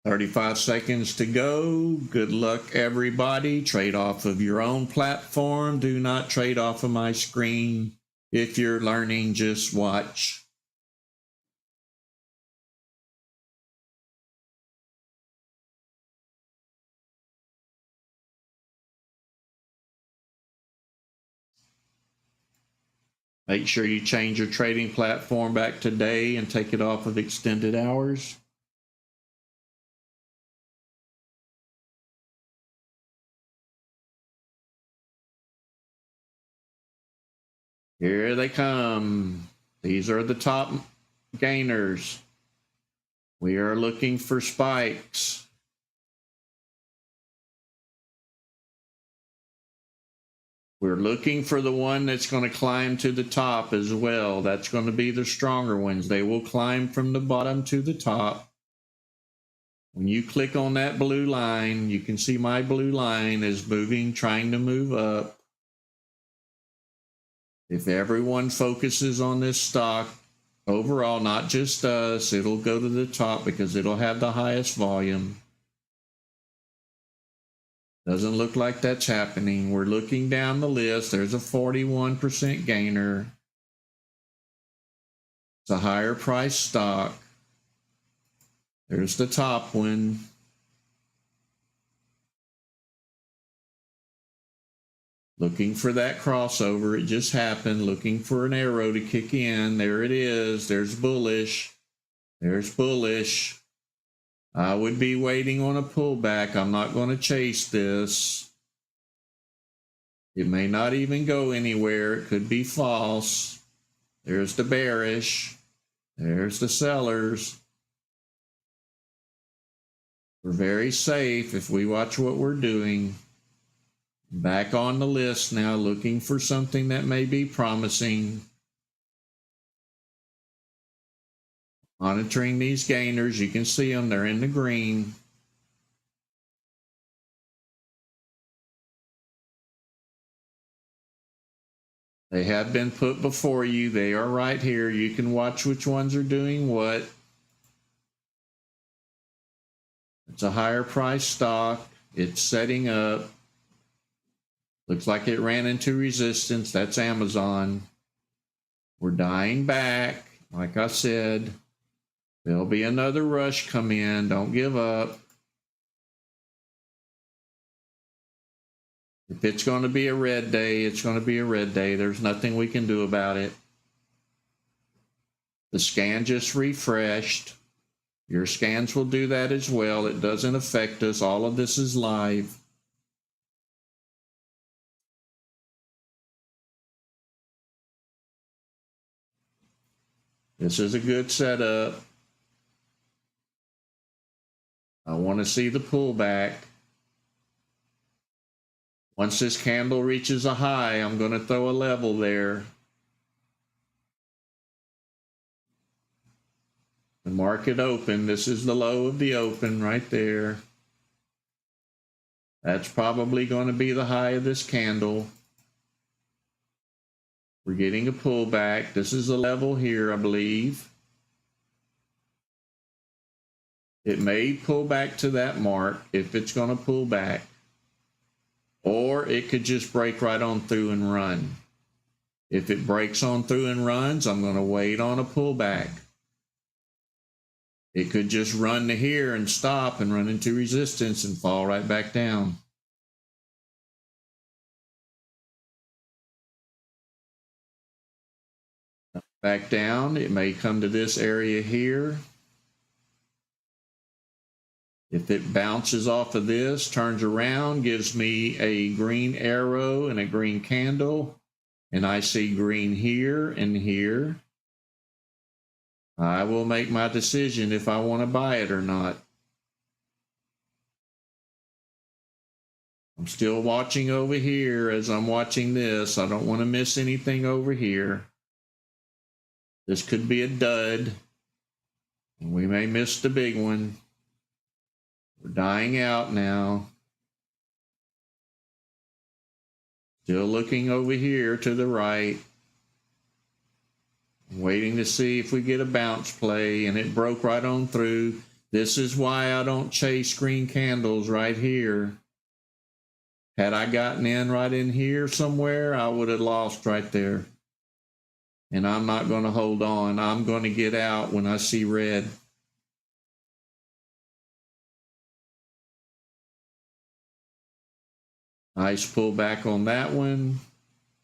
S1: $35 seconds to go. Good luck, everybody. Trade off of your own platform. Do not trade off of my screen. If you're learning, just watch. Make sure you change your trading platform back to day and take it off of extended hours. Here they come. These are the top gainers. We are looking for spikes. We're looking for the one that's going to climb to the top as well. That's going to be the stronger ones. They will climb from the bottom to the top. When you click on that blue line, you can see my blue line is moving, trying to move up. If everyone focuses on this stock overall, not just us, it'll go to the top because it'll have the highest volume. Doesn't look like that's happening. We're looking down the list. There's a 41% gainer. It's a higher price stock. There's the top one. Looking for that crossover. It just happened. Looking for an arrow to kick in. There it is. There's bullish. There's bullish. I would be waiting on a pullback. I'm not going to chase this. It may not even go anywhere. It could be false. There's the bearish. There's the sellers. We're very safe if we watch what we're doing. Back on the list now, looking for something that may be promising. Monitoring these gainers. You can see them. They're in the green. They have been put before you. They are right here. You can watch which ones are doing what. It's a higher price stock. It's setting up. Looks like it ran into resistance. That's Amazon. We're dying back. Like I said, there'll be another rush come in. Don't give up. If it's going to be a red day, it's going to be a red day. There's nothing we can do about it. The scan just refreshed. Your scans will do that as well. It doesn't affect us. All of this is live. This is a good setup. I want to see the pullback. Once this candle reaches a high, I'm going to throw a level there. The market open. This is the low of the open right there. That's probably going to be the high of this candle. We're getting a pullback. This is a level here, I believe. It may pull back to that mark if it's going to pull back. Or it could just break right on through and run. If it breaks on through and runs, I'm going to wait on a pullback. It could just run to here and stop and run into resistance and fall right back down. Back down, it may come to this area here. If it bounces off of this, turns around, gives me a green arrow and a green candle, and I see green here and here, I will make my decision if I want to buy it or not. I'm still watching over here as I'm watching this. I don't want to miss anything over here. This could be a dud. We may miss the big one. We're dying out now. Still looking over here to the right. Waiting to see if we get a bounce play, and it broke right on through. This is why I don't chase green candles right here. Had I gotten in right in here somewhere, I would have lost right there. And I'm not going to hold on. I'm going to get out when I see red. Nice pullback on that one.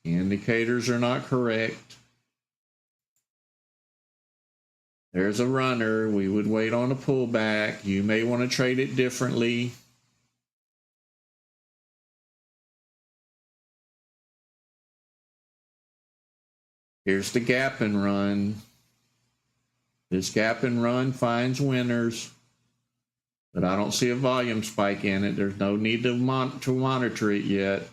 S1: Indicators are not correct. There's a runner. We would wait on a pullback. You may want to trade it differently. Here's the gap and run. This gap and run finds winners, but I don't see a volume spike in it. There's no need to monitor it yet.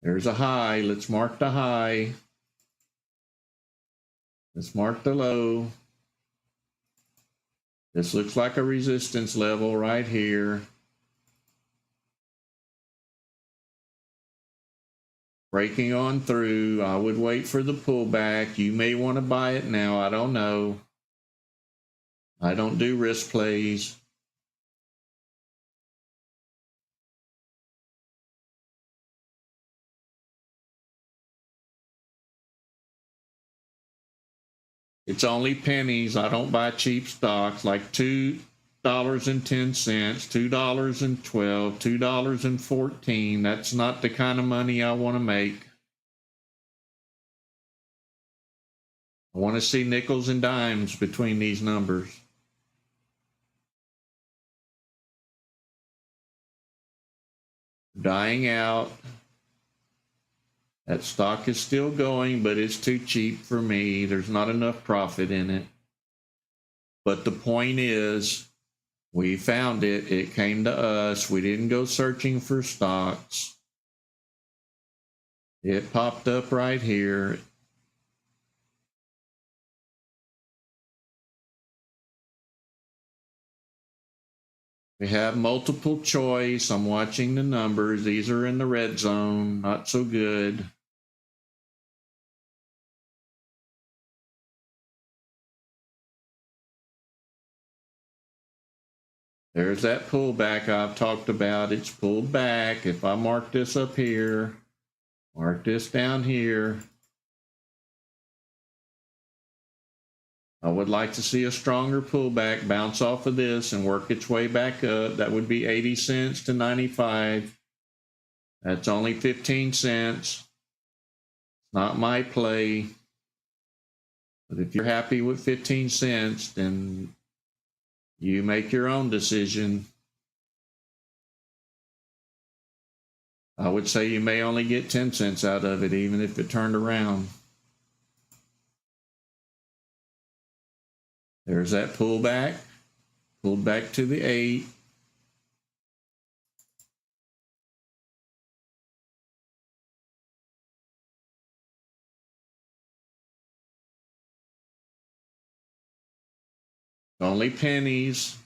S1: There's a high. Let's mark the high. Let's mark the low. This looks like a resistance level right here. Breaking on through. I would wait for the pullback. You may want to buy it now. I don't know. I don't do risk plays. It's only pennies. I don't buy cheap stocks like $2.10, $2.12, $2.14. That's not the kind of money I want to make. I want to see nickels and dimes between these numbers. Dying out. That stock is still going, but it's too cheap for me. There's not enough profit in it. But the point is, we found it. It came to us. We didn't go searching for stocks. It popped up right here. We have multiple choice. I'm watching the numbers. These are in the red zone. Not so good. There's that pullback I've talked about. It's pulled back. If I mark this up here, mark this down here, I would like to see a stronger pullback, bounce off of this and work its way back up. That would be 80 cents to 95. That's only 15 cents. Not my play. But if you're happy with 15 cents, then you make your own decision. I would say you may only get 10 cents out of it, even if it turned around. There's that pullback. Pulled back to the 8. Only pennies.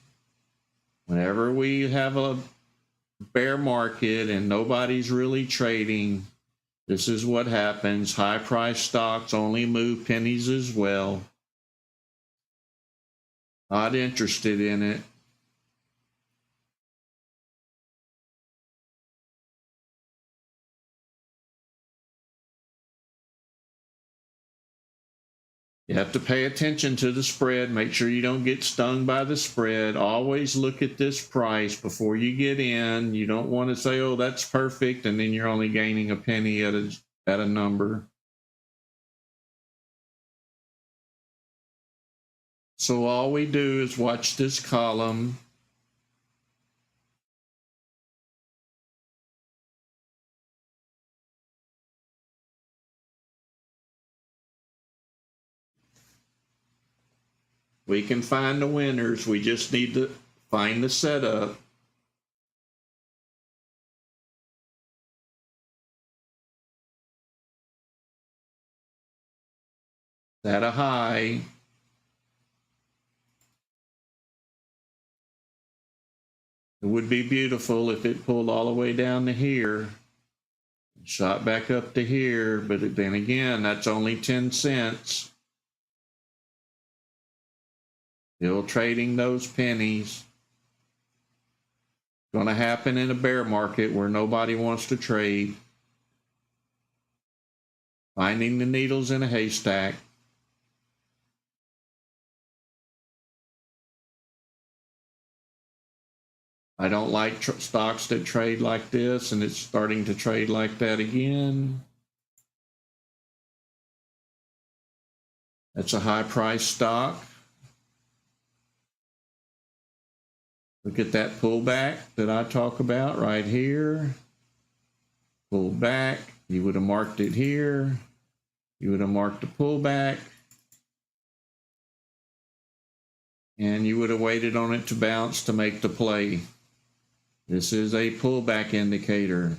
S1: Whenever we have a bear market and nobody's really trading, This is what happens. High price stocks only move pennies as well. Not interested in it. You have to pay attention to the spread. Make sure you don't get stung by the spread. Always look at this price before you get in. You don't want to say, oh, that's perfect, and then you're only gaining a penny at a number. So all we do is watch this column. We can find the winners. We just need to find the setup. At a high. It would be beautiful if it pulled all the way down to here, shot back up to here, but then again, that's only 10 cents. Still trading those pennies. Going to happen in a bear market where nobody wants to trade. Finding the needles in a haystack. I don't like stocks that trade like this, and it's starting to trade like that again. That's a high price stock. Look at that pullback that I talk about right here. Pull back. You would have marked it here. You would have marked the pullback. And you would have waited on it to bounce to make the play. This is a pullback indicator.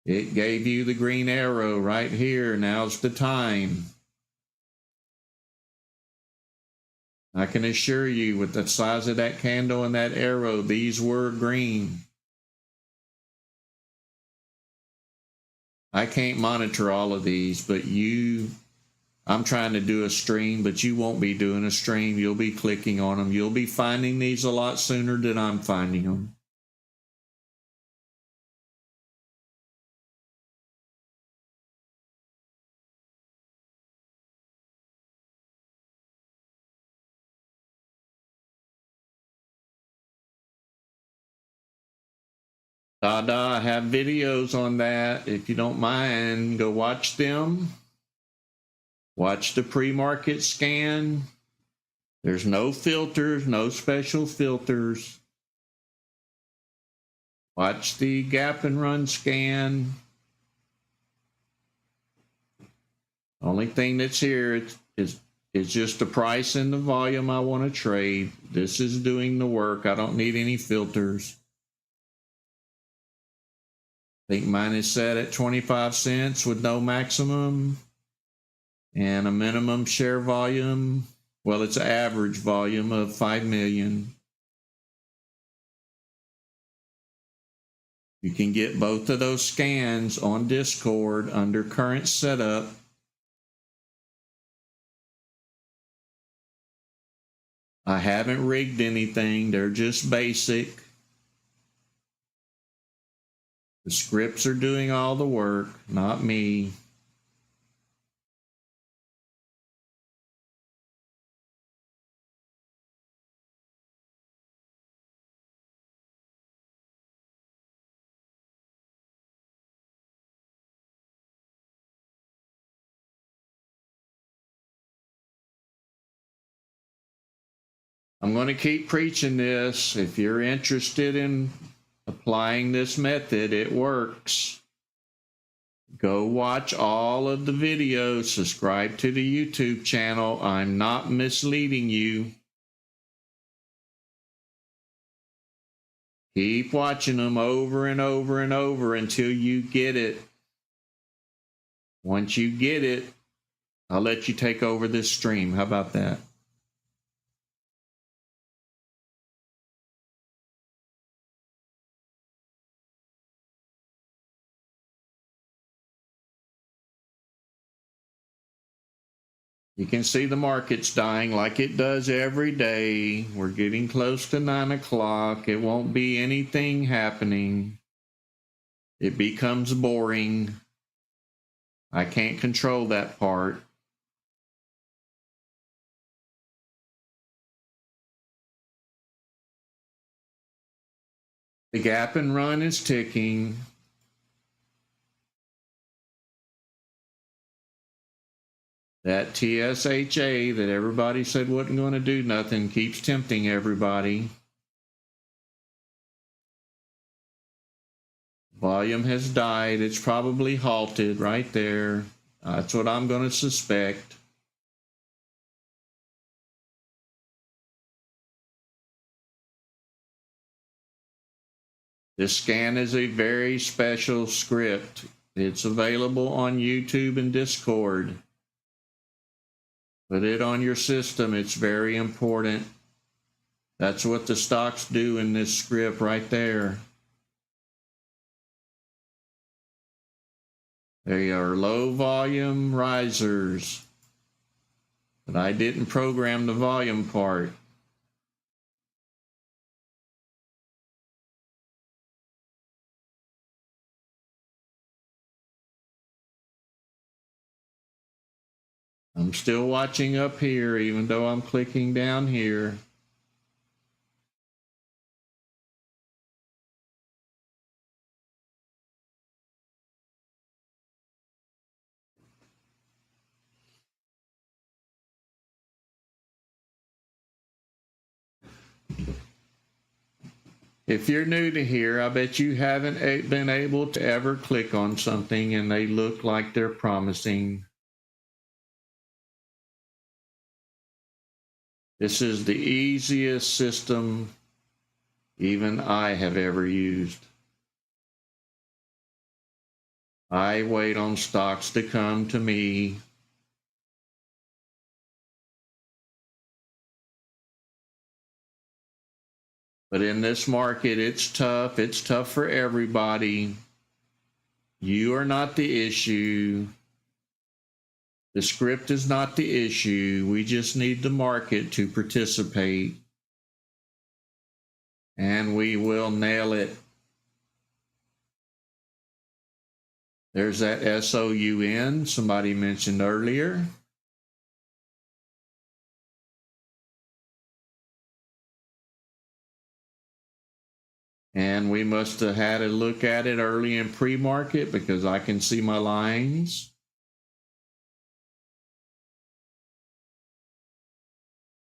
S1: It gave you the green arrow right here. Now's the time. I can assure you, with the size of that candle and that arrow, these were green. I can't monitor all of these, but I'm trying to do a stream, but you won't be doing a stream. You'll be clicking on them. You'll be finding these a lot sooner than I'm finding them. I have videos on that. If you don't mind, go watch them. Watch the pre-market scan. There's no filters, no special filters. Watch the gap and run scan. Only thing that's here is just the price and the volume I want to trade. This is doing the work. I don't need any filters. I think mine is set at 25 cents with no maximum and a minimum share volume. Well, it's an average volume of 5 million. You can get both of those scans on Discord under current setup. I haven't rigged anything. They're just basic. The scripts are doing all the work, not me. I'm going to keep preaching this. If you're interested in applying this method, it works. Go watch all of the videos. Subscribe to the YouTube channel. I'm not misleading you. Keep watching them over and over and over until you get it. Once you get it, I'll let you take over this stream. How about that? You can see the market's dying like it does every day. We're getting close to 9 o'clock. It won't be anything happening. It becomes boring. I can't control that part. The gap and run is ticking. That TSHA that everybody said wasn't going to do nothing keeps tempting everybody. Volume has died. It's probably halted right there. That's what I'm going to suspect. This scan is a very special script. It's available on YouTube and Discord. Put it on your system. It's very important. That's what the stocks do in this script right there. They are low volume risers. But I didn't program the volume part. I'm still watching up here, even though I'm clicking down here. If you're new to here, I bet you haven't been able to ever click on something and they look like they're promising. This is the easiest system even I have ever used. I wait on stocks to come to me. But in this market, it's tough. It's tough for everybody. You are not the issue. The script is not the issue. We just need the market to participate. And we will nail it. There's that SOUN somebody mentioned earlier. And we must have had a look at it early in pre-market because I can see my lines.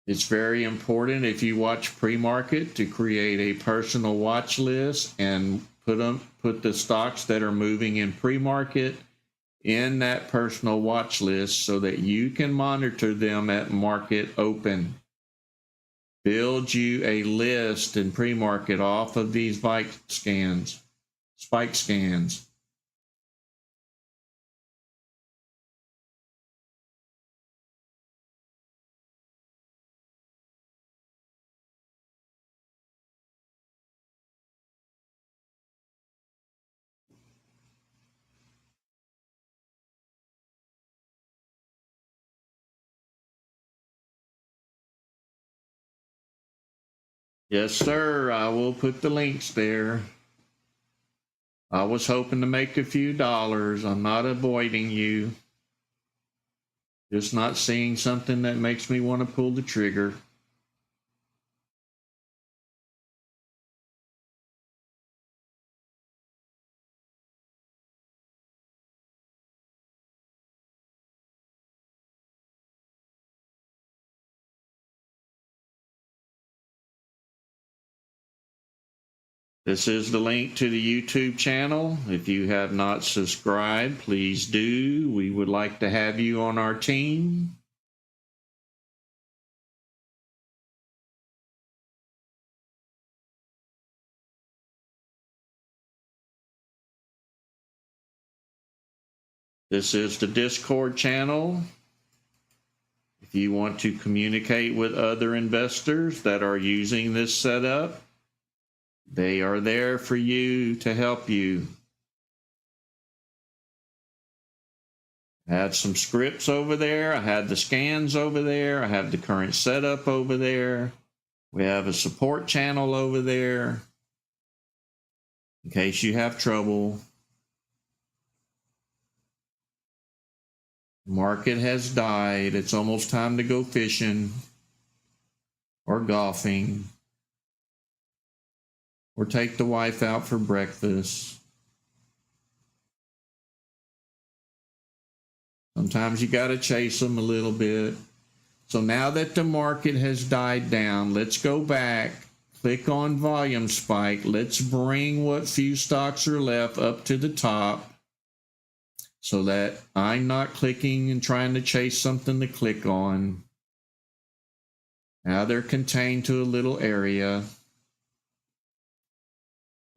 S1: It's very important if you watch pre-market to create a personal watch list and put the stocks that are moving in pre-market in that personal watch list so that you can monitor them at market open. Build you a list in pre-market off of these spike scans. Yes, sir. I will put the links there. I was hoping to make a few dollars. I'm not avoiding you. Just not seeing something that makes me want to pull the trigger. This is the link to the YouTube channel. If you have not subscribed, please do. We would like to have you on our team. This is the Discord channel. If you want to communicate with other investors that are using this setup, they are there for you to help you. I had some scripts over there. I had the scans over there. I have the current setup over there. We have a support channel over there in case you have trouble. The market has died. It's almost time to go fishing or golfing or take the wife out for breakfast. Sometimes you got to chase them a little bit. So now that the market has died down, let's go back, click on volume spike. Let's bring what few stocks are left up to the top so that I'm not clicking and trying to chase something to click on. Now they're contained to a little area.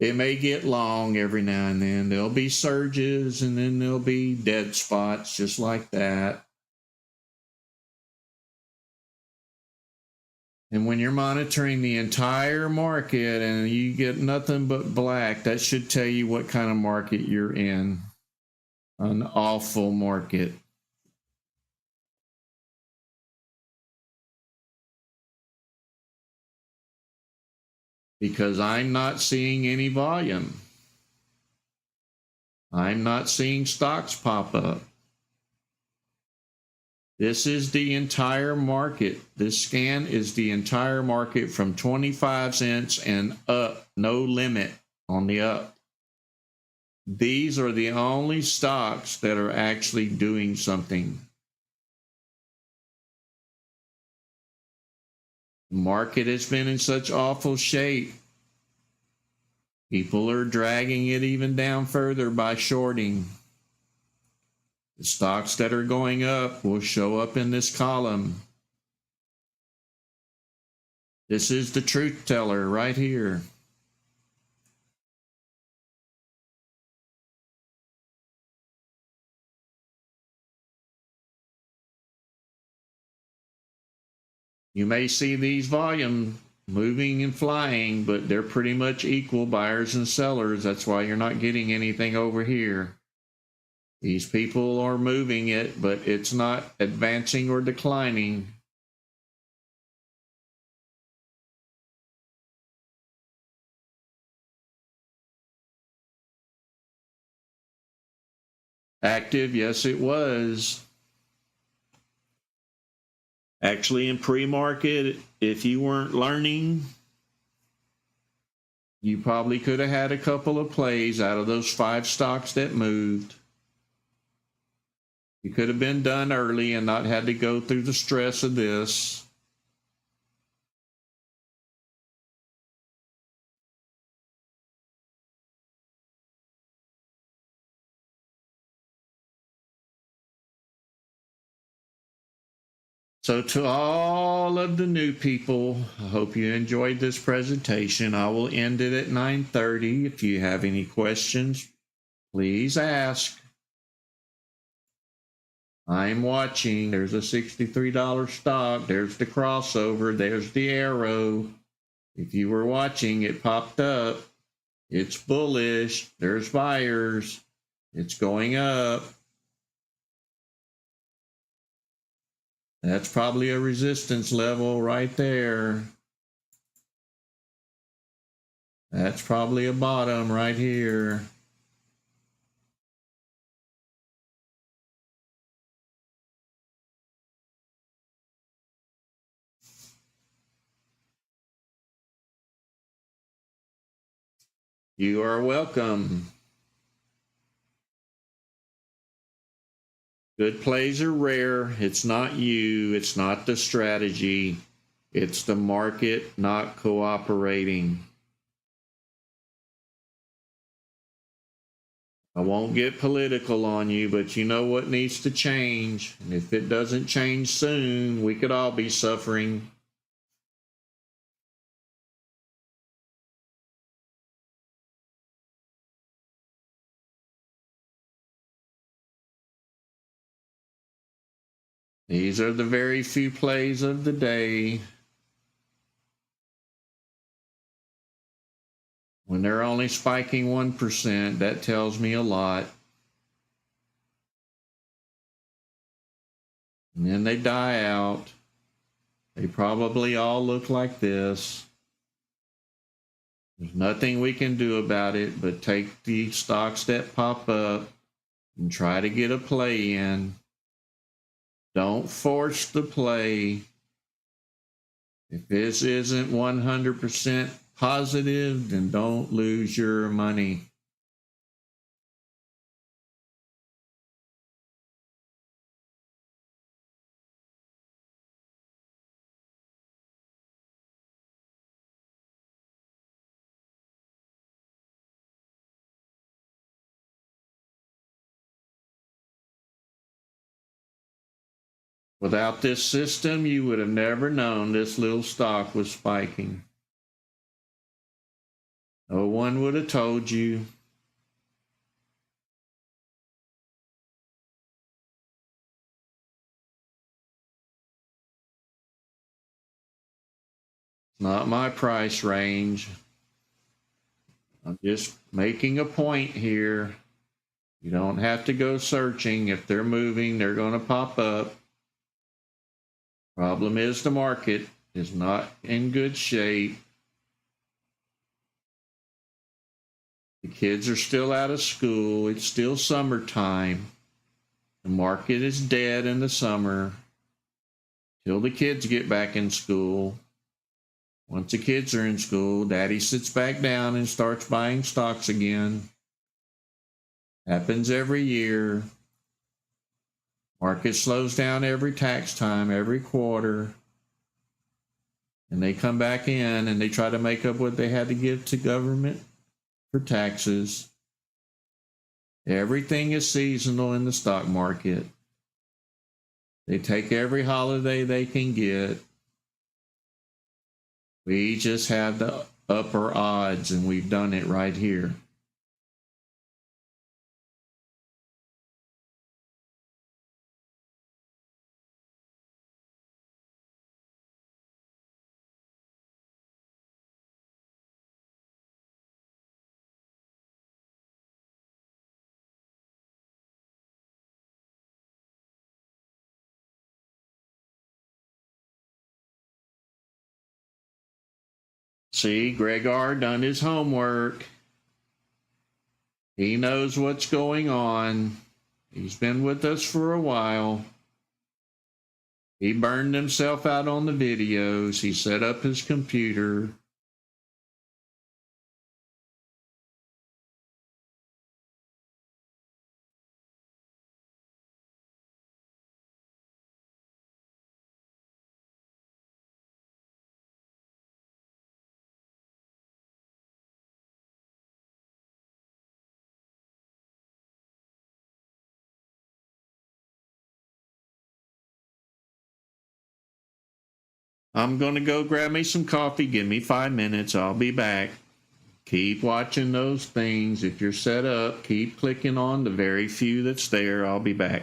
S1: It may get long every now and then. There'll be surges and then there'll be dead spots just like that. And when you're monitoring the entire market and you get nothing but black, that should tell you what kind of market you're in. An awful market. Because I'm not seeing any volume. I'm not seeing stocks pop up. This is the entire market. This scan is the entire market from 25 cents and up, no limit on the up. These are the only stocks that are actually doing something. The market has been in such awful shape. People are dragging it even down further by shorting. The stocks that are going up will show up in this column. This is the truth teller right here. You may see these volumes moving and flying, but they're pretty much equal buyers and sellers. That's why you're not getting anything over here. These people are moving it, but it's not advancing or declining. Active, yes, it was. Actually, in pre-market, if you weren't learning, you probably could have had a couple of plays out of those 5 stocks that moved. You could have been done early and not had to go through the stress of this. So to all of the new people, I hope you enjoyed this presentation. I will end it at 9:30. If you have any questions, please ask. I'm watching. There's a $63 stock. There's the crossover. There's the arrow. If you were watching, it popped up. It's bullish. There's buyers. It's going up. That's probably a resistance level right there. That's probably a bottom right here. You are welcome. Good plays are rare. It's not you. It's not the strategy. It's the market not cooperating. I won't get political on you, but you know what needs to change. And if it doesn't change soon, we could all be suffering. These are the very few plays of the day. When they're only spiking 1%, that tells me a lot. and then they die out. They probably all look like this. There's nothing we can do about it but take the stocks that pop up and try to get a play in. Don't force the play. If this isn't 100% positive, then don't lose your money. Without this system, you would have never known this little stock was spiking. No one would have told you. It's not my price range. I'm just making a point here. You don't have to go searching. If they're moving, they're going to pop up. Problem is the market is not in good shape. The kids are still out of school. It's still summertime. The market is dead in the summer till the kids get back in school. Once the kids are in school, Daddy sits back down and starts buying stocks again. Happens every year. Market slows down every tax time, every quarter. And they come back in and they try to make up what they had to give to government for taxes. Everything is seasonal in the stock market. They take every holiday they can get. We just have the upper odds, and we've done it right here. See, Gregor done his homework. He knows what's going on. He's been with us for a while. He burned himself out on the videos. He set up his computer. I'm going to go grab me some coffee. Give me 5 minutes. I'll be back. Keep watching those things. If you're set up, keep clicking on the very few that's there. I'll be back.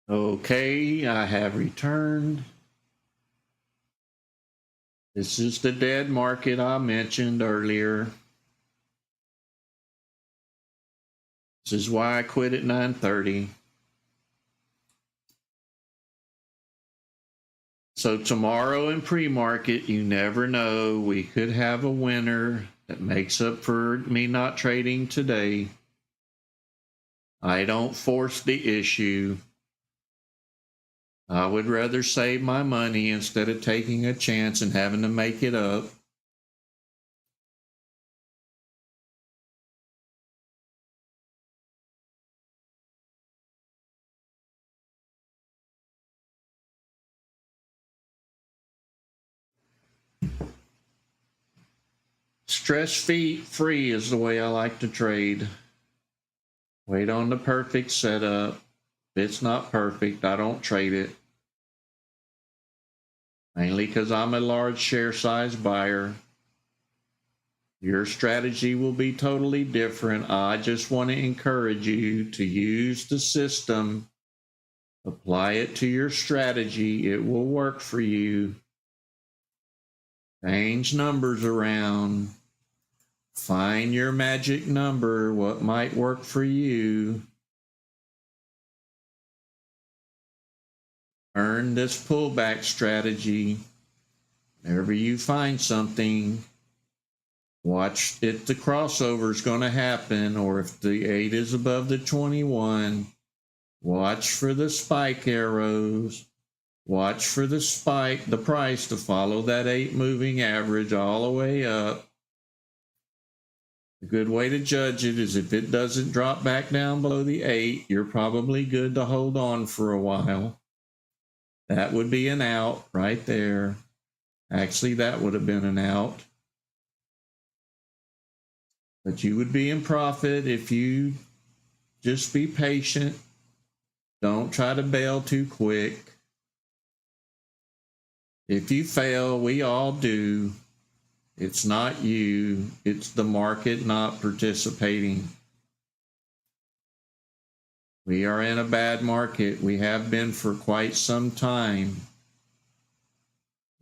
S1: Okay, I have returned. This is the dead market I mentioned earlier. This is why I quit at 9:30. So tomorrow in pre-market, you never know. We could have a winner that makes up for me not trading today. I don't force the issue. I would rather save my money instead of taking a chance and having to make it up. Stress-free is the way I like to trade. Wait on the perfect setup. If it's not perfect, I don't trade it. Mainly because I'm a large share size buyer. Your strategy will be totally different. I just want to encourage you to use the system, apply it to your strategy. It will work for you. Change numbers around. Find your magic number, what might work for you. Earn this pullback strategy. Whenever you find something, watch if the crossover is going to happen, or if the 8 is above the 21. Watch for the spike arrows. Watch for the spike, the price to follow that 8 moving average all the way up. A good way to judge it is if it doesn't drop back down below the 8, you're probably good to hold on for a while. That would be an out right there. Actually, that would have been an out. But you would be in profit if you just be patient. Don't try to bail too quick. If you fail, we all do. It's not you, it's the market not participating. We are in a bad market. We have been for quite some time.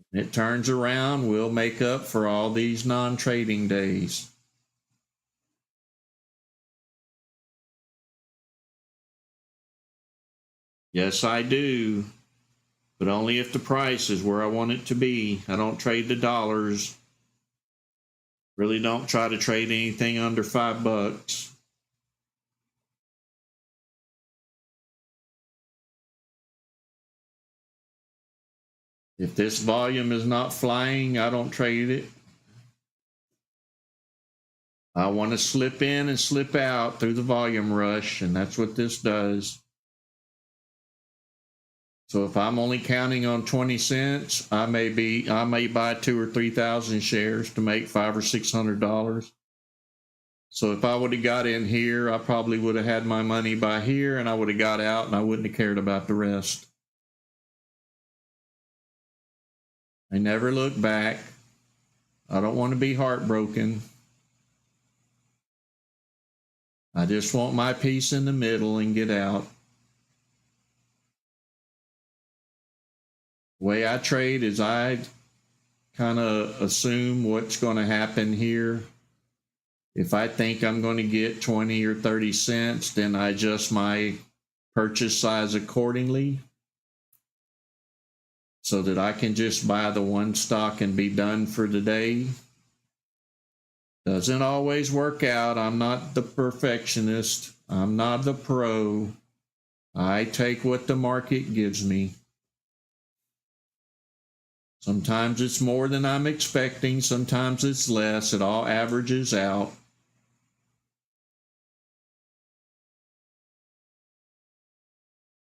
S1: When it turns around, we'll make up for all these non-trading days. Yes, I do, but only if the price is where I want it to be. I don't trade the dollars. Really don't try to trade anything under $5. If this volume is not flying, I don't trade it. I want to slip in and slip out through the volume rush, and that's what this does. So if I'm only counting on 20 cents, I may buy 2,000 or 3,000 shares to make $500 or $600. So if I would have got in here, I probably would have had my money by here, and I would have got out, and I wouldn't have cared about the rest. I never look back. I don't want to be heartbroken. I just want my piece in the middle and get out. The way I trade is I kind of assume what's going to happen here. If I think I'm going to get 20 or 30 cents, then I adjust my purchase size accordingly so that I can just buy the one stock and be done for the day. Doesn't always work out. I'm not the perfectionist. I'm not the pro. I take what the market gives me. Sometimes it's more than I'm expecting. Sometimes it's less. It all averages out.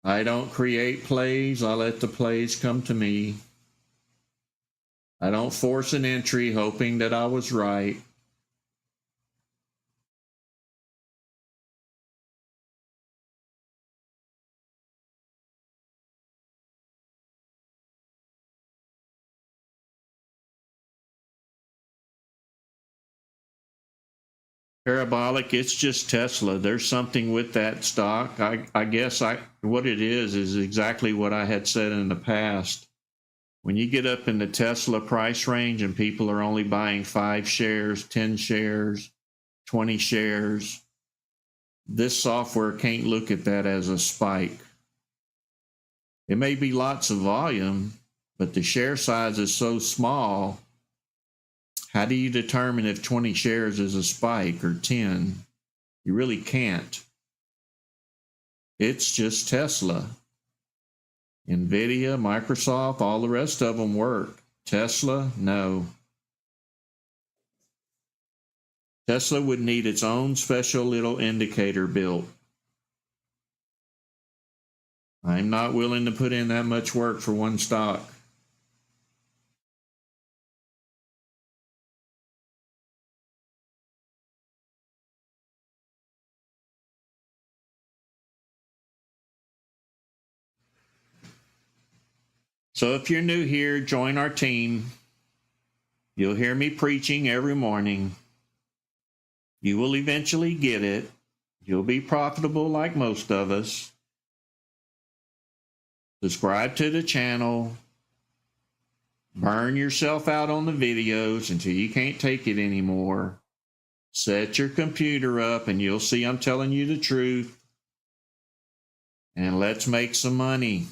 S1: I don't create plays. I let the plays come to me. I don't force an entry hoping that I was right. Parabolic, it's just Tesla. There's something with that stock. I guess what it is exactly what I had said in the past. When you get up in the Tesla price range and people are only buying 5 shares, 10 shares, 20 shares, this software can't look at that as a spike. It may be lots of volume, but the share size is so small. How do you determine if 20 shares is a spike or 10? You really can't. It's just Tesla. NVIDIA, Microsoft, all the rest of them work. Tesla, no. Tesla would need its own special little indicator built. I'm not willing to put in that much work for one stock. So if you're new here, join our team. You'll hear me preaching every morning. You will eventually get it. You'll be profitable like most of us. Subscribe to the channel. Burn yourself out on the videos until you can't take it anymore. Set your computer up and you'll see I'm telling you the truth. And let's make some money.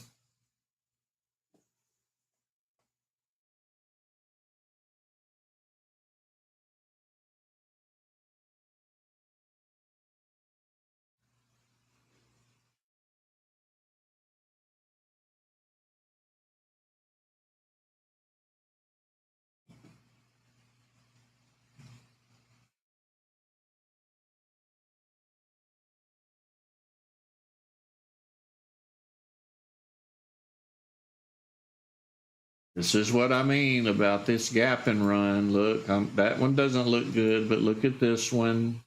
S1: This is what I mean about this gap and run. Look, that one doesn't look good, but look at this one.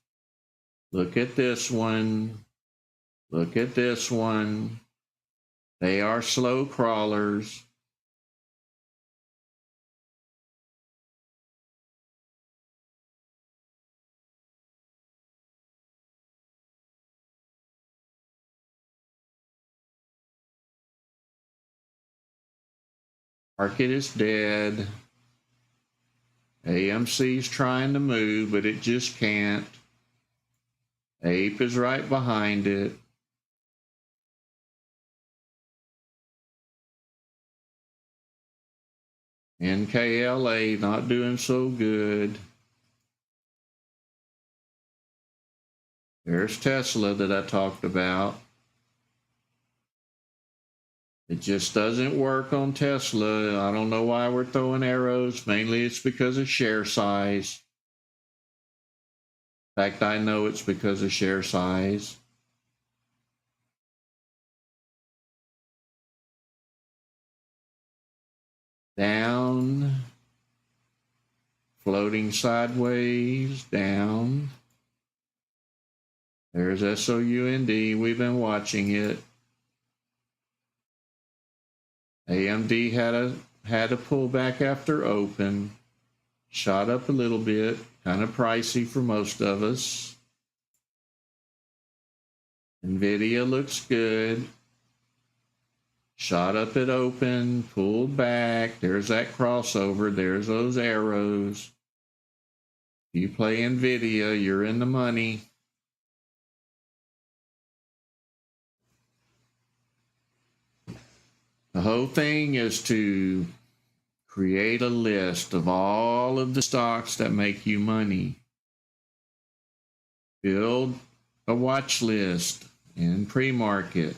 S1: Look at this one. Look at this one. They are slow crawlers. Market is dead. AMC's trying to move, but it just can't. Ape is right behind it. NKLA not doing so good. There's Tesla that I talked about. It just doesn't work on Tesla. I don't know why we're throwing arrows. Mainly it's because of share size. In fact, I know it's because of share size. Down. Floating sideways. Down. There's SOUND. We've been watching it. AMD had a pullback after open. Shot up a little bit. Kind of pricey for most of us. NVIDIA looks good. Shot up at open, pulled back. There's that crossover. There's those arrows. If you play NVIDIA, you're in the money. The whole thing is to create a list of all of the stocks that make you money. Build a watch list in PreMarket.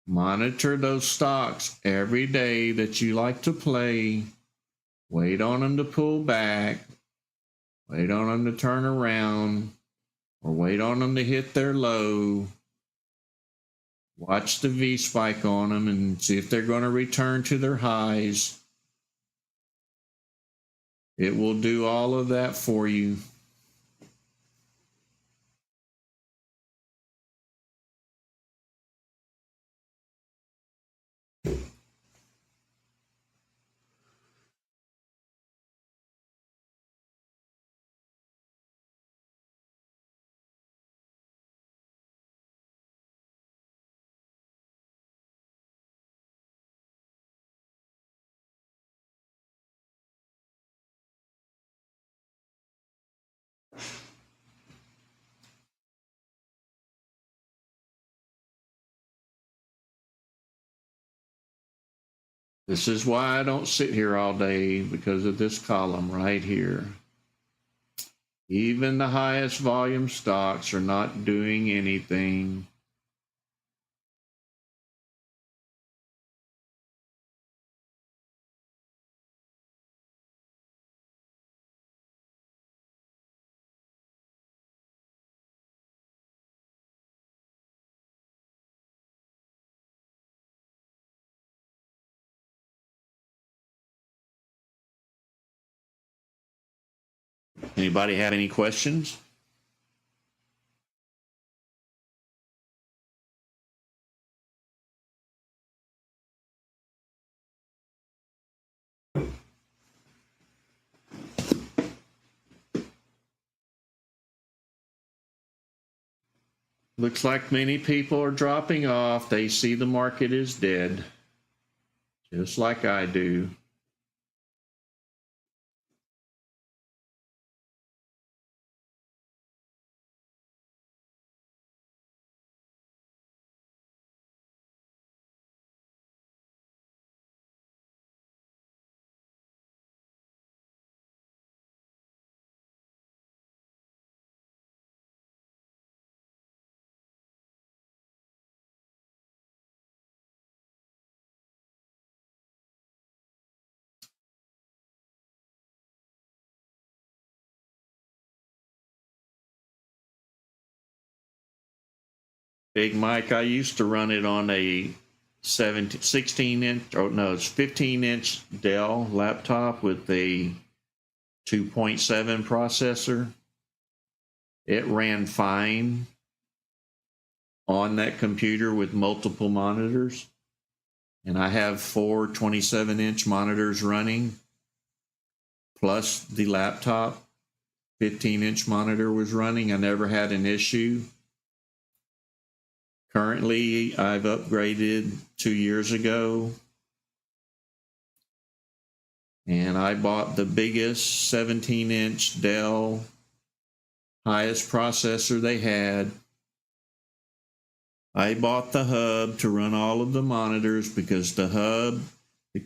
S1: Monitor those stocks every day that you like to play. Wait on them to pull back. Wait on them to turn around. Or wait on them to hit their low. Watch the V spike on them and see if they're going to return to their highs. It will do all of that for you. This is why I don't sit here all day, because of this column right here. Even the highest volume stocks are not doing anything. Anybody have any questions? Looks like many people are dropping off. They see the market is dead, just like I do. Big Mike, I used to run it on a 16-inch, oh no, it's 15-inch Dell laptop with a 2.7 processor. It ran fine on that computer with multiple monitors. And I have 4 27-inch monitors running, plus the laptop 15-inch monitor was running. I never had an issue. Currently, I've upgraded 2 years ago, and I bought the biggest 17-inch Dell, highest processor they had. I bought the hub to run all of the monitors because the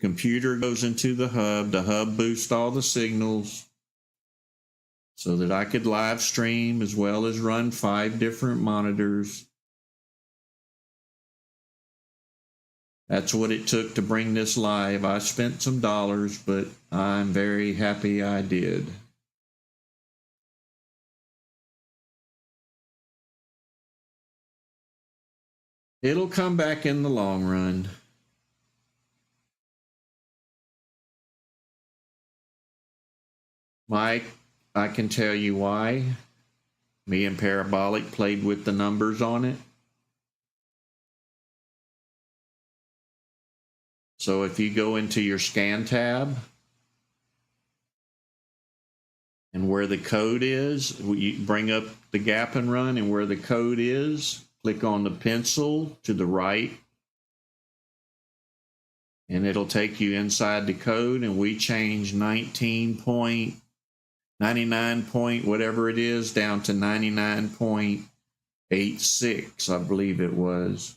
S1: computer goes into the hub boosts all the signals so that I could live stream as well as run 5 different monitors. That's what it took to bring this live. I spent some dollars, but I'm very happy I did. It'll come back in the long run. Mike, I can tell you why. Me and Parabolic played with the numbers on it. So if you go into your scan tab and where the code is, you bring up the gap and run, and where the code is, click on the pencil to the right, and it'll take you inside the code, and we change 19.99 point whatever it is down to 99.86, I believe it was.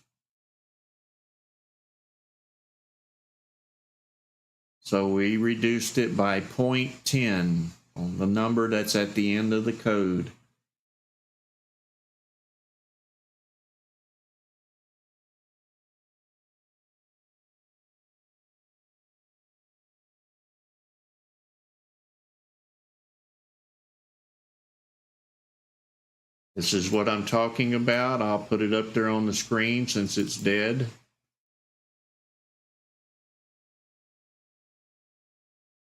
S1: So we reduced it by 0.10 on the number that's at the end of the code. This is what I'm talking about. I'll put it up there on the screen since it's dead.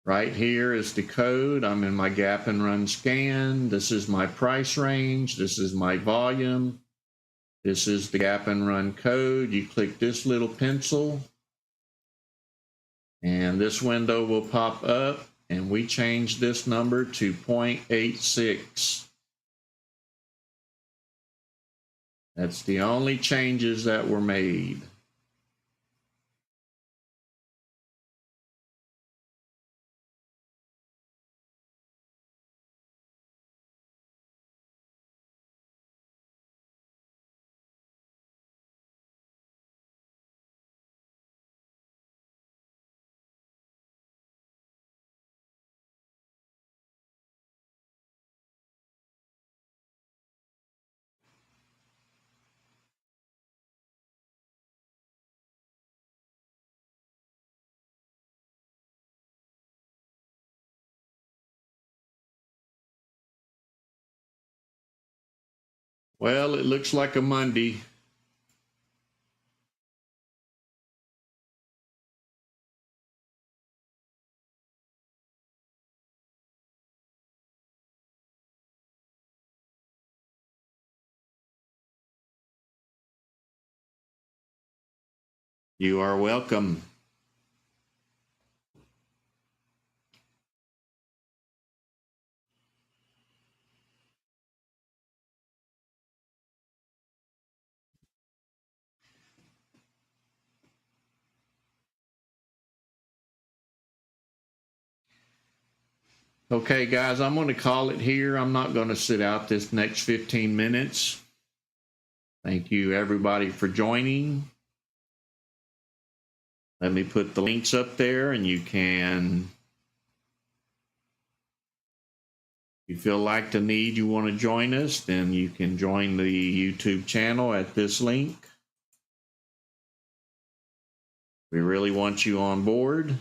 S1: Right here is the code. I'm in my gap and run scan. This is my price range. This is my volume. This is the gap and run code. You click this little pencil, and this window will pop up, and we change this number to 0.86. That's the only changes that were made. Well, it looks like a Monday. You are welcome. Okay, guys, I'm going to call it here. I'm not going to sit out this next 15 minutes. Thank you, everybody, for joining. Let me put the links up there, and you can, if you feel like you want to join us, then you can join the YouTube channel at this link. We really want you on board.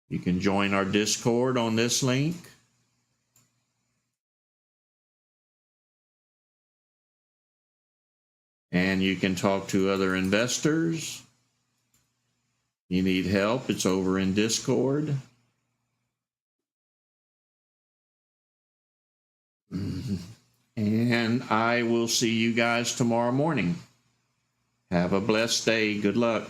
S1: You can join our Discord on this link. And you can talk to other investors. You need help, it's over in Discord. And I will see you guys tomorrow morning. Have a blessed day. Good luck.